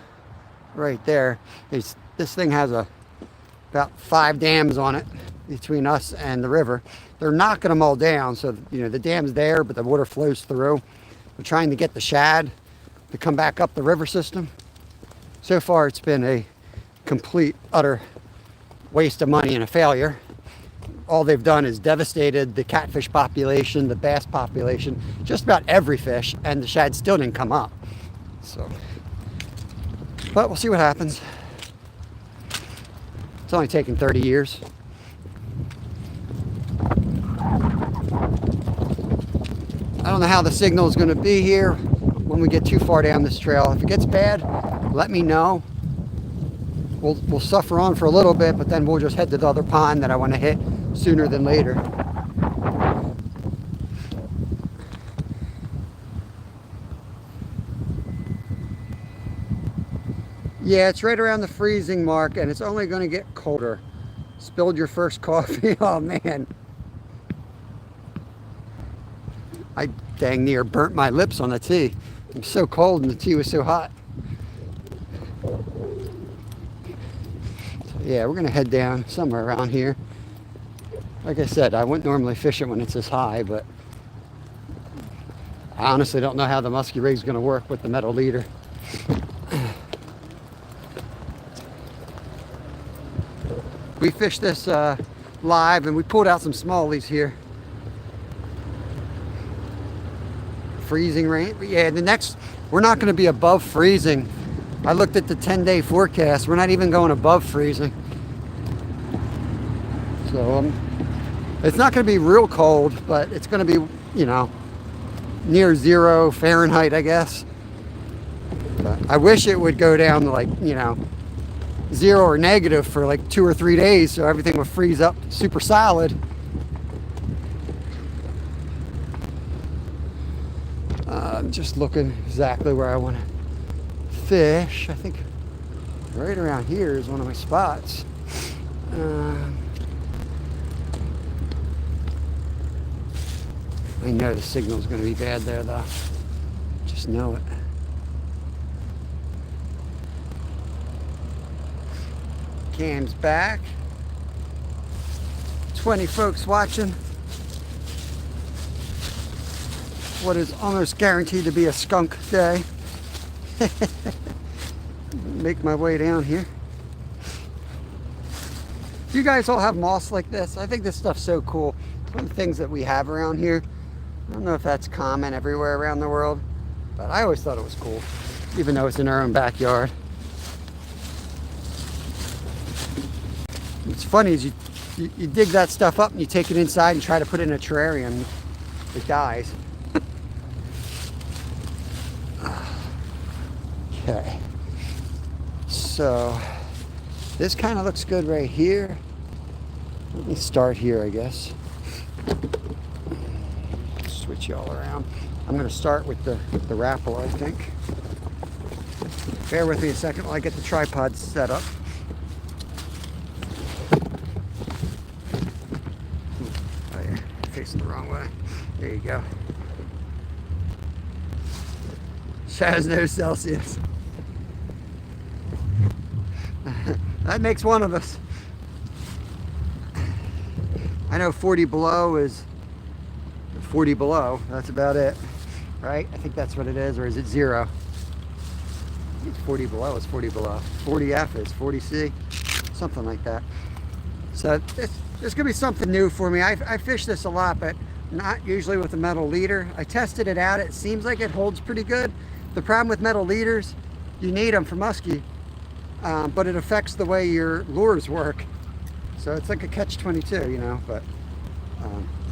right there. This thing has about 5 dams on it between us and the river. They're knocking them all down, so the dam's there, but the water flows through. We're trying to get the shad to come back up the river system. So far, it's been a complete, utter waste of money and a failure. All they've done is devastated the catfish population, the bass population, just about every fish, and the shad still didn't come up. So, but we'll see what happens. It's only taken 30 years. I don't know how the signal is going to be here when we get too far down this trail. If it gets bad, let me know. We'll suffer on for a little bit, but then we'll just head to the other pond that I want to hit sooner than later. Yeah, it's right around the freezing mark, and it's only going to get colder. Spilled your first coffee? Oh, man. I dang near burnt my lips on the tea. I'm so cold and the tea was so hot. So yeah, we're gonna head down somewhere around here. Like I said, I wouldn't normally fish it when it's this high, but I honestly don't know how the musky rig's gonna work with the metal leader. We fished this live, and we pulled out some smallies here. Freezing rain, but yeah, we're not going to be above freezing. I looked at the 10-day forecast. We're not even going above freezing. So it's not going to be real cold, but it's going to be, near 0 Fahrenheit, I guess. But I wish it would go down to like, 0 or negative for like 2 or 3 days, so everything would freeze up super solid. I'm just looking exactly where I want to fish. I think right around here is one of my spots. I know the signal's going to be bad there, though. Just know it. Cam's back. 20 folks watching. What is almost guaranteed to be a skunk day. Make my way down here. You guys all have moss like this? I think this stuff's so cool. It's one of the things that we have around here. I don't know if that's common everywhere around the world, but I always thought it was cool, even though it's in our own backyard. What's funny is you dig that stuff up and you take it inside and try to put it in a terrarium. It dies. Okay, so this kind of looks good right here. Let me start here, I guess. Switch you all around. I'm going to start with the Rapple, I think. Bear with me a second while I get the tripod set up. Oh, yeah, facing the wrong way. There you go. Shadows no Celsius. That makes one of us. I know 40 below is 40 below. That's about it, right? I think that's what it is, or is it 0? I think 40 below is 40 below. 40F is 40C, something like that. So there's gonna be something new for me. I fish this a lot, but not usually with a metal leader. I tested it out. It seems like it holds pretty good. The problem with metal leaders, you need them for muskie. but it affects the way your lures work. So it's like a catch-22, you know. But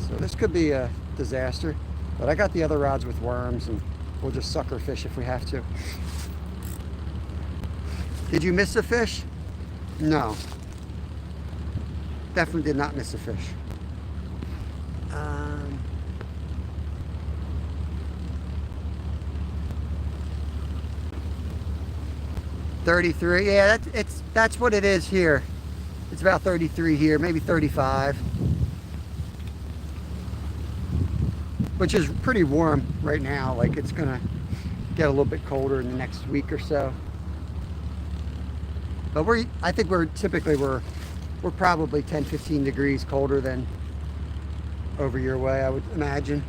so this could be a disaster. But I got the other rods with worms, and we'll just sucker fish if we have to. Did you miss a fish? No. Definitely did not miss a fish. 33. Yeah, that's what it is here. It's about 33 here, maybe 35. Which is pretty warm right now. Like, it's gonna get a little bit colder in the next week or so. But I think we're probably 10, 15 degrees colder than over your way, I would imagine.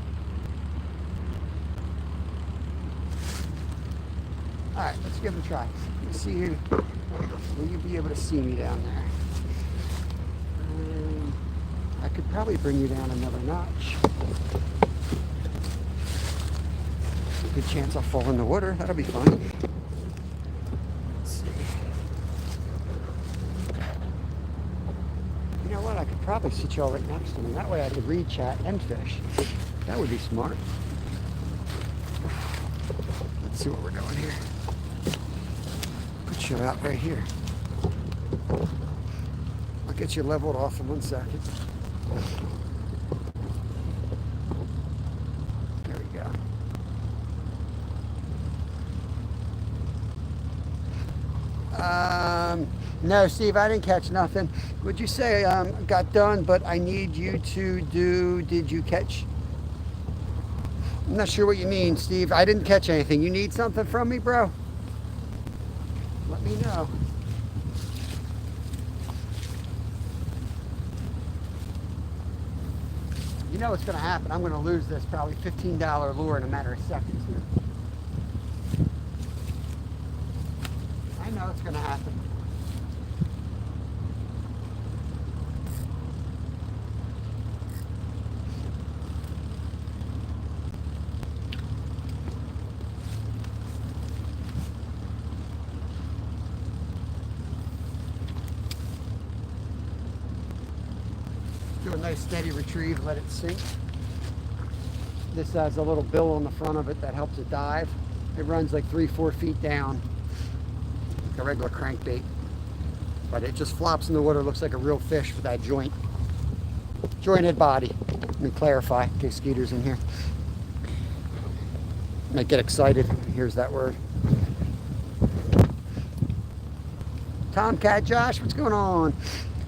All right, let's give it a try. Let's see here. Will you be able to see me down there? I could probably bring you down another notch. Good chance I'll fall in the water. That'll be fun. Let's see. You know what? I could probably sit y'all right next to me. That way I could read, chat, and fish. That would be smart. Let's see what we're doing here. Put you out right here. I'll get you leveled off in 1 second. There we go. No, Steve, I didn't catch nothing. Would you say got done, but I need you to do, did you catch? I'm not sure what you mean, Steve. I didn't catch anything. You need something from me, bro? Let me know. You know what's going to happen. I'm going to lose this probably $15 lure in a matter of seconds here. I know it's going to happen. Do a nice steady retrieve, let it sink. This has a little bill on the front of it that helps it dive. It runs like 3-4 feet down, like a regular crankbait, but it just flops in the water. Looks like a real fish with that jointed body. Let me clarify in case Skeeter's in here. Might get excited when he hears that word. Tomcat Josh, what's going on?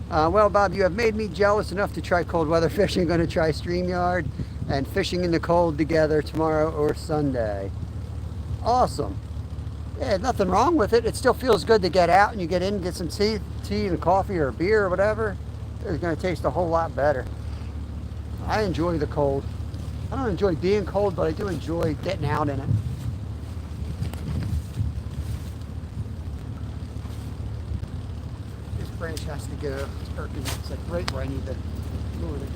Well, Bob, you have made me jealous enough to try cold weather fishing. I'm going to try StreamYard and fishing in the cold together tomorrow or Sunday. Awesome. Yeah, nothing wrong with it. It still feels good to get out and you get in and get some tea and a coffee or a beer or whatever. It's going to taste a whole lot better. I enjoy the cold. I don't enjoy being cold, but I do enjoy getting out in it. Branch has to go. It's perking. It's like right where I need the lure to go.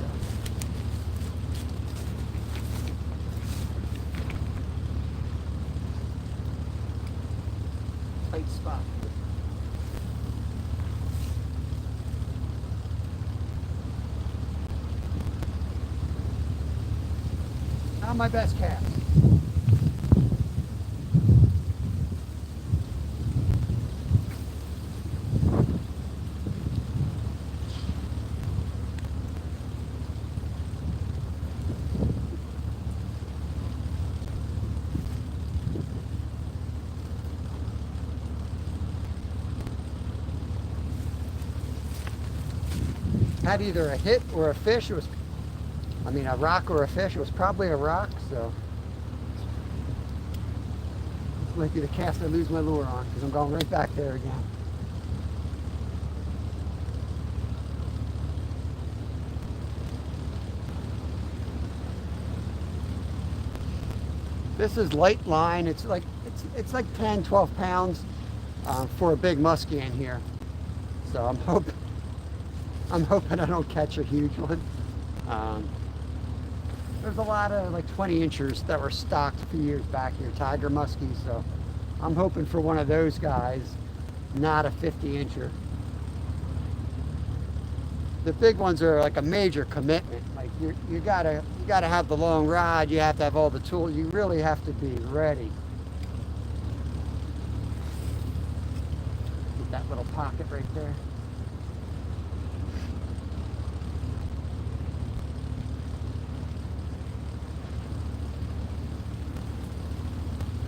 Tight spot. Not my best cast. Had either a hit or a fish. A rock or a fish. It was probably a rock, so this might be the cast I lose my lure on because I'm going right back there again. This is light line. It's like 10, 12 pounds for a big muskie in here. So I'm hoping I don't catch a huge one. There's a lot of like 20 inchers that were stocked a few years back here, tiger muskies. So I'm hoping for one of those guys. not a 50-incher. The big ones are like a major commitment. Like you gotta have the long rod. You have to have all the tools. You really have to be ready. Get that little pocket right there.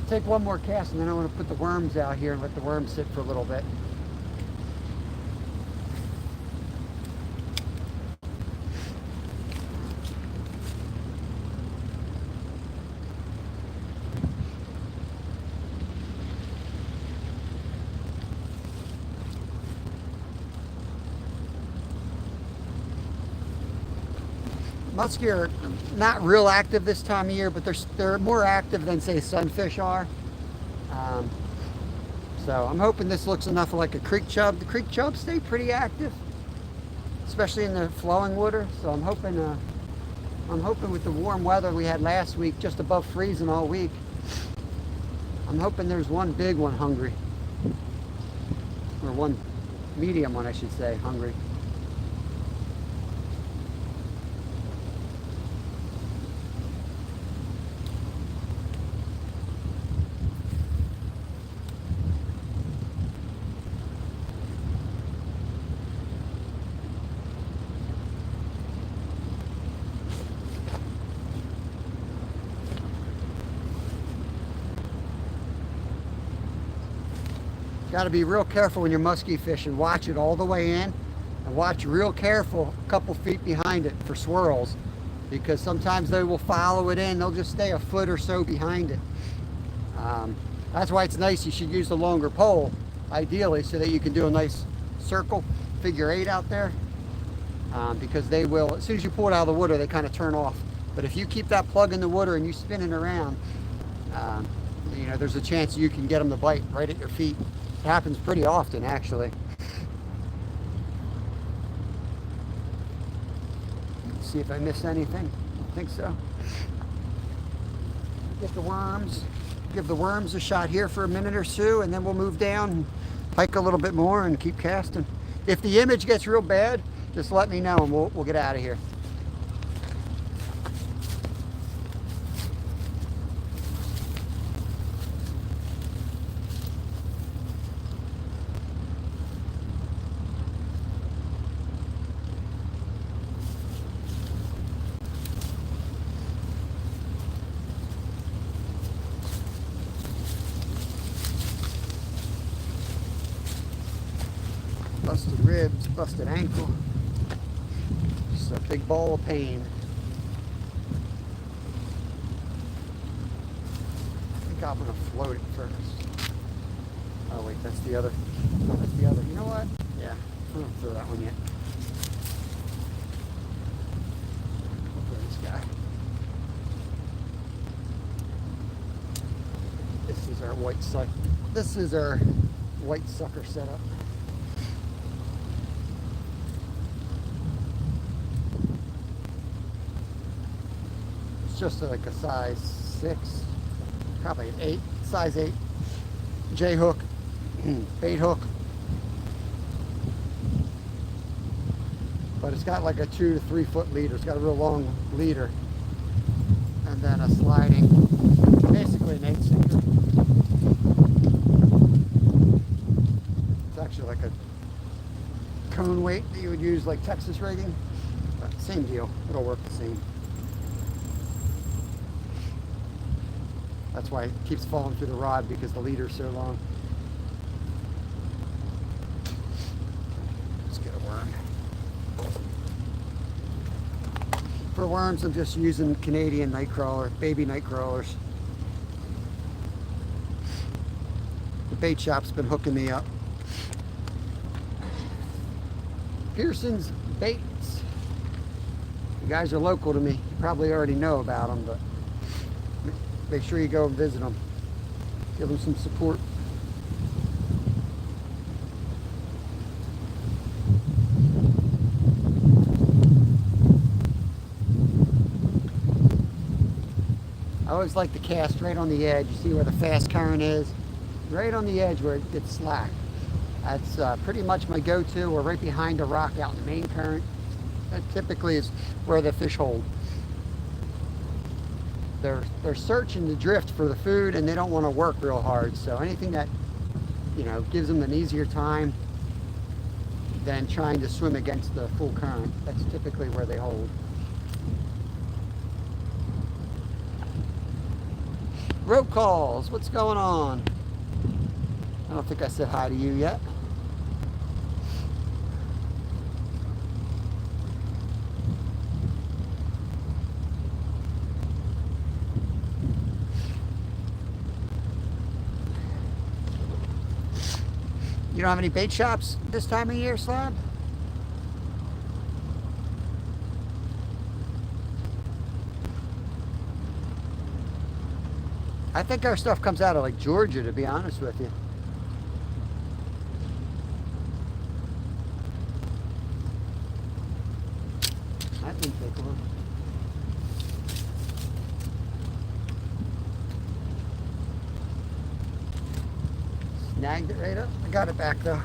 Take one more cast, and then I want to put the worms out here and let the worms sit for a little bit. Muskie are not real active this time of year, but they're more active than, say, sunfish are. So I'm hoping this looks enough like a creek chub. The creek chubs stay pretty active, especially in the flowing water. So I'm hoping with the warm weather we had last week, just above freezing all week, I'm hoping there's one big one hungry, or one medium one, I should say, hungry. Got to be real careful when you're muskie fishing. Watch it all the way in, and watch real careful a couple feet behind it for swirls, because sometimes they will follow it in. They'll just stay a foot or so behind it. That's why it's nice. You should use the longer pole, ideally, so that you can do a nice circle, figure 8 out there, because they will, as soon as you pull it out of the water, they kind of turn off. But if you keep that plug in the water and you spin it around, you know, there's a chance you can get them to bite right at your feet. It happens pretty often, actually. Let's see if I missed anything. I don't think so. Get the worms. Give the worms a shot here for a minute or two, and then we'll move down and hike a little bit more and keep casting. If the image gets real bad, just let me know and we'll get out of here. Busted ribs, busted ankle. Just a big ball of pain. I think I'm gonna float it first. Oh wait, that's the other. Oh, that's the other. You know what? Yeah, I don't throw that one yet. I'll throw this guy. This is our white sucker. This is our white sucker setup. Just like a size 6, probably an 8, size 8 J hook, bait hook, but it's got like a 2 to 3 foot leader. It's got a real long leader, and then a sliding, basically an 8-sinker. It's actually like a cone weight that you would use like Texas rigging, but same deal. It'll work the same. That's why it keeps falling through the rod, because the leader's so long. Let's get a worm. For worms, I'm just using Canadian nightcrawler, baby nightcrawlers. The bait shop's been hooking me up. Pearson's Baits. You guys are local to me. You probably already know about them, but make sure you go and visit them. Give them some support. I always like to cast right on the edge. You see where the fast current is? Right on the edge where it gets slack. That's pretty much my go-to. We're right behind a rock out in the main current. That typically is where the fish hold. They're searching the drift for the food, and they don't want to work real hard. So anything that, you know, gives them an easier time than trying to swim against the full current, that's typically where they hold. Rope calls, what's going on? I don't think I said hi to you yet. You don't have any bait shops this time of year, Slab? I think our stuff comes out of like Georgia, to be honest with you. That didn't take long. Snagged it right up. I got it back though.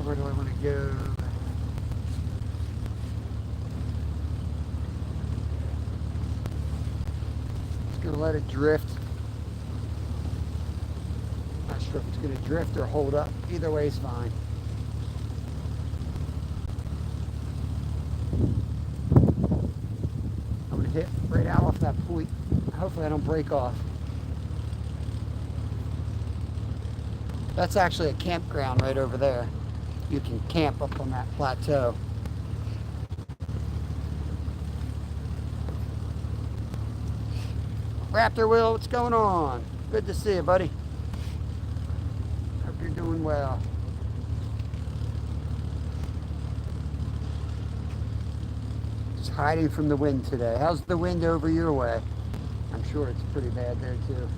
Where do I want to go? Just going to let it drift. Not sure if it's going to drift or hold up. Either way is fine. I'm going to hit right out off that point. Hopefully I don't break off. That's actually a campground right over there. You can camp up on that plateau. Raptor Will, what's going on? Good to see you, buddy. Hope you're doing well. Just hiding from the wind today. How's the wind over your way? I'm sure it's pretty bad there too.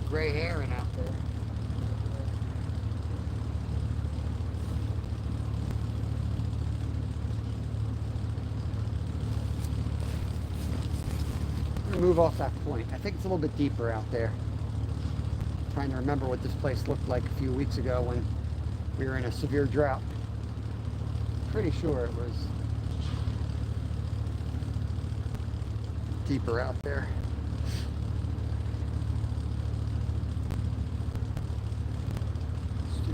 Gray herring out there. I'm gonna move off that point. I think it's a little bit deeper out there. I'm trying to remember what this place looked like a few weeks ago when we were in a severe drought. Pretty sure it was deeper out there.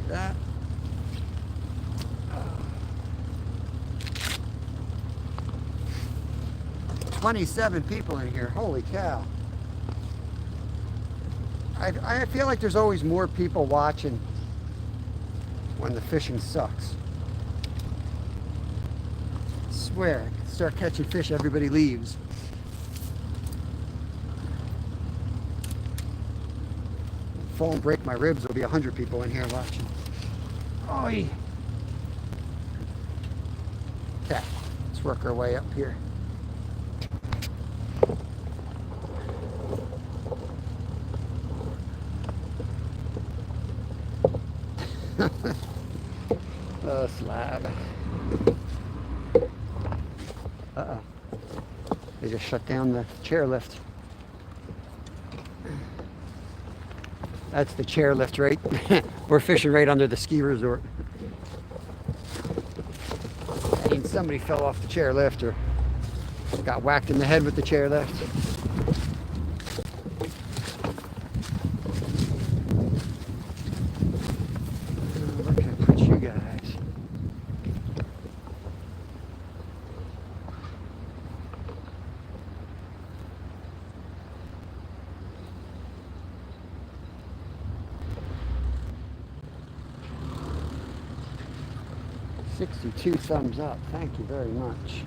That. 27 people in here. Holy cow. I feel like there's always more people watching when the fishing sucks. I swear, I can start catching fish, everybody leaves. Fall and break my ribs, there'll be 100 people in here watching. Oi! Okay, let's work our way up here. Oh, slab. Uh-oh. They just shut down the chairlift. That's the chairlift, right? We're fishing right under the ski resort. I mean, somebody fell off the chairlift or got whacked in the head with the chairlift. 62 thumbs up. Thank you very much.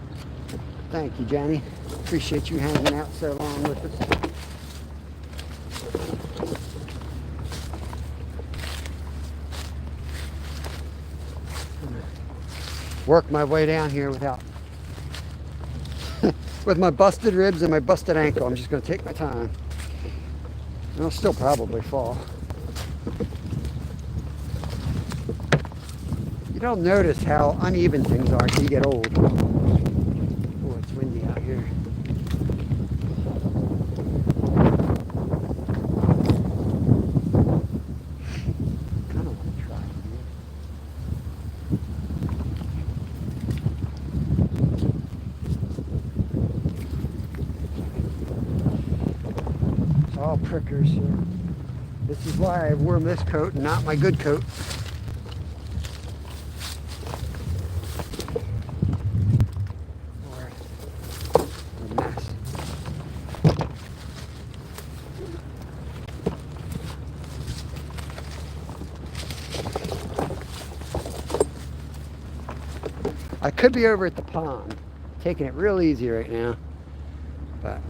Thank you, Jenny. Appreciate you hanging out so long with us. Work my way down here without with my busted ribs and my busted ankle. I'm just going to take my time. And I'll still probably fall. You don't notice how uneven things are until you get old. Oh, it's windy out here. Kind of want to try it here. It's all prickers here. This is why I've worn this coat and not my good coat. I could be over at the pond, taking it real easy right now, but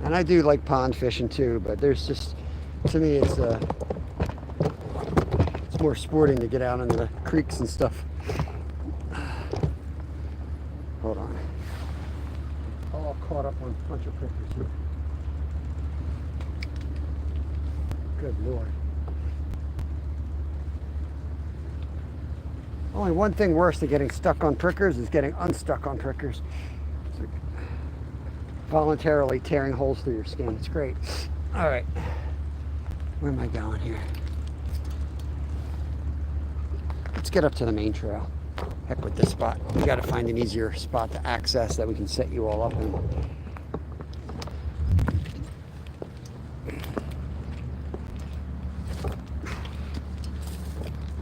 and I do like pond fishing too, but there's just, to me, it's more sporting to get out into the creeks and stuff. Hold on. All caught up on a bunch of prickers here. Good Lord. Only one thing worse than getting stuck on prickers is getting unstuck on prickers. It's like voluntarily tearing holes through your skin. It's great. All right. Where am I going here? Let's get up to the main trail. Heck with this spot. We got to find an easier spot to access that we can set you all up in.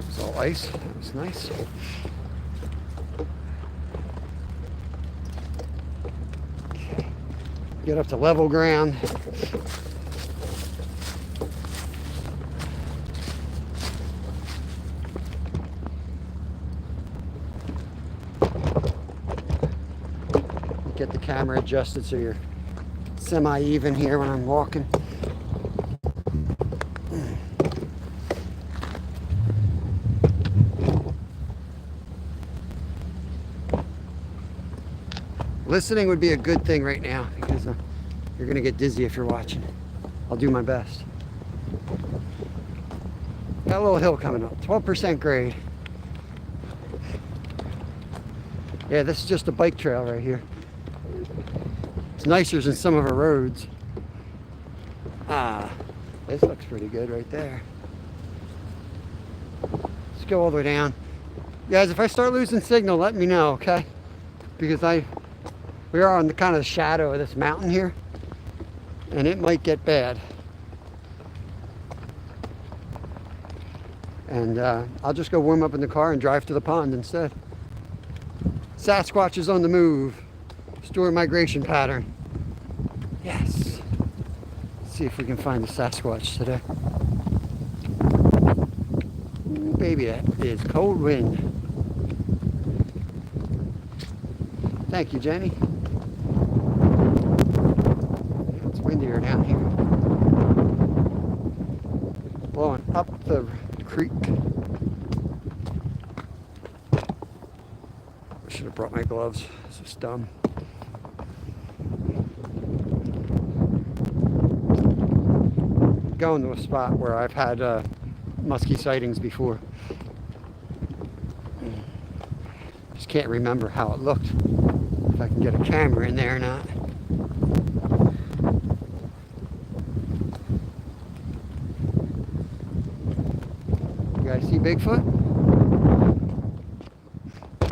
It's all ice. That was nice. Okay. Get up to level ground. Get the camera adjusted so you're semi-even here when I'm walking. Listening would be a good thing right now because you're going to get dizzy if you're watching. I'll do my best. Got a little hill coming up, 12% grade. Yeah, this is just a bike trail right here. It's nicer than some of our roads. Ah, this looks pretty good right there. Let's go all the way down. Guys, if I start losing signal, let me know, okay? Because we are on the kind of the shadow of this mountain here, and it might get bad. And I'll just go warm up in the car and drive to the pond instead. Sasquatch is on the move. Store migration pattern. Yes. Let's see if we can find the Sasquatch today. Ooh, baby, that is cold wind. Thank you, Jenny. It's windier down here. Blowing up the creek. I should have brought my gloves. This is dumb. Going to a spot where I've had muskie sightings before. Just can't remember how it looked. If I can get a camera in there or not. You guys see Bigfoot?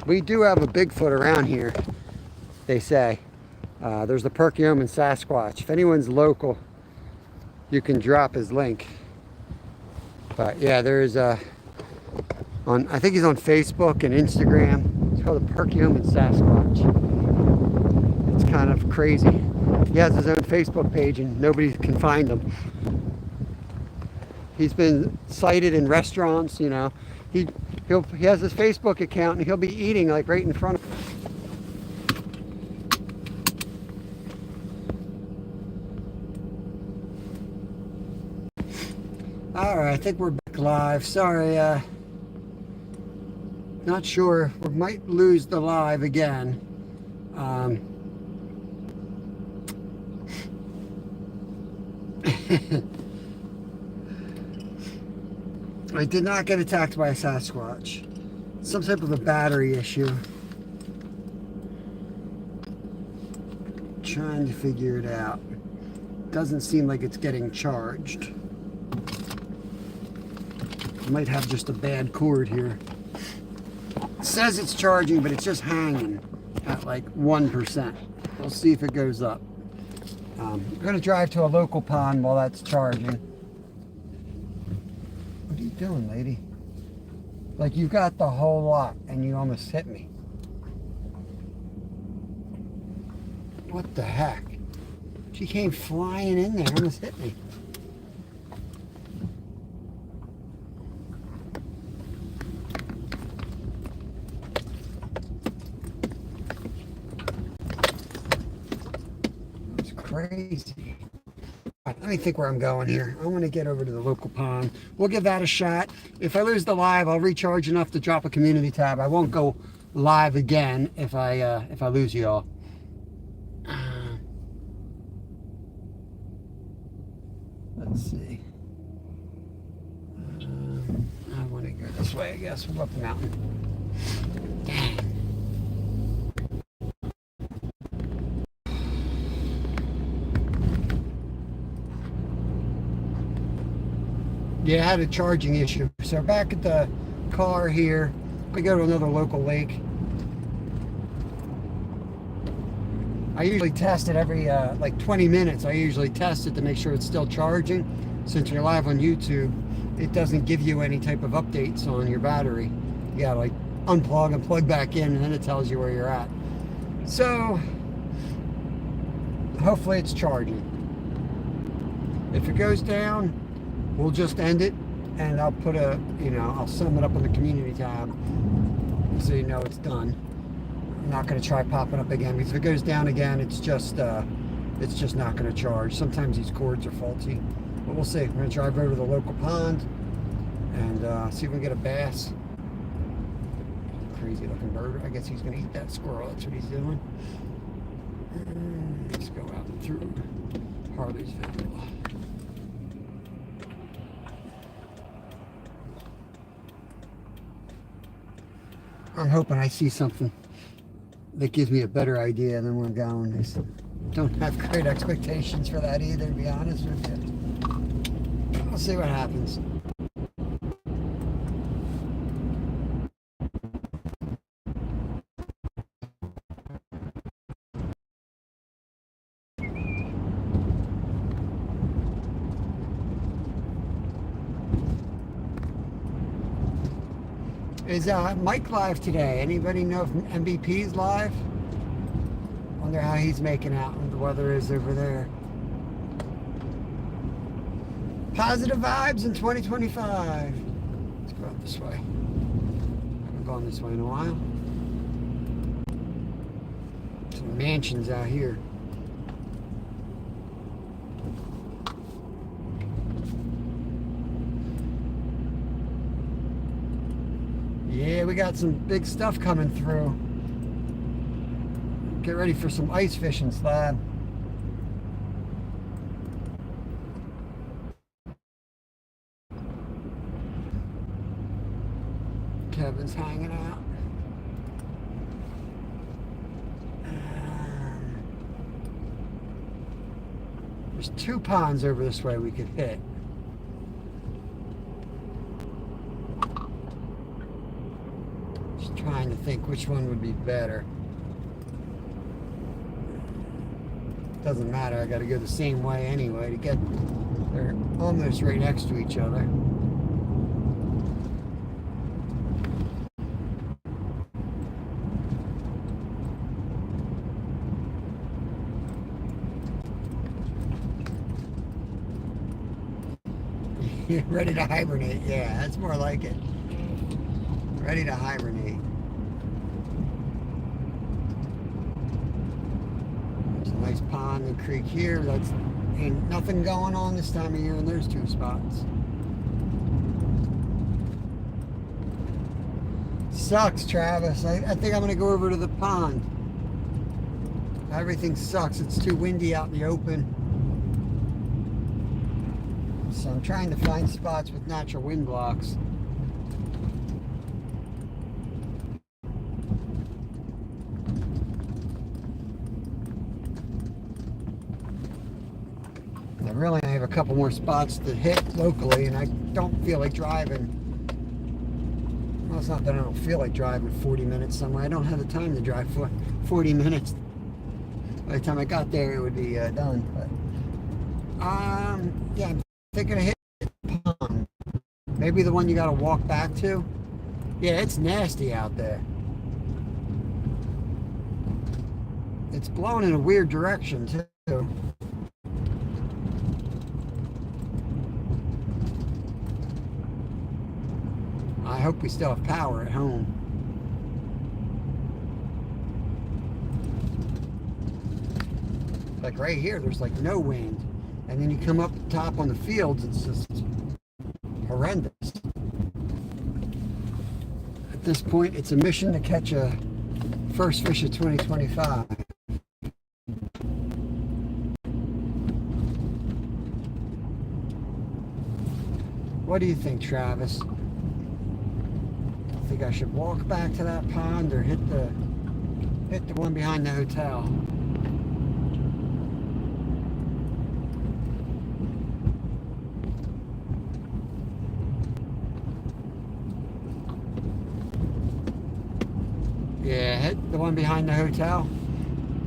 We do have a Bigfoot around here, they say. There's the Perkiomen Sasquatch. If anyone's local, you can drop his link. But yeah, there's I think he's on Facebook and Instagram. It's called the Perkiomen Sasquatch. It's kind of crazy. He has his own Facebook page and nobody can find him. He's been cited in restaurants, you know. He he has his Facebook account and he'll be eating like right in front of him. All right, I think we're back live. Sorry, not sure. We might lose the live again. I did not get attacked by a Sasquatch. Some type of a battery issue. Trying to figure it out. Doesn't seem like it's getting charged. Might have just a bad cord here. It says it's charging, but it's just hanging at like 1%. We'll see if it goes up. We're going to drive to a local pond while that's charging. What are you doing, lady? Like, you got the whole lot and you almost hit me. What the heck? She came flying in there and almost hit me. It's crazy. Let me think where I'm going here. I want to get over to the local pond. We'll give that a shot. If I lose the live, I'll recharge enough to drop a community tab. I won't go live again if I lose you all. Let's see. I want to go this way, I guess. We'll go up the mountain. Dang. Yeah, I had a charging issue. So back at the car here, we go to another local lake. I usually test it every like 20 minutes. I usually test it to make sure it's still charging. Since you're live on YouTube, it doesn't give you any type of updates on your battery. You gotta like unplug and plug back in, and then it tells you where you're at. So hopefully it's charging. If it goes down, we'll just end it, and I'll put I'll sum it up on the community tab so you know it's done. I'm not going to try popping up again, because if it goes down again, it's just not going to charge. Sometimes these cords are faulty, but we'll see. We're going to drive over to the local pond and see if we can get a bass. Crazy looking bird. I guess he's going to eat that squirrel. That's what he's doing. Let's go out through Harleysville. I'm hoping I see something that gives me a better idea than where I'm going. I don't have great expectations for that either, to be honest with you. We'll see what happens. Is Mike live today? Anybody know if MVP's live? Wonder how he's making out and the weather is over there. Positive vibes in 2025. Let's go out this way. I haven't gone this way in a while. Some mansions out here. Yeah, we got some big stuff coming through. Get ready for some ice fishing, Slab. Kevin's hanging out. There's 2 ponds over this way we could hit. Just trying to think which one would be better. Doesn't matter, I gotta go the same way anyway to get. They're almost right next to each other. Ready to hibernate. Yeah, that's more like it. Ready to hibernate. There's a nice pond and creek here. That's ain't nothing going on this time of year in those two spots. Sucks, Travis. I think I'm gonna go over to the pond. Everything sucks. It's too windy out in the open. So I'm trying to find spots with natural wind blocks. I really have a couple more spots to hit locally, and I don't feel like driving. Well, it's not that I don't feel like driving 40 minutes somewhere. I don't have the time to drive for 40 minutes. By the time I got there, it would be done. But yeah, I'm thinking of hitting the pond. Maybe the one you got to walk back to. Yeah, it's nasty out there. It's blowing in a weird direction too. I hope we still have power at home. Like right here, there's like no wind. And then you come up top on the fields, it's just horrendous. At this point, it's a mission to catch a first fish of 2025. What do you think, Travis? I think I should walk back to that pond or hit the one behind the hotel. Yeah, hit the one behind the hotel.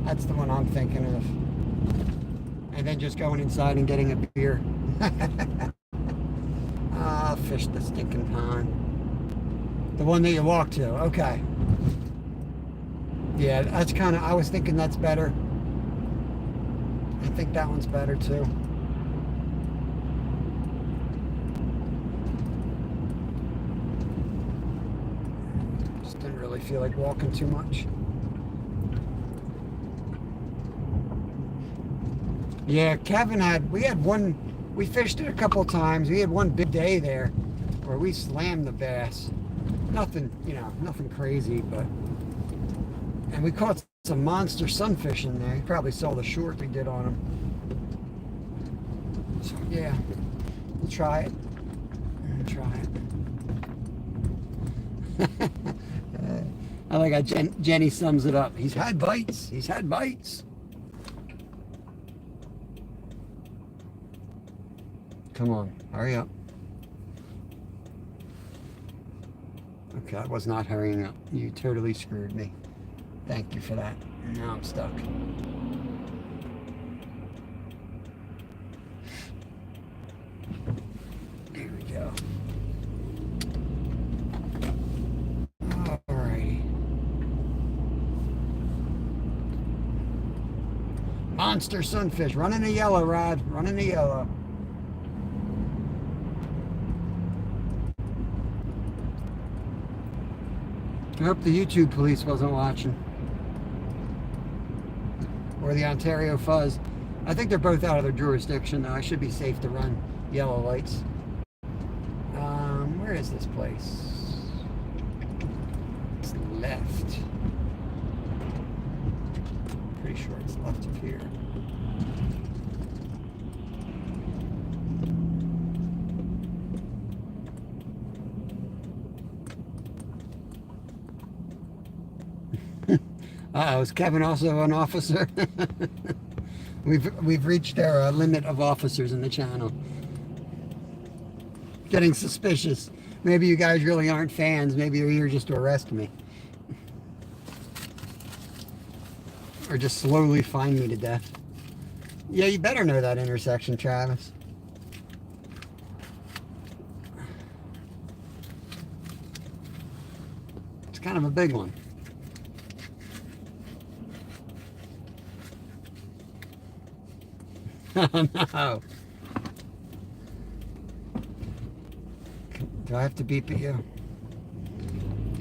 That's the one I'm thinking of. And then just going inside and getting a beer. Ah, fish the stinking pond. The one that you walk to, okay. Yeah, that's kind of, I was thinking that's better. I think that one's better too. Just didn't really feel like walking too much. Yeah, Kevin we fished it a couple of times. We had one big day there where we slammed the bass. Nothing, nothing crazy, but... And we caught some monster sunfish in there. You probably saw the short we did on them. So, yeah. We'll try it. I like how Jenny sums it up. He's had bites. He's had bites. Come on, hurry up. Okay, I was not hurrying up. You totally screwed me. Thank you for that. Now I'm stuck. There we go. Alrighty. Monster sunfish, running a yellow rod, running a yellow. I hope the YouTube police wasn't watching. Or the Ontario Fuzz. I think they're both out of their jurisdiction, though. I should be safe to run yellow lights. Where is this place? It's left. Pretty sure it's left of here. Uh-oh, is Kevin also an officer? We've reached our limit of officers in the channel. Getting suspicious. Maybe you guys really aren't fans. Maybe you're here just to arrest me. Or just slowly find me to death. Yeah, you better know that intersection, Travis. It's kind of a big one. Oh no. Do I have to beep at you?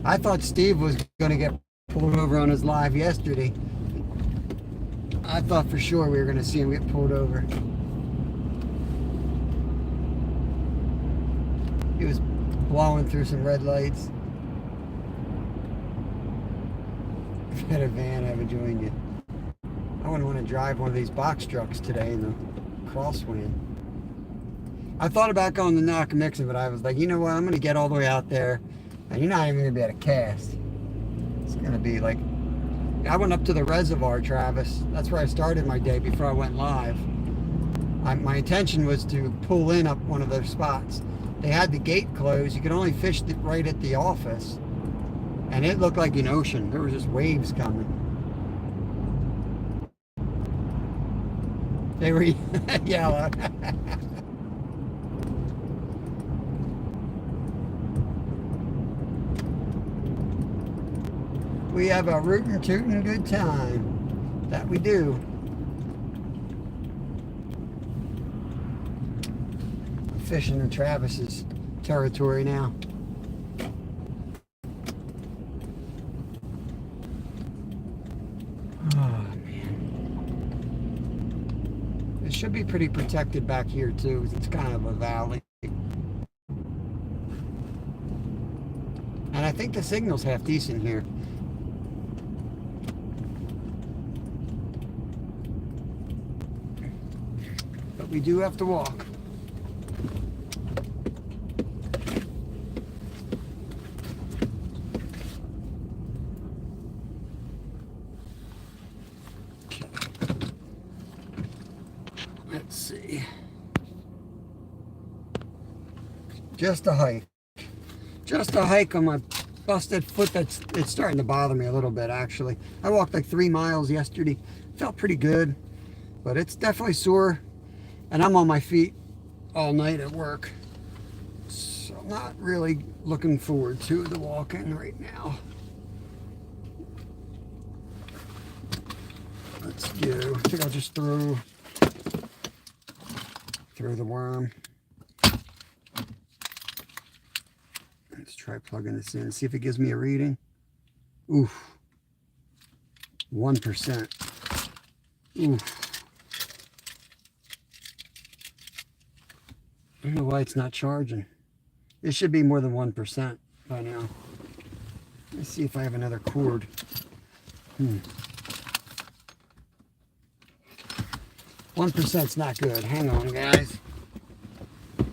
I thought Steve was going to get pulled over on his live yesterday. I thought for sure we were going to see him get pulled over. He was blowing through some red lights. If I had a van, I would join you. I wouldn't want to drive one of these box trucks today in the crosswind. I thought about going to Nockamixon, but I was like, you know what? I'm going to get all the way out there, and you're not even going to be able to cast. It's going to be like, I went up to the reservoir, Travis. That's where I started my day before I went live. My intention was to pull in up one of those spots. They had the gate closed. You could only fish right at the office. And it looked like an ocean. There were just waves coming. They were yellow. We have a rootin' tootin' good time. That we do. I'm fishing in Travis's territory now. Oh man. It should be pretty protected back here too. It's kind of a valley. And I think the signal's half decent here. But we do have to walk. Let's see. Just a hike. Just a hike on my busted foot. It's starting to bother me a little bit actually. I walked like 3 miles yesterday. Felt pretty good, but it's definitely sore. And I'm on my feet all night at work. So I'm not really looking forward to the walk-in right now. Let's go. I think I'll just throw the worm. Let's try plugging this in, see if it gives me a reading. Oof. 1%. Oof. I don't know why it's not charging. It should be more than 1% by now. Let's see if I have another cord. 1%'s not good. Hang on, guys. I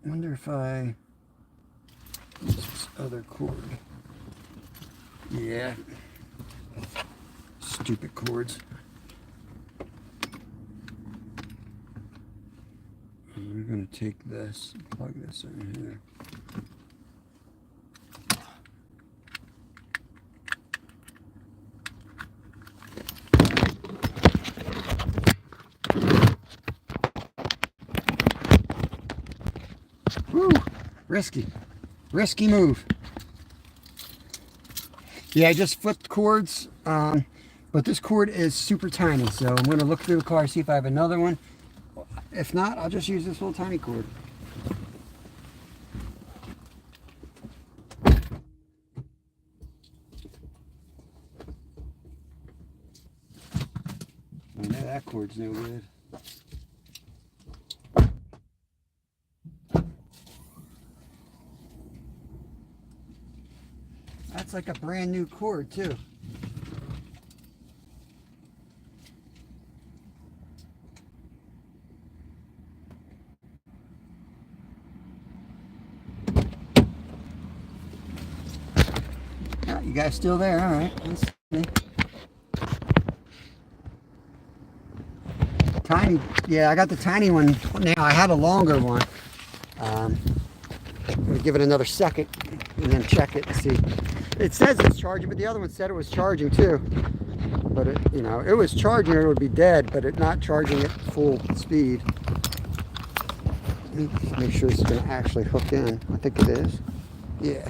wonder if I use this other cord. Yeah. Stupid cords. I'm going to take this and plug this in here. Woo! Risky move. Yeah, I just flipped cords, but this cord is super tiny, so I'm going to look through the car, see if I have another one. If not, I'll just use this little tiny cord. I know that cord's no good. That's like a brand new cord too. Oh, you guys still there? All right. Let's see. Tiny. Yeah, I got the tiny one now. I had a longer one. I'm going to give it another second and then check it and see. It says it's charging, but the other one said it was charging too. But it, you know, it was charging or it would be dead, but it's not charging at full speed. Let me make sure this is going to actually hook in. I think it is. Yeah.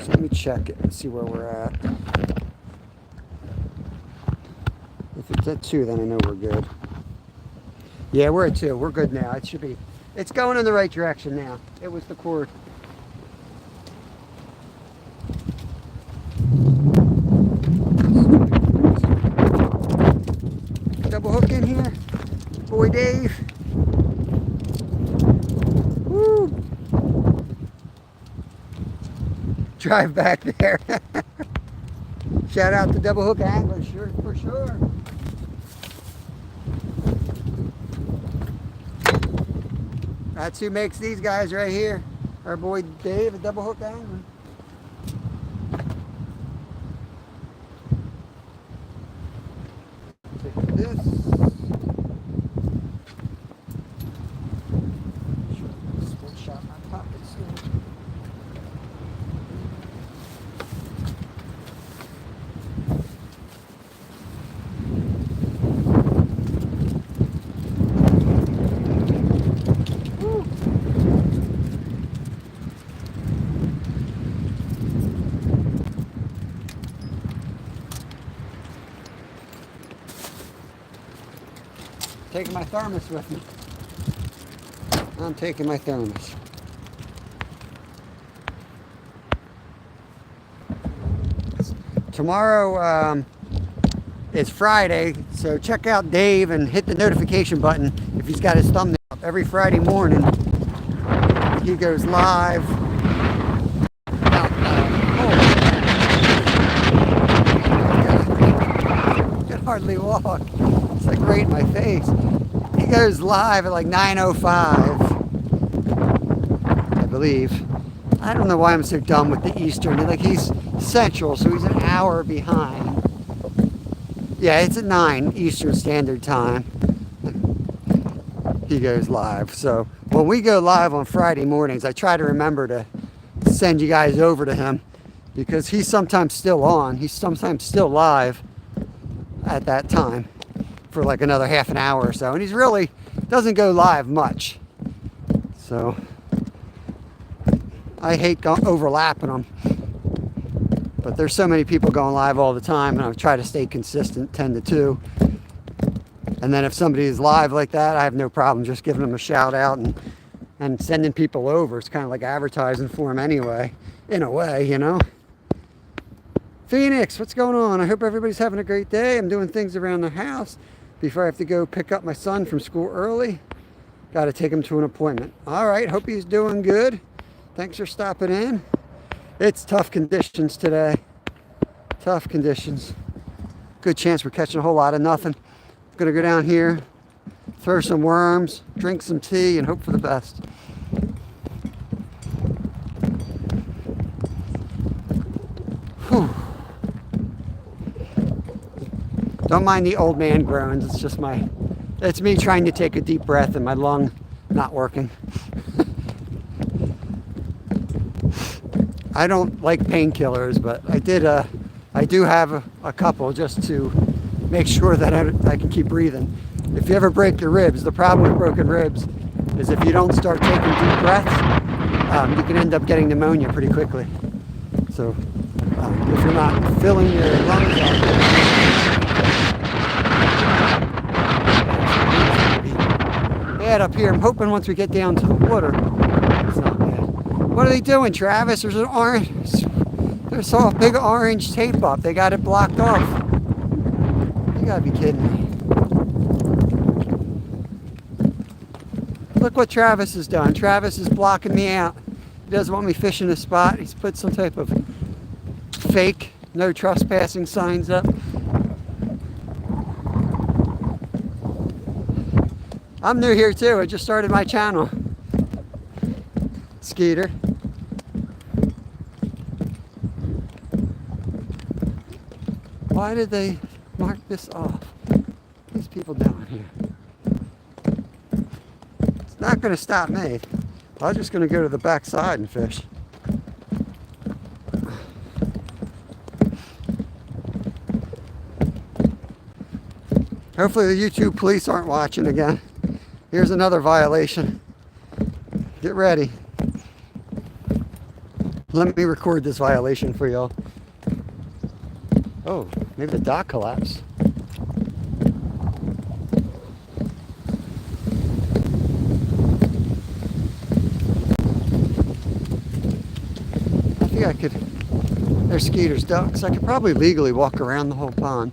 So let me check it and see where we're at. If it's at 2, then I know we're good. Yeah, we're at 2. We're good now. It should be It's going in the right direction now. It was the cord. Double hook in here. Boy Dave. Woo! Drive back there. Shout out to double hook anglers, sure, for sure. That's who makes these guys right here. Our boy Dave, a double hook angler. Take this. Split shot my pocket still. Taking my thermos with me. I'm taking my thermos. Tomorrow is Friday, so check out Dave and hit the notification button if he's got his thumbnail up. Every Friday morning he goes live. I can hardly walk. It's like right in my face. He goes live at like 9:05, I believe. I don't know why I'm so dumb with the Eastern. Like, he's Central, so he's an hour behind. Yeah, it's at 9 Eastern Standard Time. He goes live. So when we go live on Friday mornings, I try to remember to send you guys over to him because he's sometimes still on. He's sometimes still live at that time for like another half an hour or so, and he's really doesn't go live much, so I hate overlapping them, but there's so many people going live all the time, and I try to stay consistent 10 to 2, and then if somebody is live like that, I have no problem just giving them a shout out and sending people over. It's kind of like advertising for them anyway, in a way, you know. Phoenix, what's going on? I hope everybody's having a great day. I'm doing things around the house before I have to go pick up my son from school early. Got to take him to an appointment. All right, hope he's doing good. Thanks for stopping in. It's tough conditions today. Tough conditions. Good chance we're catching a whole lot of nothing. I'm gonna go down here, throw some worms, drink some tea, and hope for the best. Whew. Don't mind the old man groans. It's just it's me trying to take a deep breath and my lung not working. I don't like painkillers, but I do have a couple just to make sure that I can keep breathing. If you ever break your ribs, the problem with broken ribs is if you don't start taking deep breaths, you can end up getting pneumonia pretty quickly. So if you're not filling your lungs up, bad up here. I'm hoping once we get down to the water, it's not bad. What are they doing, Travis? There's an orange. There's a big orange tape up. They got it blocked off. You gotta be kidding me. Look what Travis has done. Travis is blocking me out. He doesn't want me fishing the spot. He's put some type of fake no trespassing signs up. I'm new here too. I just started my channel. Skeeter. Why did they mark this off? These people down here. It's not going to stop me. I'm just going to go to the back side and fish. Hopefully the YouTube police aren't watching again. Here's another violation. Get ready. Let me record this violation for y'all. Oh, maybe the dock collapsed. I could, there's Skeeter's ducks. I could probably legally walk around the whole pond.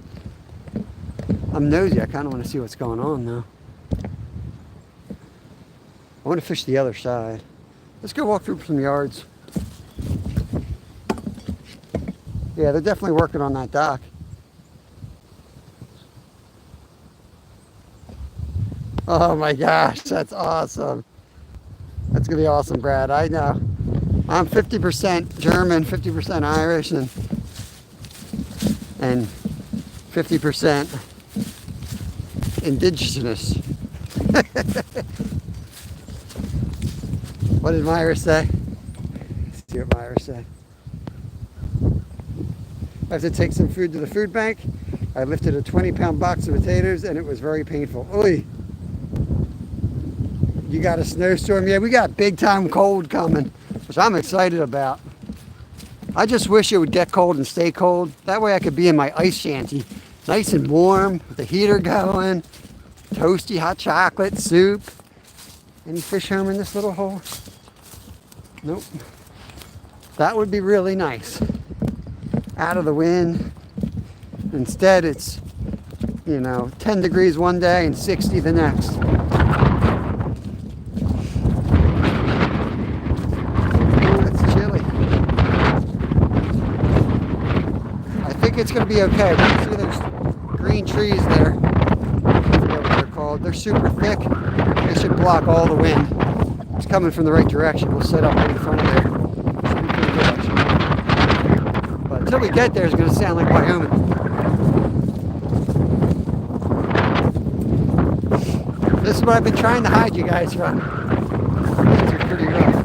I'm nosy. I kind of want to see what's going on though. I want to fish the other side. Let's go walk through some yards. Yeah, they're definitely working on that dock. Oh my gosh, that's awesome. That's gonna be awesome, Brad. I know. I'm 50% German, 50% Irish, and 50% indigenous. What did Myra say? Let's see what Myra said. I have to take some food to the food bank. I lifted a 20-pound box of potatoes and it was very painful. Oy! You got a snowstorm? Yeah, we got big time cold coming, which I'm excited about. I just wish it would get cold and stay cold. That way I could be in my ice shanty, nice and warm, with the heater going, toasty hot chocolate, soup. Any fish home in this little hole? Nope. That would be really nice. Out of the wind. Instead it's, 10 degrees one day and 60 the next. That's chilly. I think it's going to be okay. See those green trees there? I forget what they're called. They're super thick. They should block all the wind. It's coming from the right direction. We'll set up right in front of there. Should be pretty good, actually. But until we get there, it's going to sound like Wyoming. This is what I've been trying to hide you guys from. These are pretty rough.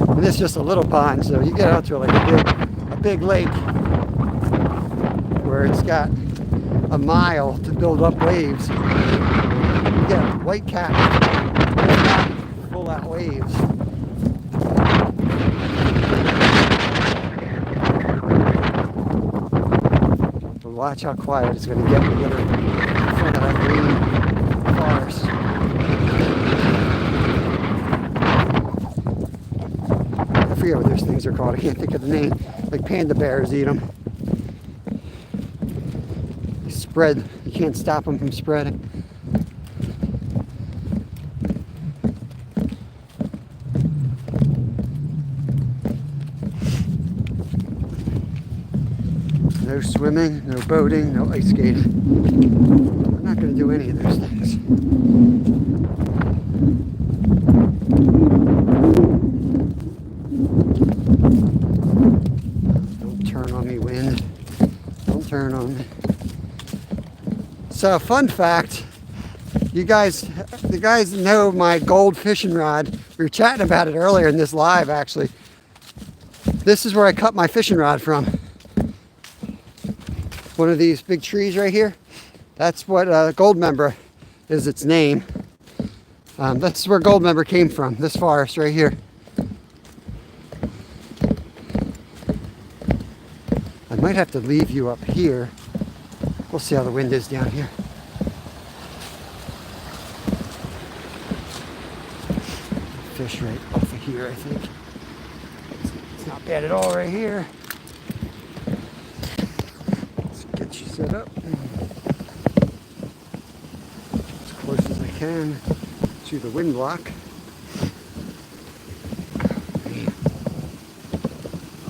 And this is just a little pond, so you get out to like a big lake where it's got a mile to build up waves. You get white cap, full out waves. But watch how quiet it's going to get when we get in front of that green forest. I forget what those things are called. I can't think of the name. Like panda bears eat them. They spread. You can't stop them from spreading. No swimming, no boating, no ice skating. I'm not going to do any of those things. Don't turn on me, wind. Don't turn on me. So, fun fact, the guys know my gold fishing rod. We were chatting about it earlier in this live, actually. This is where I cut my fishing rod from. One of these big trees right here. That's what gold member is, its name. That's where gold member came from, this forest right here. I might have to leave you up here. We'll see how the wind is down here. Fish right off of here, I think. It's not bad at all right here. Let's get you set up as close as I can to the wind block.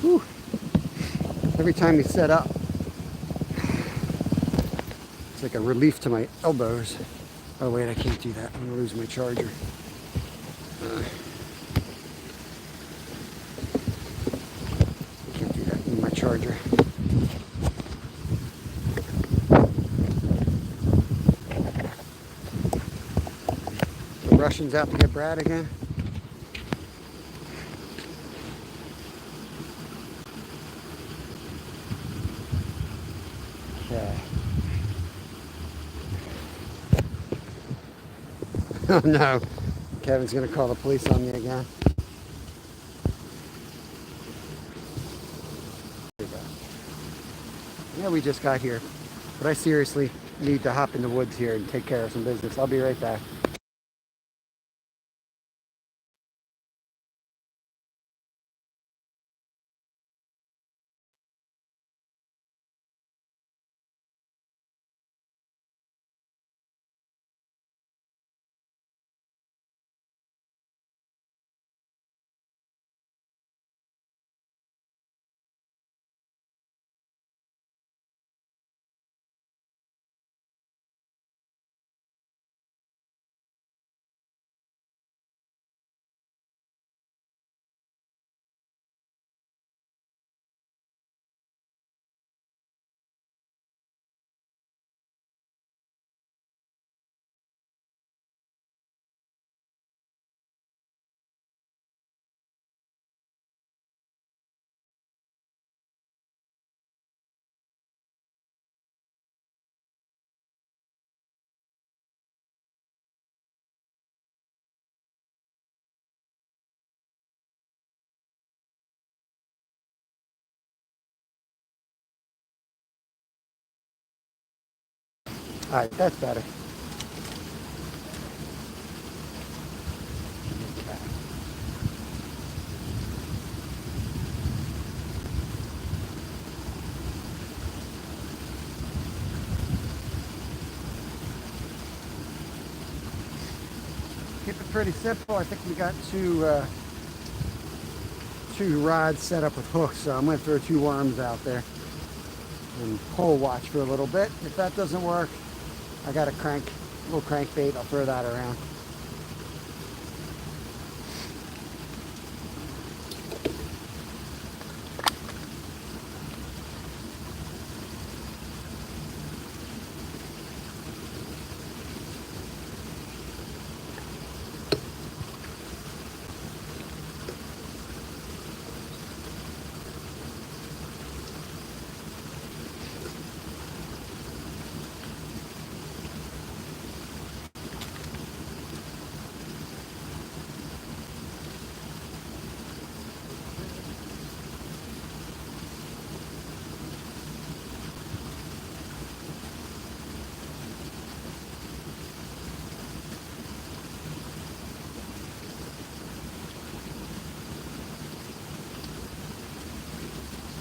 Whew. Every time you set up, it's like a relief to my elbows. Oh wait, I can't do that. I'm gonna lose my charger. Can't do that in my charger. The Russians out to get Brad again. Okay. Oh no, Kevin's gonna call the police on me again. Yeah, we just got here, but I seriously need to hop in the woods here and take care of some business. I'll be right back. All right, that's better. Keep it pretty simple. I think we got two rods set up with hooks, so I'm going to throw 2 worms out there and pole watch for a little bit. If that doesn't work, I got a little crankbait. I'll throw that around.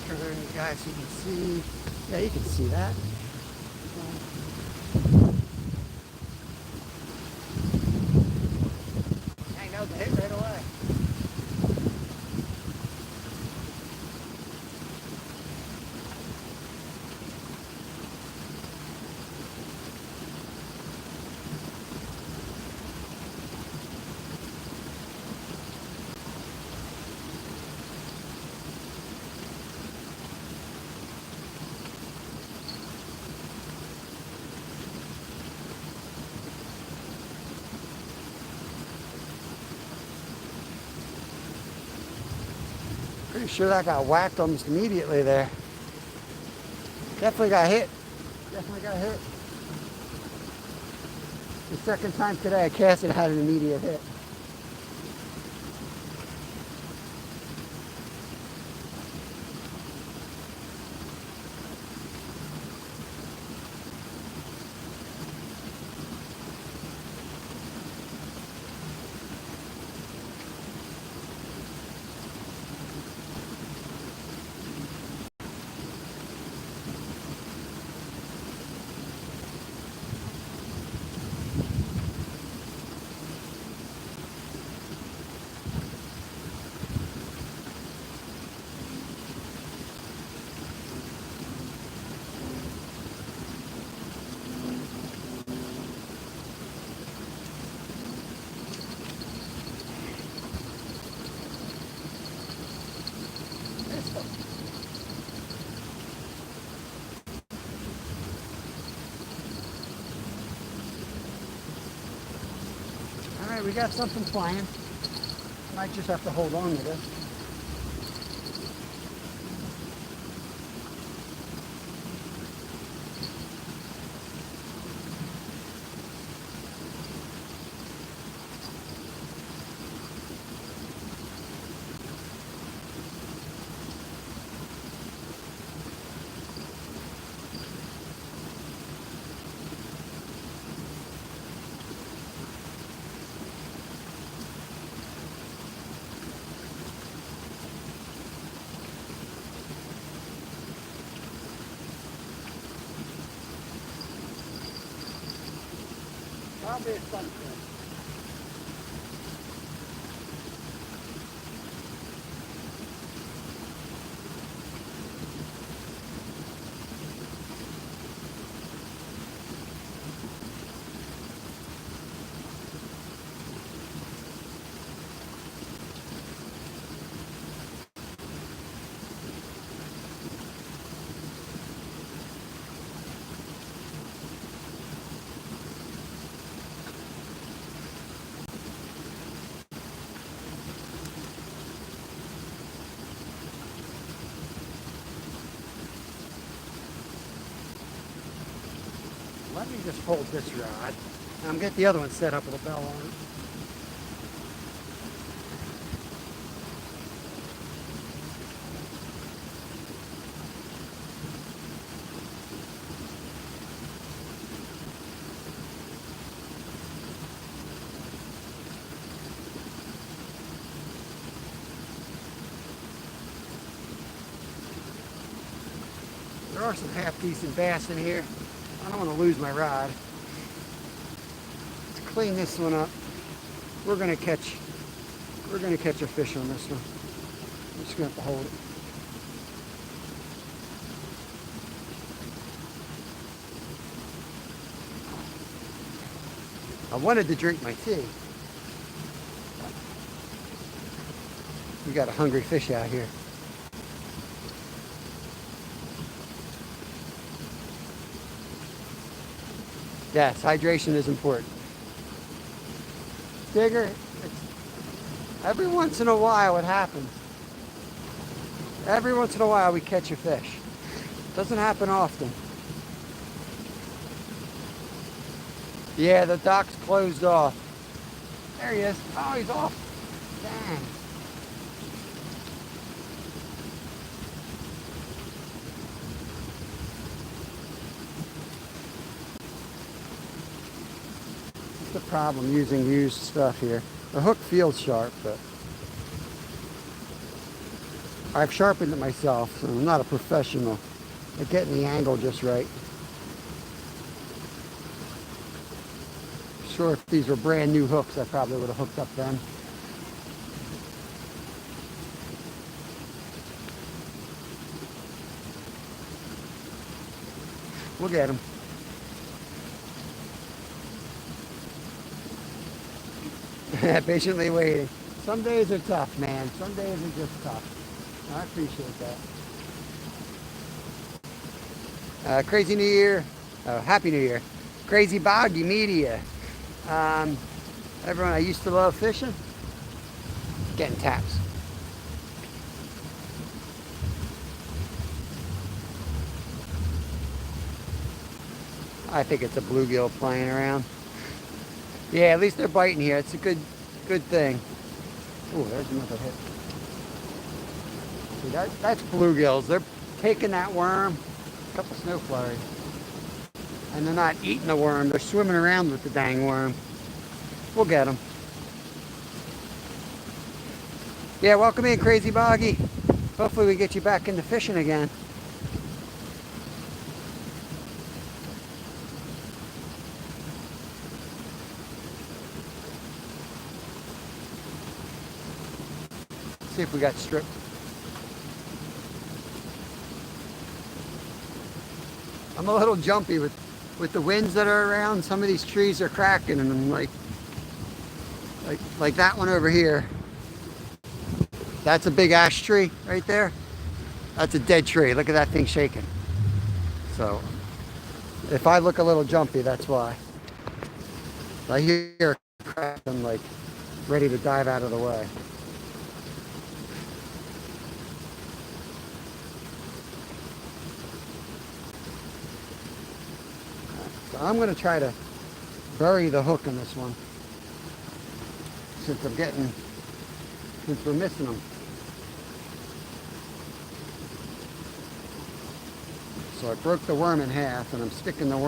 Turn you guys so you can see. Yeah, you can see that. I know they hit right away. Pretty sure that got whacked almost immediately there. Definitely got hit. Definitely got hit. The second time today I cast it, had an immediate hit. Alright, we got something flying. Might just have to hold on to this. Probably a sunfish. Let me just hold this rod. I'm get the other one set up with a bell on it. There are some half-decent bass in here. I don't want to lose my rod. Let's clean this one up. We're gonna catch a fish on this one. I'm just gonna have to hold it. I wanted to drink my tea. We got a hungry fish out here. Yes, hydration is important. Digger, every once in a while it happens. Every once in a while we catch a fish. Doesn't happen often. Yeah, the dock's closed off. There he is. Oh, he's off. Dang. The problem using used stuff here. The hook feels sharp, but I've sharpened it myself, so I'm not a professional at getting the angle just right. Sure, if these were brand new hooks, I probably would have hooked up then. We'll get them. Patiently waiting. Some days are tough, man. Some days are just tough. I appreciate that. Crazy New Year. Happy New Year. Crazy Boggy Media. Everyone, I used to love fishing. Getting taps. I think it's a bluegill playing around. Yeah, at least they're biting here. It's a good thing. Oh, there's another hit. See, that's bluegills. They're taking that worm. A couple snow flurries. And they're not eating the worm. They're swimming around with the dang worm. We'll get them. Yeah, welcome in, Crazy Boggy. Hopefully we get you back into fishing again. See if we got stripped. I'm a little jumpy with the winds that are around. Some of these trees are cracking, and I'm like that one over here. That's a big ash tree right there. That's a dead tree. Look at that thing shaking. So if I look a little jumpy, that's why. I hear a crack, I'm like ready to dive out of the way. So I'm going to try to bury the hook in this one since we're missing them. So I broke the worm in half and I'm sticking the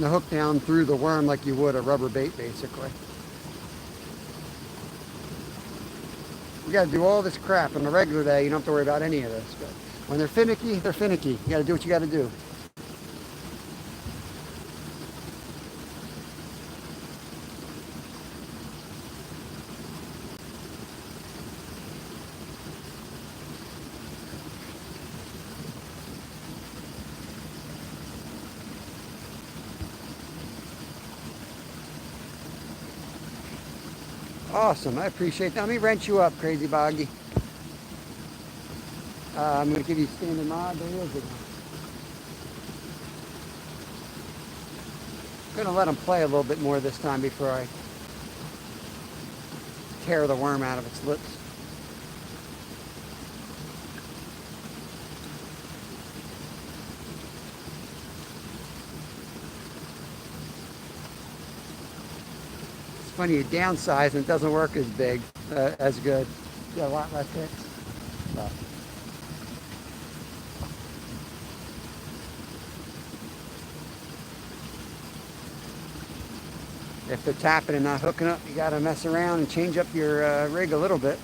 hook down through the worm like you would a rubber bait, basically. We got to do all this crap on a regular day. You don't have to worry about any of this. But when they're finicky, they're finicky. You got to do what you got to do. Awesome, I appreciate that. Let me wrench you up, Crazy Boggy. I'm going to give you standard mod. There he is again. I'm going to let him play a little bit more this time before I tear the worm out of its lips. It's funny, you downsize and it doesn't work as big, as good. You got a lot less hits. So. If they're tapping and not hooking up, you got to mess around and change up your rig a little bit.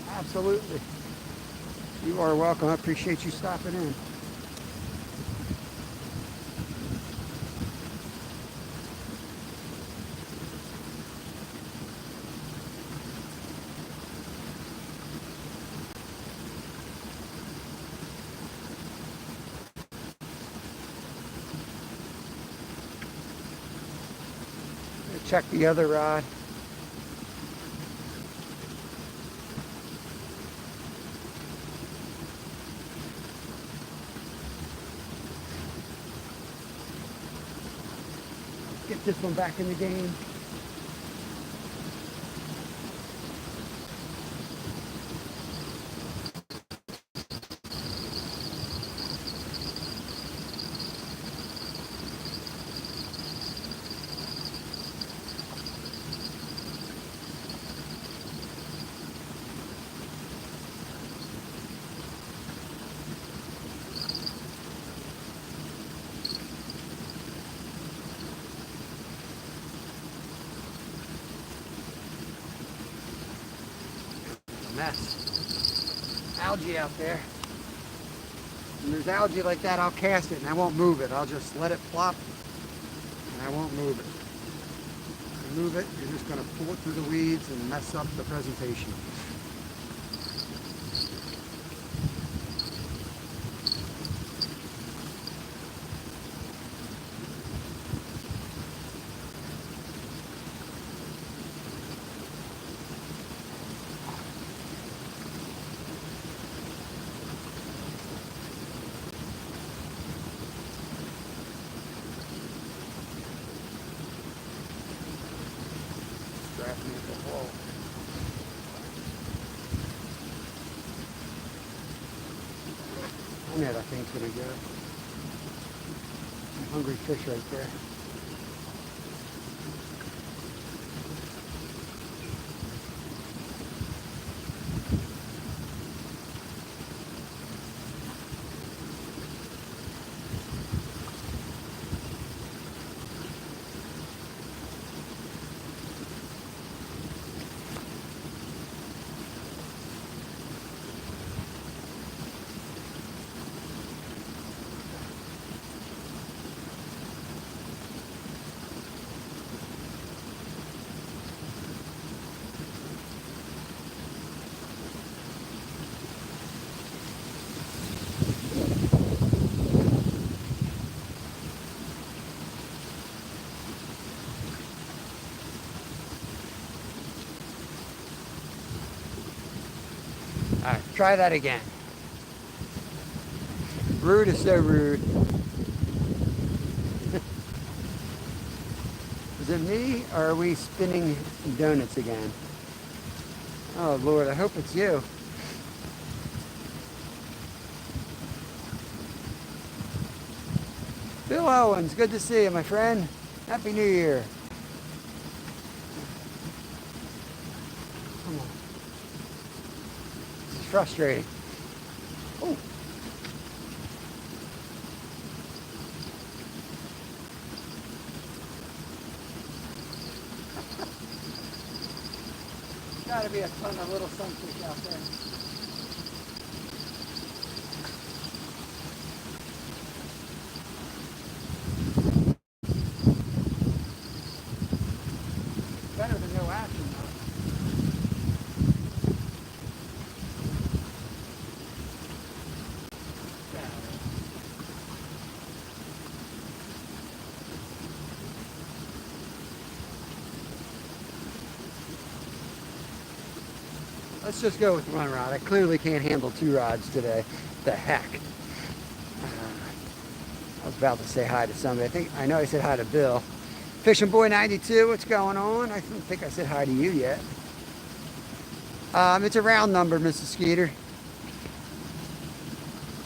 Absolutely. You are welcome. I appreciate you stopping in. Check the other rod. Get this one back in the game. Mess. Algae out there. When there's algae like that, I'll cast it and I won't move it. I'll just let it flop and I won't move it. If you move it, you're just going to pull it through the weeds and mess up the presentation. That I think's gonna go. Some hungry fish right there. All right, try that again. Rude is so rude. Is it me, or are we spinning donuts again? Oh Lord, I hope it's you. Bill Owens, good to see you, my friend. Happy New Year. Come on. This is frustrating. Oh. Gotta be a ton of little sunfish out there. Better than no action though. Let's just go with one rod. I clearly can't handle 2 rods today. The heck. I was about to say hi to somebody. I know I said hi to Bill. Fishing Boy 92, what's going on? I don't think I said hi to you yet. It's a round number, Mrs. Skeeter.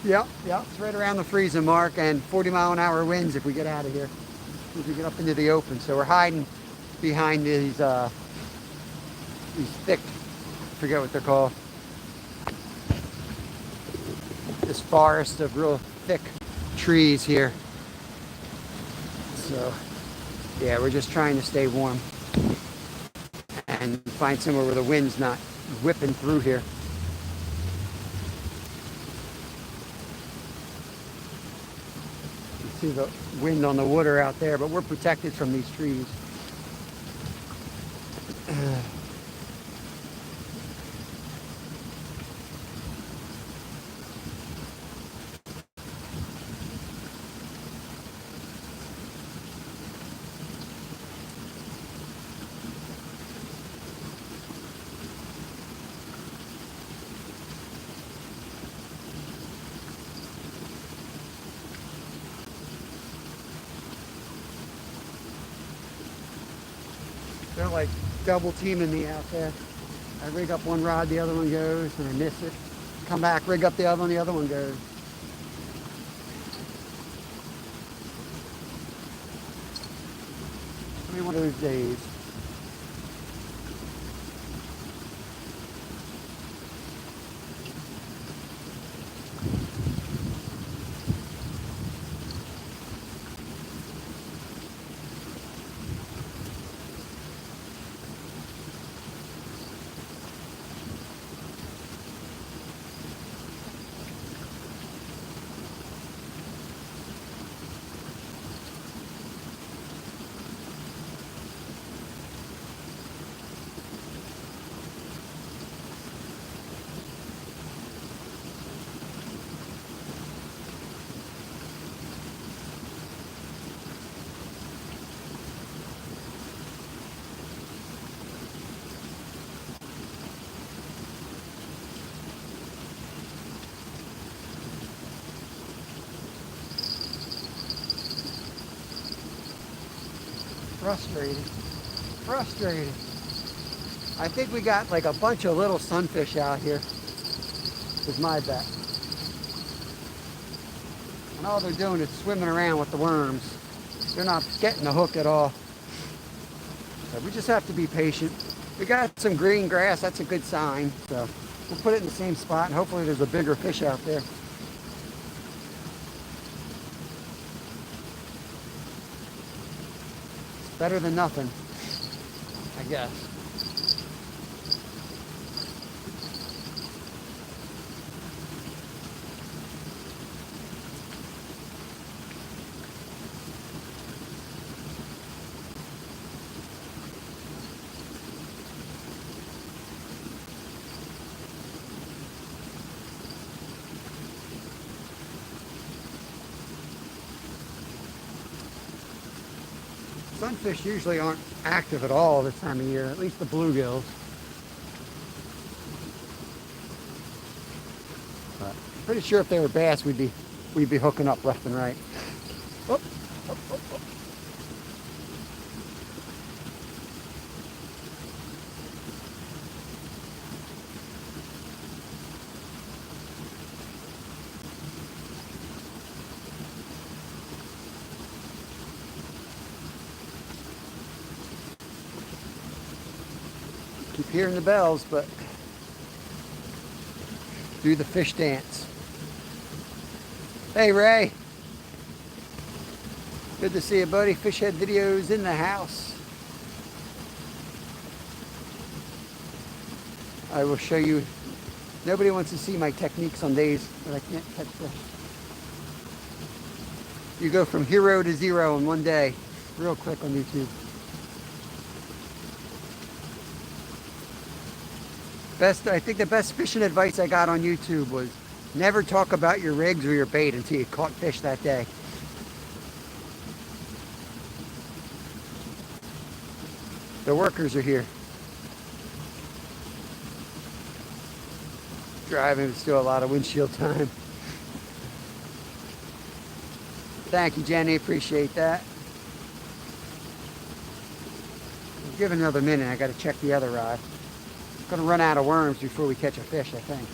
Yep, it's right around the freezing mark, and 40-mile-an-hour winds if we get out of here. If we get up into the open. So we're hiding behind these thick, I forget what they're called. This forest of real thick trees here. So yeah, we're just trying to stay warm and find somewhere where the wind's not whipping through here. You see the wind on the water out there, but we're protected from these trees. They're like double teaming me out there. I rig up one rod, the other one goes, and I miss it. Come back, rig up the other one, the other one goes. Maybe one of those days. Frustrating. I think we got like a bunch of little sunfish out here, is my bet. And all they're doing is swimming around with the worms. They're not getting the hook at all. So we just have to be patient. We got some green grass, that's a good sign. So we'll put it in the same spot and hopefully there's a bigger fish out there. Better than nothing, I guess. Sunfish usually aren't active at all this time of year, at least the bluegills. But I'm pretty sure if they were bass, we'd be hooking up left and right. Oh, oh, oh, oh. Keep hearing the bells, but do the fish dance. Hey Ray, good to see you, buddy. Fish Head Videos in the house. I will show you. Nobody wants to see my techniques on days that I can't catch fish. You go from hero to zero in one day, real quick on YouTube. I think the best fishing advice I got on YouTube was never talk about your rigs or your bait until you caught fish that day. The workers are here. driving, but still a lot of windshield time. Thank you, Jenny. Appreciate that. Give it another minute. I got to check the other rod. I'm going to run out of worms before we catch a fish, I think.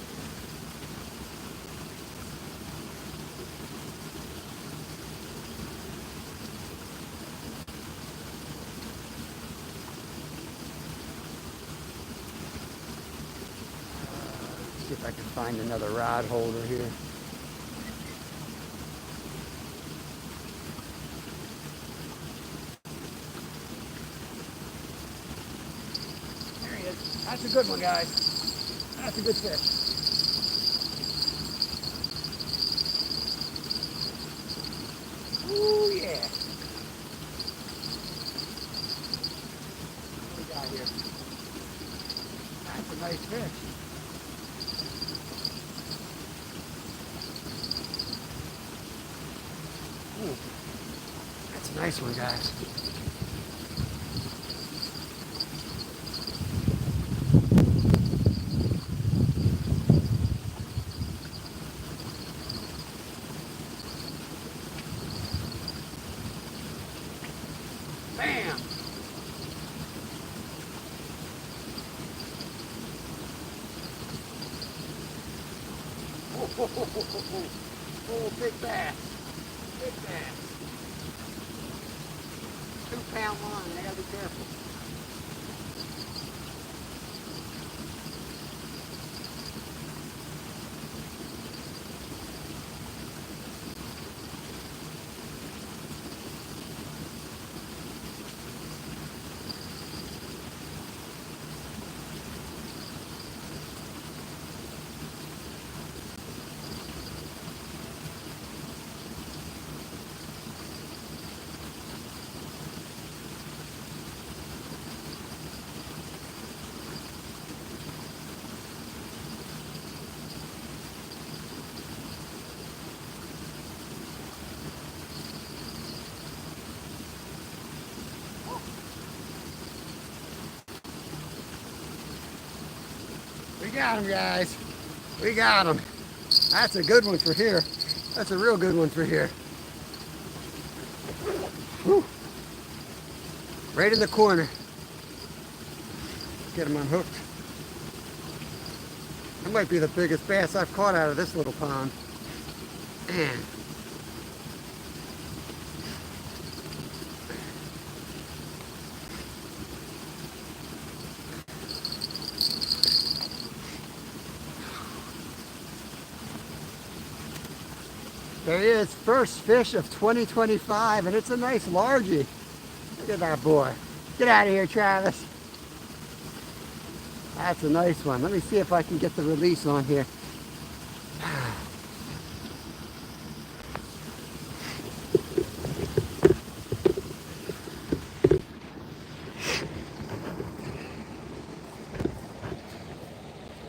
See if I can find another rod holder here. There he is. That's a good one, guys. That's a good fish. Ooh, yeah. What do we got here? That's a nice fish. Ooh, that's a nice one, guys. Bam! Oh, big bass. Big bass. 2-pound line. I gotta be careful. We got him, guys. We got him. That's a good one for here. That's a real good one for here. Whew. Right in the corner. Get him unhooked. That might be the biggest bass I've caught out of this little pond. Man. There he is, first fish of 2025, and it's a nice largie. Look at that boy. Get out of here, Travis. That's a nice one. Let me see if I can get the release on here.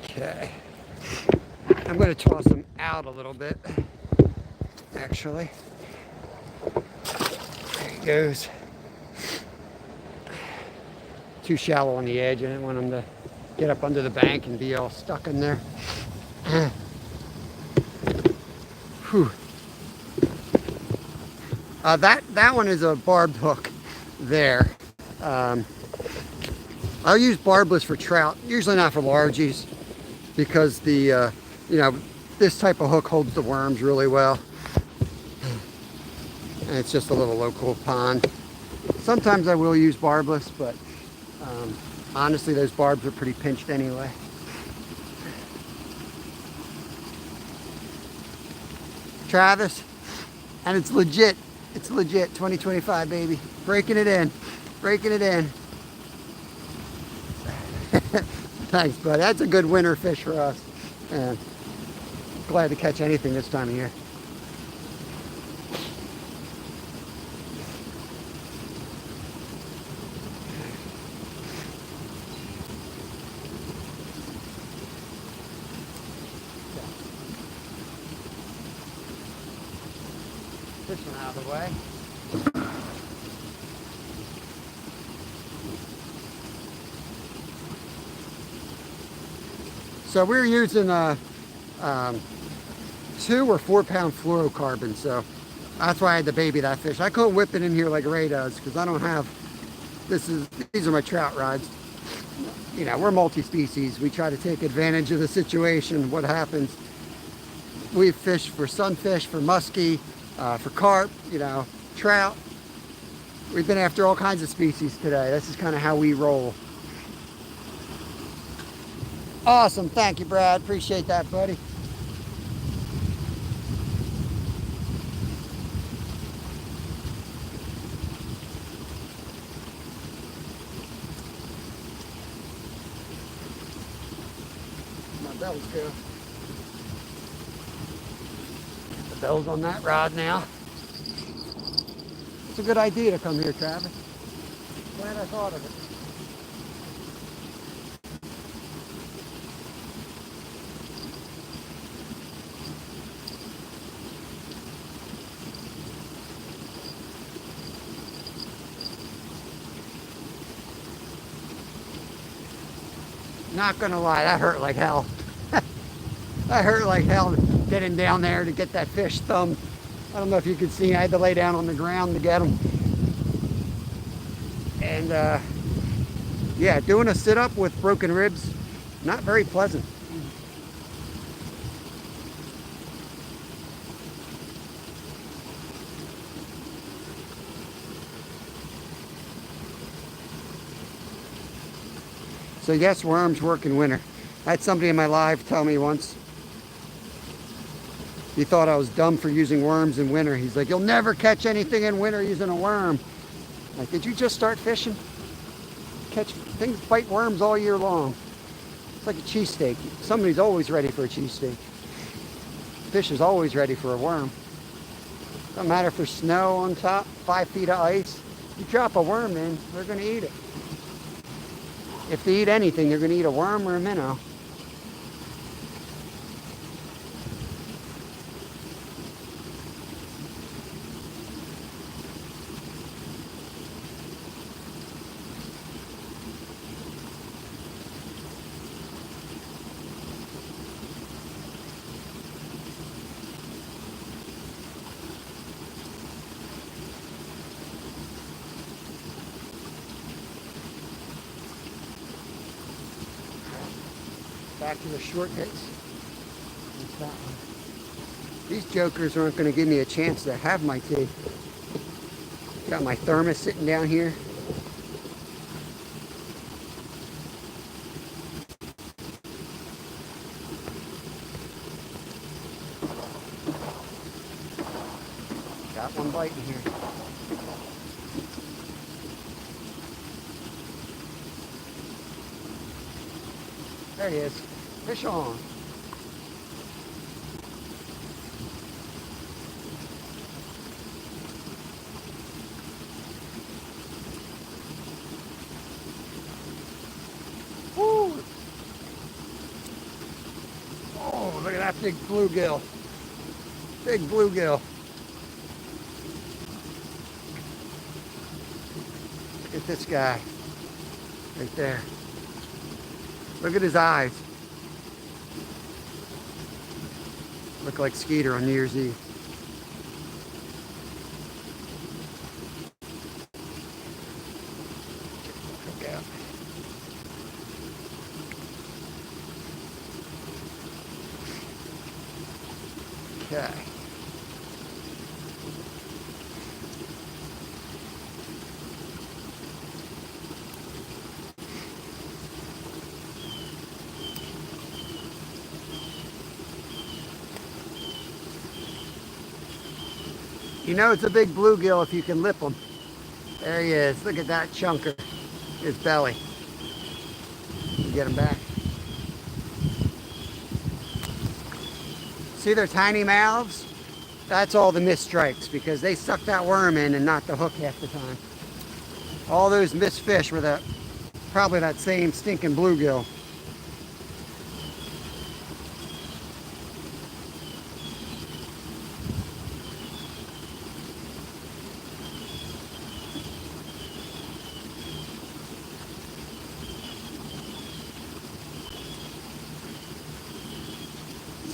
Okay. I'm going to toss him out a little bit. Actually, there he goes. Too shallow on the edge. I didn't want him to get up under the bank and be all stuck in there. Whew. That one is a barbed hook there. I'll use barbless for trout, usually not for largies, because the this type of hook holds the worms really well. And it's just a little local pond. Sometimes I will use barbless, but honestly, those barbs are pretty pinched anyway. Travis, and it's legit. It's legit. 2025, baby. Breaking it in. Breaking it in. Thanks, bud. That's a good winter fish for us. And glad to catch anything this time of year. This one out of the way. So we're using 2 or 4 pound fluorocarbon, so that's why I had to baby that fish. I couldn't whip it in here like Ray does because I don't have, these are my trout rods. You know, we're multi-species. We try to take advantage of the situation. What happens, we fish for sunfish, for muskie, for carp, you know, trout. We've been after all kinds of species today. This is kind of how we roll. Awesome. Thank you, Brad. Appreciate that, buddy. My bell's good. The bell's on that rod now. It's a good idea to come here, Travis. Glad I thought of it. Not gonna lie, that hurt like hell. That hurt like hell getting down there to get that fish thumbed. I don't know if you could see, I had to lay down on the ground to get him. And yeah, doing a sit-up with broken ribs, not very pleasant. So yes, worms work in winter. I had somebody in my live tell me once, he thought I was dumb for using worms in winter. He's like, you'll never catch anything in winter using a worm. I'm like, did you just start fishing? Things bite worms all year long. It's like a cheesesteak. Somebody's always ready for a cheesesteak. Fish is always ready for a worm. Doesn't matter if there's snow on top, 5 feet of ice. You drop a worm in, they're gonna eat it. If they eat anything, they're gonna eat a worm or a minnow. Back to the short hits. What's that one? These jokers aren't going to give me a chance to have my tea. Got my thermos sitting down here. Got one biting here. There he is. Fish on. Woo! Oh, look at that big bluegill. Big bluegill. Look at this guy. Right there. Look at his eyes. Look like Skeeter on New Year's Eve. Look out. Okay. You know it's a big bluegill if you can lip him. There he is. Look at that chunker. His belly. Get him back. See their tiny mouths? That's all the missed strikes because they suck that worm in and not the hook half the time. All those missed fish were probably that same stinking bluegill.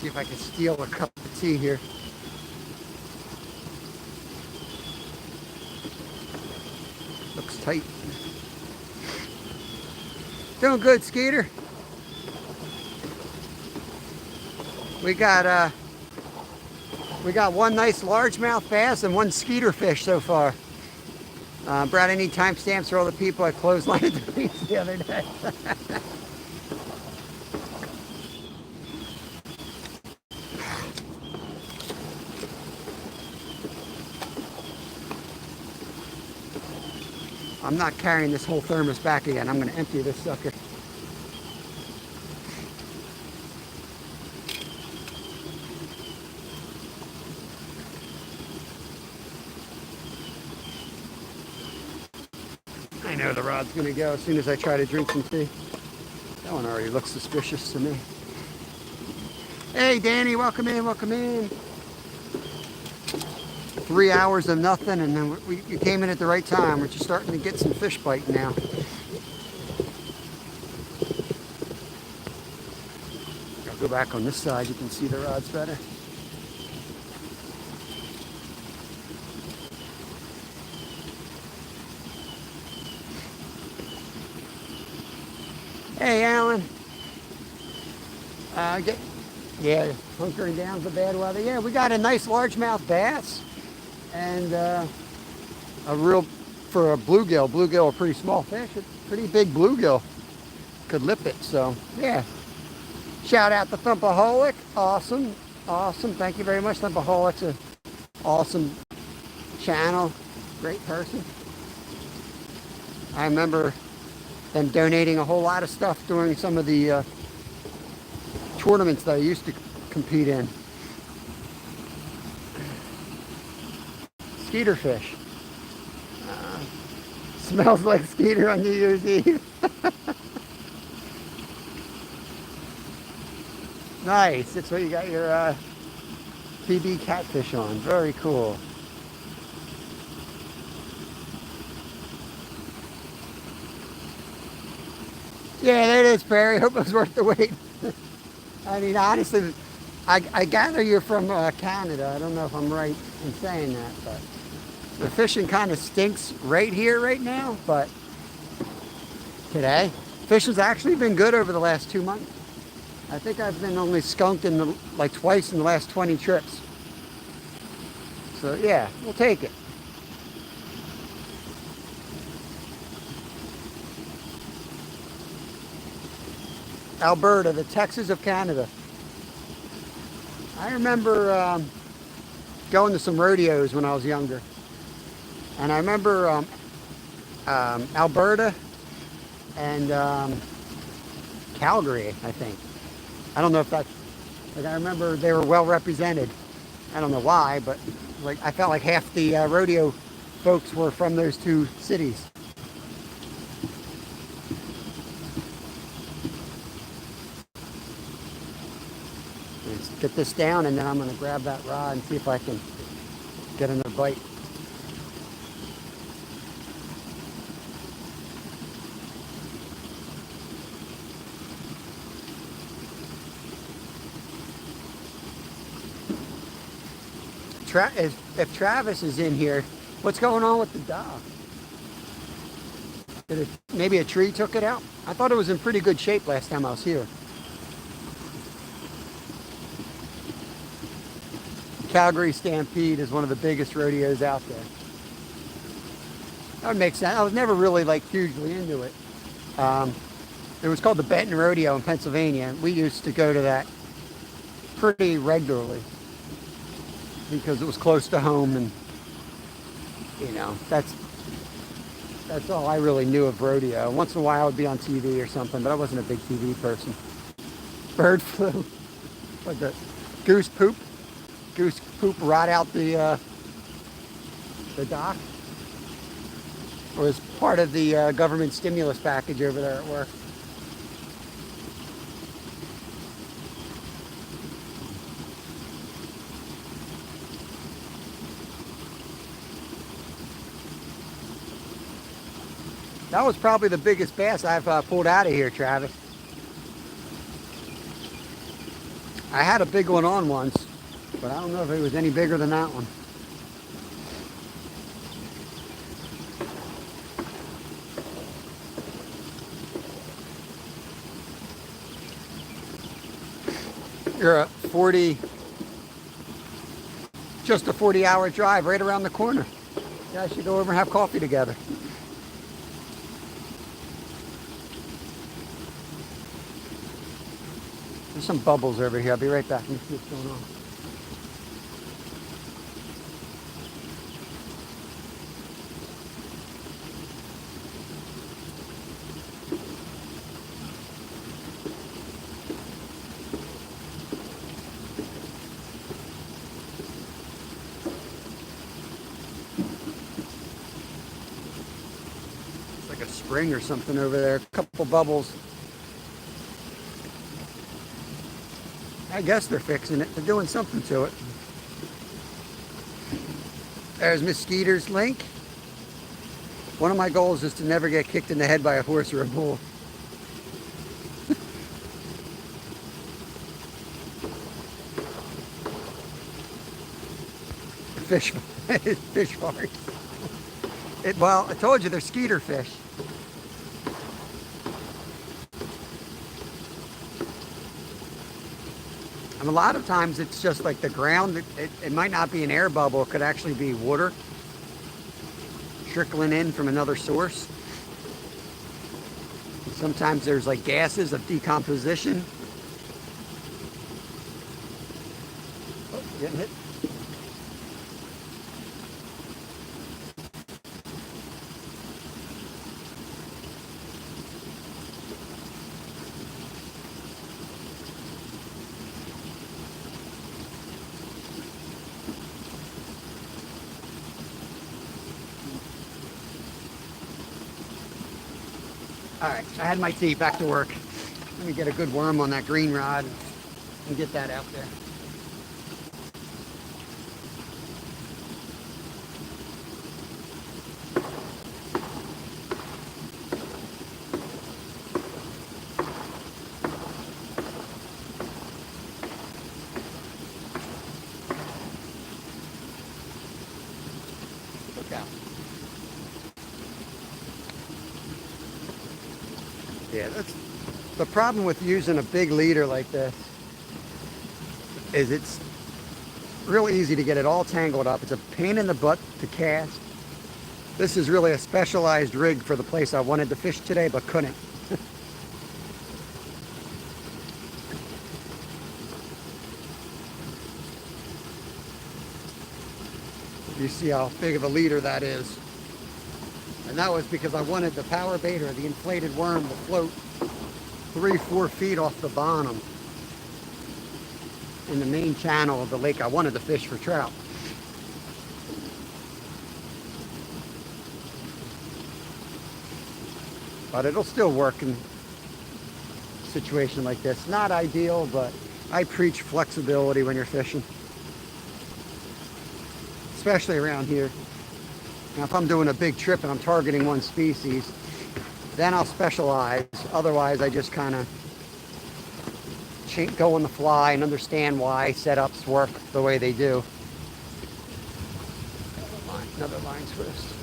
See if I can steal a cup of tea here. Looks tight. Doing good, Skeeter. We got one nice largemouth bass and one skeeter fish so far. Brad, I need timestamps for all the people I clotheslined the other day. I'm not carrying this whole thermos back again. I'm going to empty this sucker. I know the rod's going to go as soon as I try to drink some tea. That one already looks suspicious to me. Hey, Danny, welcome in, welcome in. 3 hours of nothing, and then you came in at the right time. We're just starting to get some fish biting now. I'll go back on this side. You can see the rods better. Hey, Alan. Yeah, hunkering down for bad weather. Yeah, we got a nice largemouth bass. And a real, for a bluegill. Bluegill, a pretty small fish. A pretty big bluegill could lip it. So, yeah. Shout out to Thumpaholic. Awesome. Awesome. Thank you very much. Thumpaholic's an awesome channel. Great person. I remember them donating a whole lot of stuff during some of the tournaments that I used to compete in. Skeeter fish. Smells like skeeter on New Year's Eve. Nice. That's what you got your PB catfish on. Very cool. Yeah, there it is, Perry. Hope it was worth the wait. I mean, honestly, I gather you're from Canada. I don't know if I'm right in saying that, but the fishing kind of stinks right here right now, but today, fishing's actually been good over the last 2 months. I think I've been only skunked like twice in the last 20 trips. So yeah, we'll take it. Alberta, the Texas of Canada. I remember going to some rodeos when I was younger. And I remember Alberta and Calgary, I think. I don't know if that's, like, I remember they were well represented. I don't know why, but like I felt like half the rodeo folks were from those two cities. Let's get this down, and then I'm going to grab that rod and see if I can get another bite. If Travis is in here, what's going on with the dock? Maybe a tree took it out? I thought it was in pretty good shape last time I was here. Calgary Stampede is one of the biggest rodeos out there. That would make sense. I was never really like hugely into it. It was called the Benton Rodeo in Pennsylvania. We used to go to that pretty regularly because it was close to home, and you know, that's all I really knew of rodeo. Once in a while I would be on TV or something, but I wasn't a big TV person. Bird flu. Like the goose poop. Goose poop rot out the dock. Or was part of the government stimulus package over there at work. That was probably the biggest bass I've pulled out of here, Travis. I had a big one on once, but I don't know if it was any bigger than that one. You're a 40, just a 40-hour drive right around the corner. You guys should go over and have coffee together. There's some bubbles over here. I'll be right back. Let me see what's going on. It's like a spring or something over there. A couple bubbles. I guess they're fixing it. They're doing something to it. There's Miss Skeeter's link. One of my goals is to never get kicked in the head by a horse or a bull. Fish bars. Well, I told you they're skeeter fish. And a lot of times it's just like the ground. It might not be an air bubble. It could actually be water trickling in from another source. Sometimes there's like gases of decomposition. Oh, getting hit. All right, I had my tea, back to work. Let me get a good worm on that green rod and get that out there. Look out. Yeah, that's the problem with using a big leader like this, is it's real easy to get it all tangled up. It's a pain in the butt to cast. This is really a specialized rig for the place I wanted to fish today but couldn't. You see how big of a leader that is. And that was because I wanted the power bait or the inflated worm to float 3-4 feet off the bottom in the main channel of the lake I wanted to fish for trout. But it'll still work in a situation like this. Not ideal, but I preach flexibility when you're fishing, especially around here. Now, if I'm doing a big trip and I'm targeting one species, then I'll specialize. Otherwise, I just kind of go on the fly and understand why setups work the way they do. Another line twist.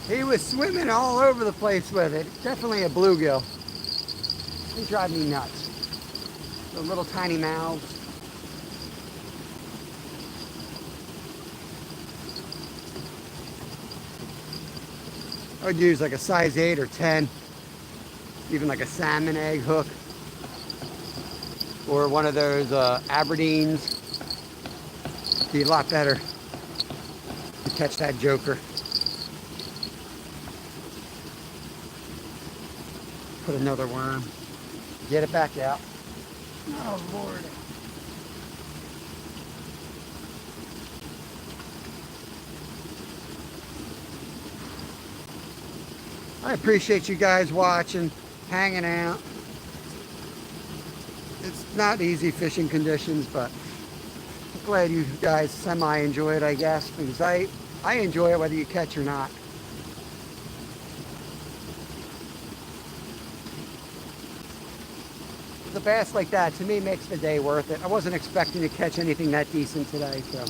He was swimming all over the place with it. Definitely a bluegill. They drive me nuts. The little tiny mouths. I would use like a size 8 or 10, even like a salmon egg hook, or one of those Aberdeens. Be a lot better to catch that joker. Put another worm. Get it back out. Oh, Lord. I appreciate you guys watching, hanging out. It's not easy fishing conditions, but I'm glad you guys semi-enjoy it, I guess, because I enjoy it whether you catch or not. The bass like that, to me, makes the day worth it. I wasn't expecting to catch anything that decent today, so I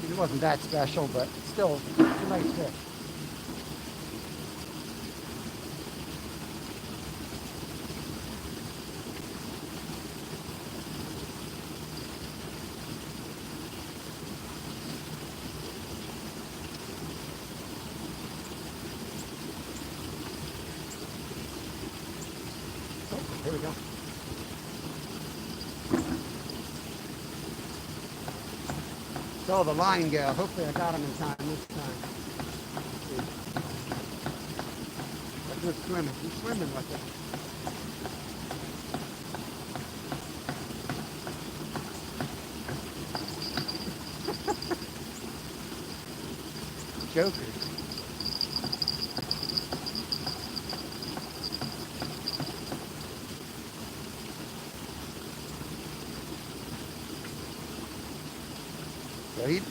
mean, it wasn't that special, but still, it's a nice fish. Here we go. So the line go. Hopefully I got him in time this time. Let's go swimming. He's swimming with it. Jokers. So he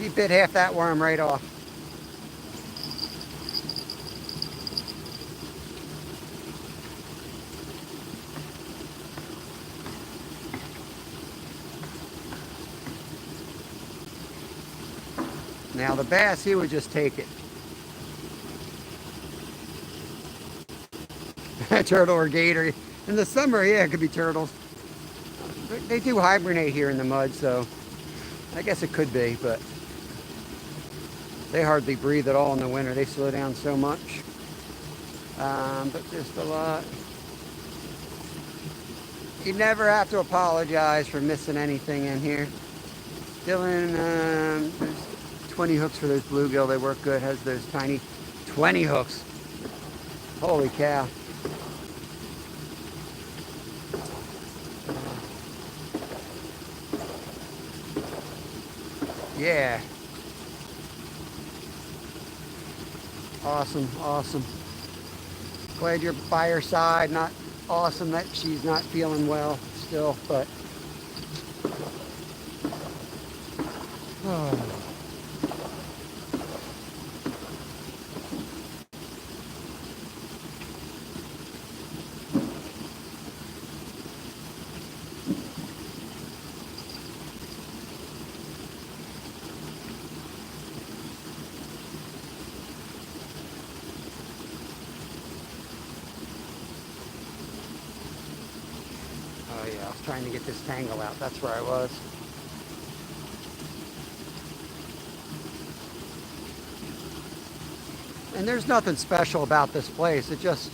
bit half that worm right off. Now the bass, he would just take it. Turtle or gator. In the summer, yeah, it could be turtles. They do hibernate here in the mud, so I guess it could be, but they hardly breathe at all in the winter. They slow down so much. But just a lot. You never have to apologize for missing anything in here. Dylan, there's 20 hooks for those bluegill. They work good. Has those tiny 20 hooks. Holy cow. Yeah. Awesome, awesome. Glad you're by her side. Not awesome that she's not feeling well still, but oh. Oh yeah, I was trying to get this tangle out. That's where I was. And there's nothing special about this place. It just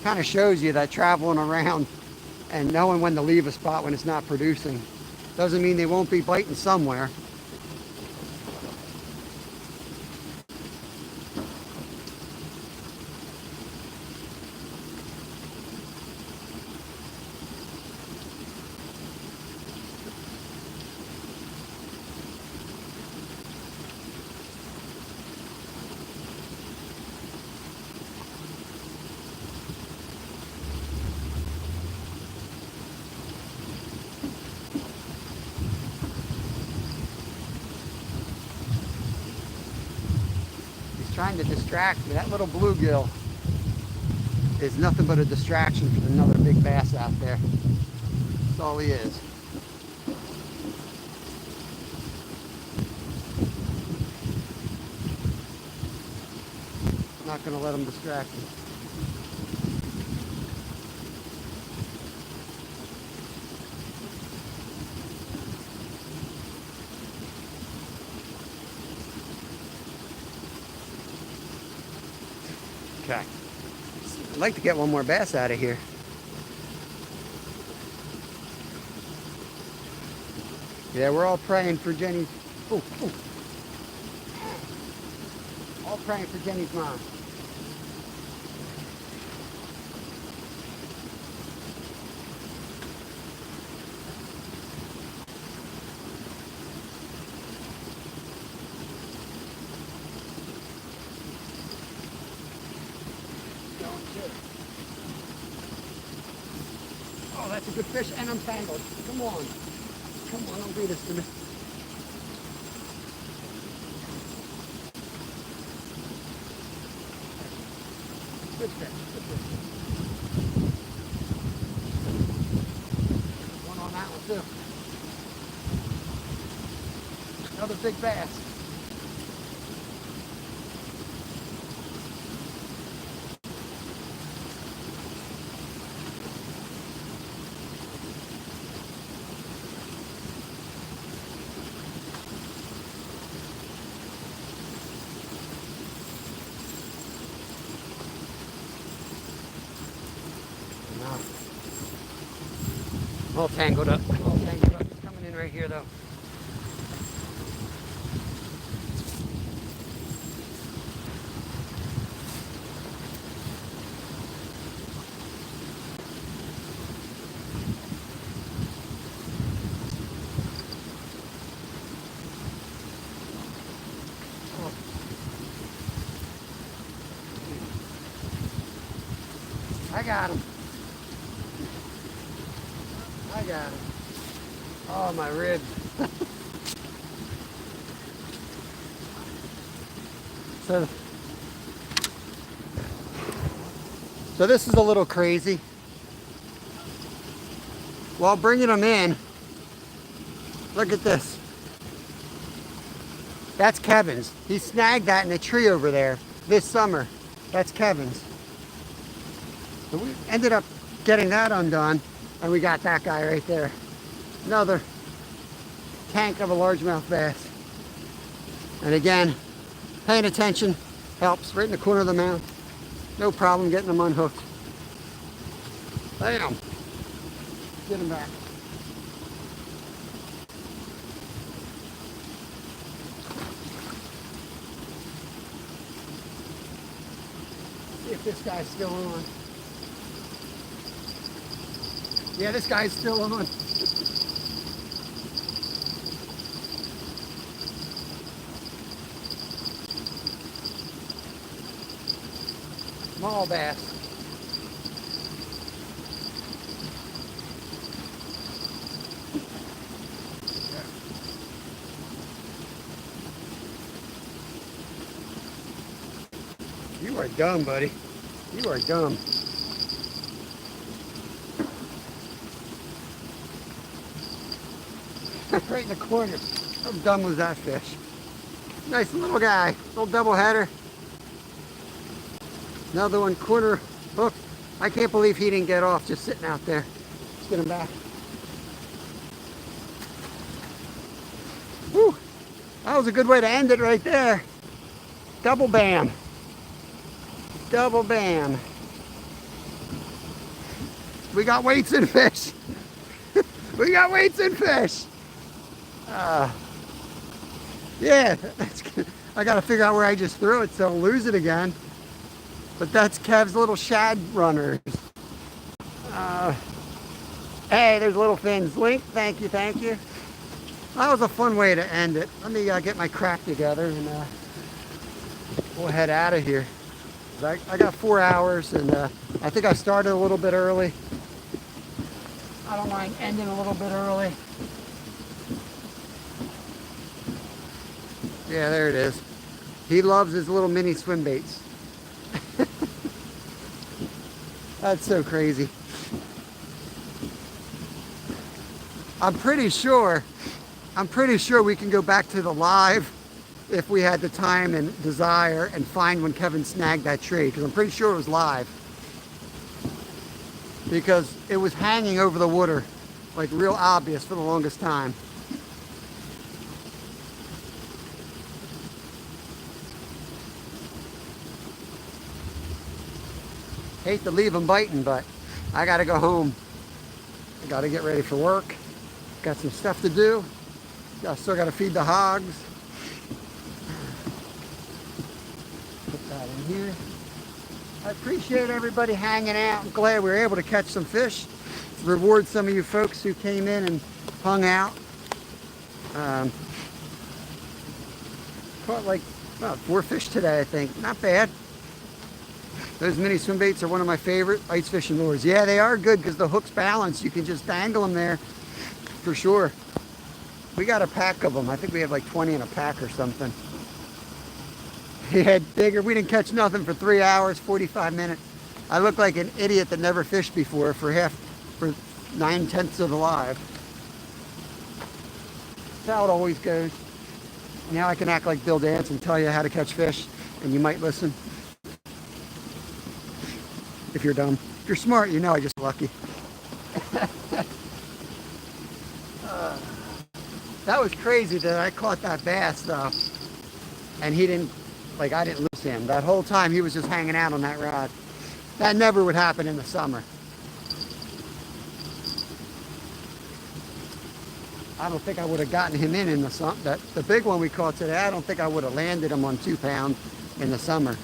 kind of shows you that traveling around and knowing when to leave a spot when it's not producing doesn't mean they won't be biting somewhere. Trying to distract me. That little bluegill is nothing but a distraction for another big bass out there. That's all he is. Not going to let him distract me. Okay. I'd like to get one more bass out of here. Yeah, we're all praying for Jenny's. Ooh, ooh. All praying for Jenny's mom. Oh, that's a good fish, and I'm tangled. Come on. Come on, don't do this to me. Good fish, good fish. One on that one too. Another big bass. All tangled up. All tangled up. It's coming in right here though. Oh. I got him. I got it. Oh, my ribs. So this is a little crazy. While bringing them in, look at this. That's Kevin's. He snagged that in a tree over there this summer. That's Kevin's. So we ended up getting that undone. And we got that guy right there. Another tank of a largemouth bass. And again, paying attention helps. Right in the corner of the mouth. No problem getting them unhooked. Bam. Get him back. See if this guy's still on. Yeah, this guy's still on. Small bass. You are dumb, buddy. You are dumb. Right in the corner. How dumb was that fish? Nice little guy. Little double header. Another one, corner hook. I can't believe he didn't get off just sitting out there. Let's get him back. Woo! That was a good way to end it right there. Double bam. Double bam. We got weights and fish. We got weights and fish. Yeah, that's good. I gotta figure out where I just threw it so I'll lose it again. But that's Kev's little shad runners. Hey, there's little fins. Link, thank you, thank you. That was a fun way to end it. Let me get my crap together and we'll head out of here. I got 4 hours and I think I started a little bit early. I don't mind ending a little bit early. Yeah, there it is. He loves his little mini swim baits. That's so crazy. I'm pretty sure we can go back to the live if we had the time and desire and find when Kevin snagged that tree, because I'm pretty sure it was live. Because it was hanging over the water, like real obvious for the longest time. Hate to leave them biting, but I gotta go home. I gotta get ready for work. Got some stuff to do. Still gotta feed the hogs. Put that in here. I appreciate everybody hanging out. I'm glad we were able to catch some fish. Reward some of you folks who came in and hung out. Caught like 4 fish today, I think. Not bad. Those mini swim baits are one of my favorite ice fishing lures. Yeah, they are good because the hook's balanced. You can just dangle them there for sure. We got a pack of them. I think we have like 20 in a pack or something. He had bigger. We didn't catch nothing for 3 hours, 45 minutes. I look like an idiot that never fished before for 9/10 of the live. That's how it always goes. Now I can act like Bill Dance and tell you how to catch fish, and you might listen. If you're dumb. If you're smart, you know I just lucky. That was crazy that I caught that bass though, and he didn't, like I didn't lose him. That whole time he was just hanging out on that rod. That never would happen in the summer. I don't think I would have gotten him in the summer. The big one we caught today, I don't think I would have landed him on 2 pound in the summer.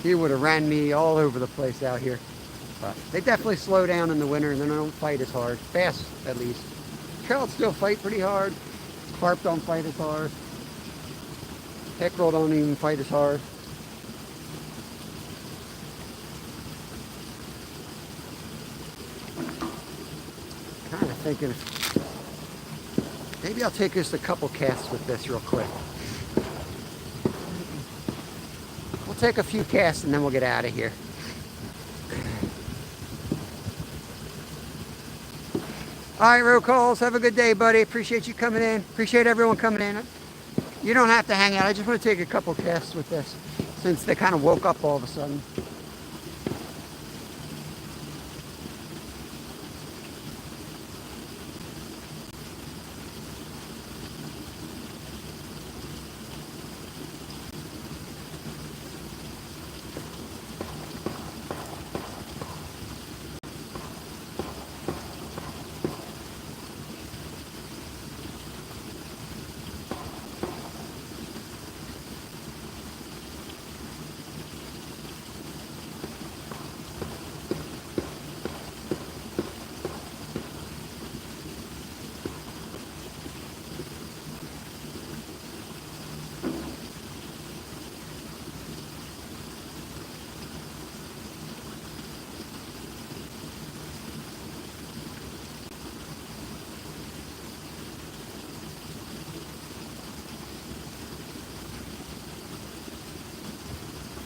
He would have ran me all over the place out here. But they definitely slow down in the winter and they don't fight as hard. Bass, at least. Trout still fight pretty hard. Carp don't fight as hard. Pickerel don't even fight as hard. Kind of thinking, maybe I'll take just a couple casts with this real quick. We'll take a few casts and then we'll get out of here. All right, roll calls. Have a good day, buddy. Appreciate you coming in. Appreciate everyone coming in. You don't have to hang out. I just want to take a couple casts with this since they kind of woke up all of a sudden.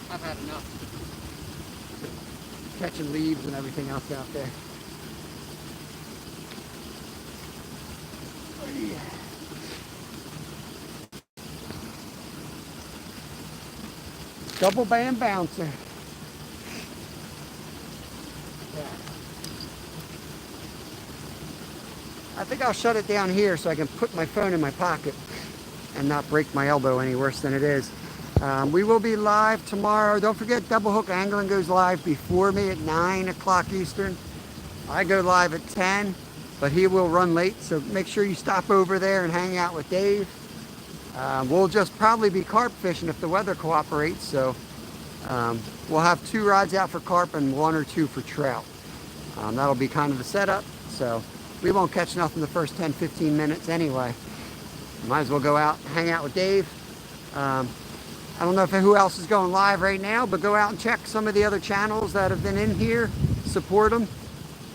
I've had enough catching leaves and everything else out there. Double band bouncer. Yeah. I think I'll shut it down here so I can put my phone in my pocket and not break my elbow any worse than it is. We will be live tomorrow. Don't forget, Double Hook Angling goes live before me at 9 o'clock Eastern. I go live at 10, but he will run late, so make sure you stop over there and hang out with Dave. We'll just probably be carp fishing if the weather cooperates, so we'll have 2 rods out for carp and 1 or 2 for trout. That'll be kind of the setup, so we won't catch nothing the first 10-15 minutes anyway. Might as well go out and hang out with Dave. I don't know who else is going live right now, but go out and check some of the other channels that have been in here. Support them.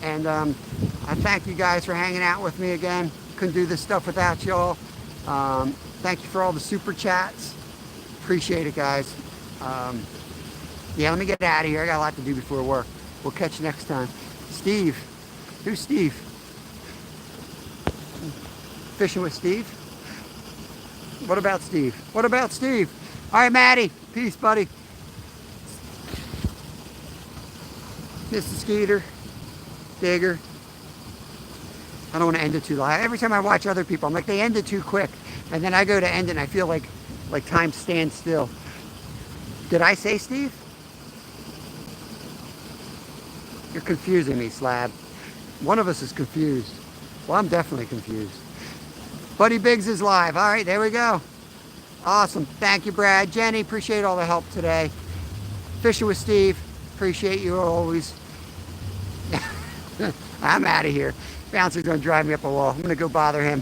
And I thank you guys for hanging out with me again. Couldn't do this stuff without y'all. Thank you for all the super chats. Appreciate it, guys. Yeah, let me get out of here. I got a lot to do before work. We'll catch you next time. Steve. Who's Steve? Fishing with Steve? What about Steve? What about Steve? All right, Maddie. Peace, buddy. Mr. Skeeter. Digger. I don't want to end it too long. Every time I watch other people, I'm like, they end it too quick. And then I go to end it and I feel like time stands still. Did I say Steve? You're confusing me, Slab. One of us is confused. Well, I'm definitely confused. Buddy Biggs is live. All right, there we go. Awesome. Thank you, Brad. Jenny, appreciate all the help today. Fishing with Steve. Appreciate you always. I'm out of here. Bouncer's going to drive me up a wall. I'm going to go bother him.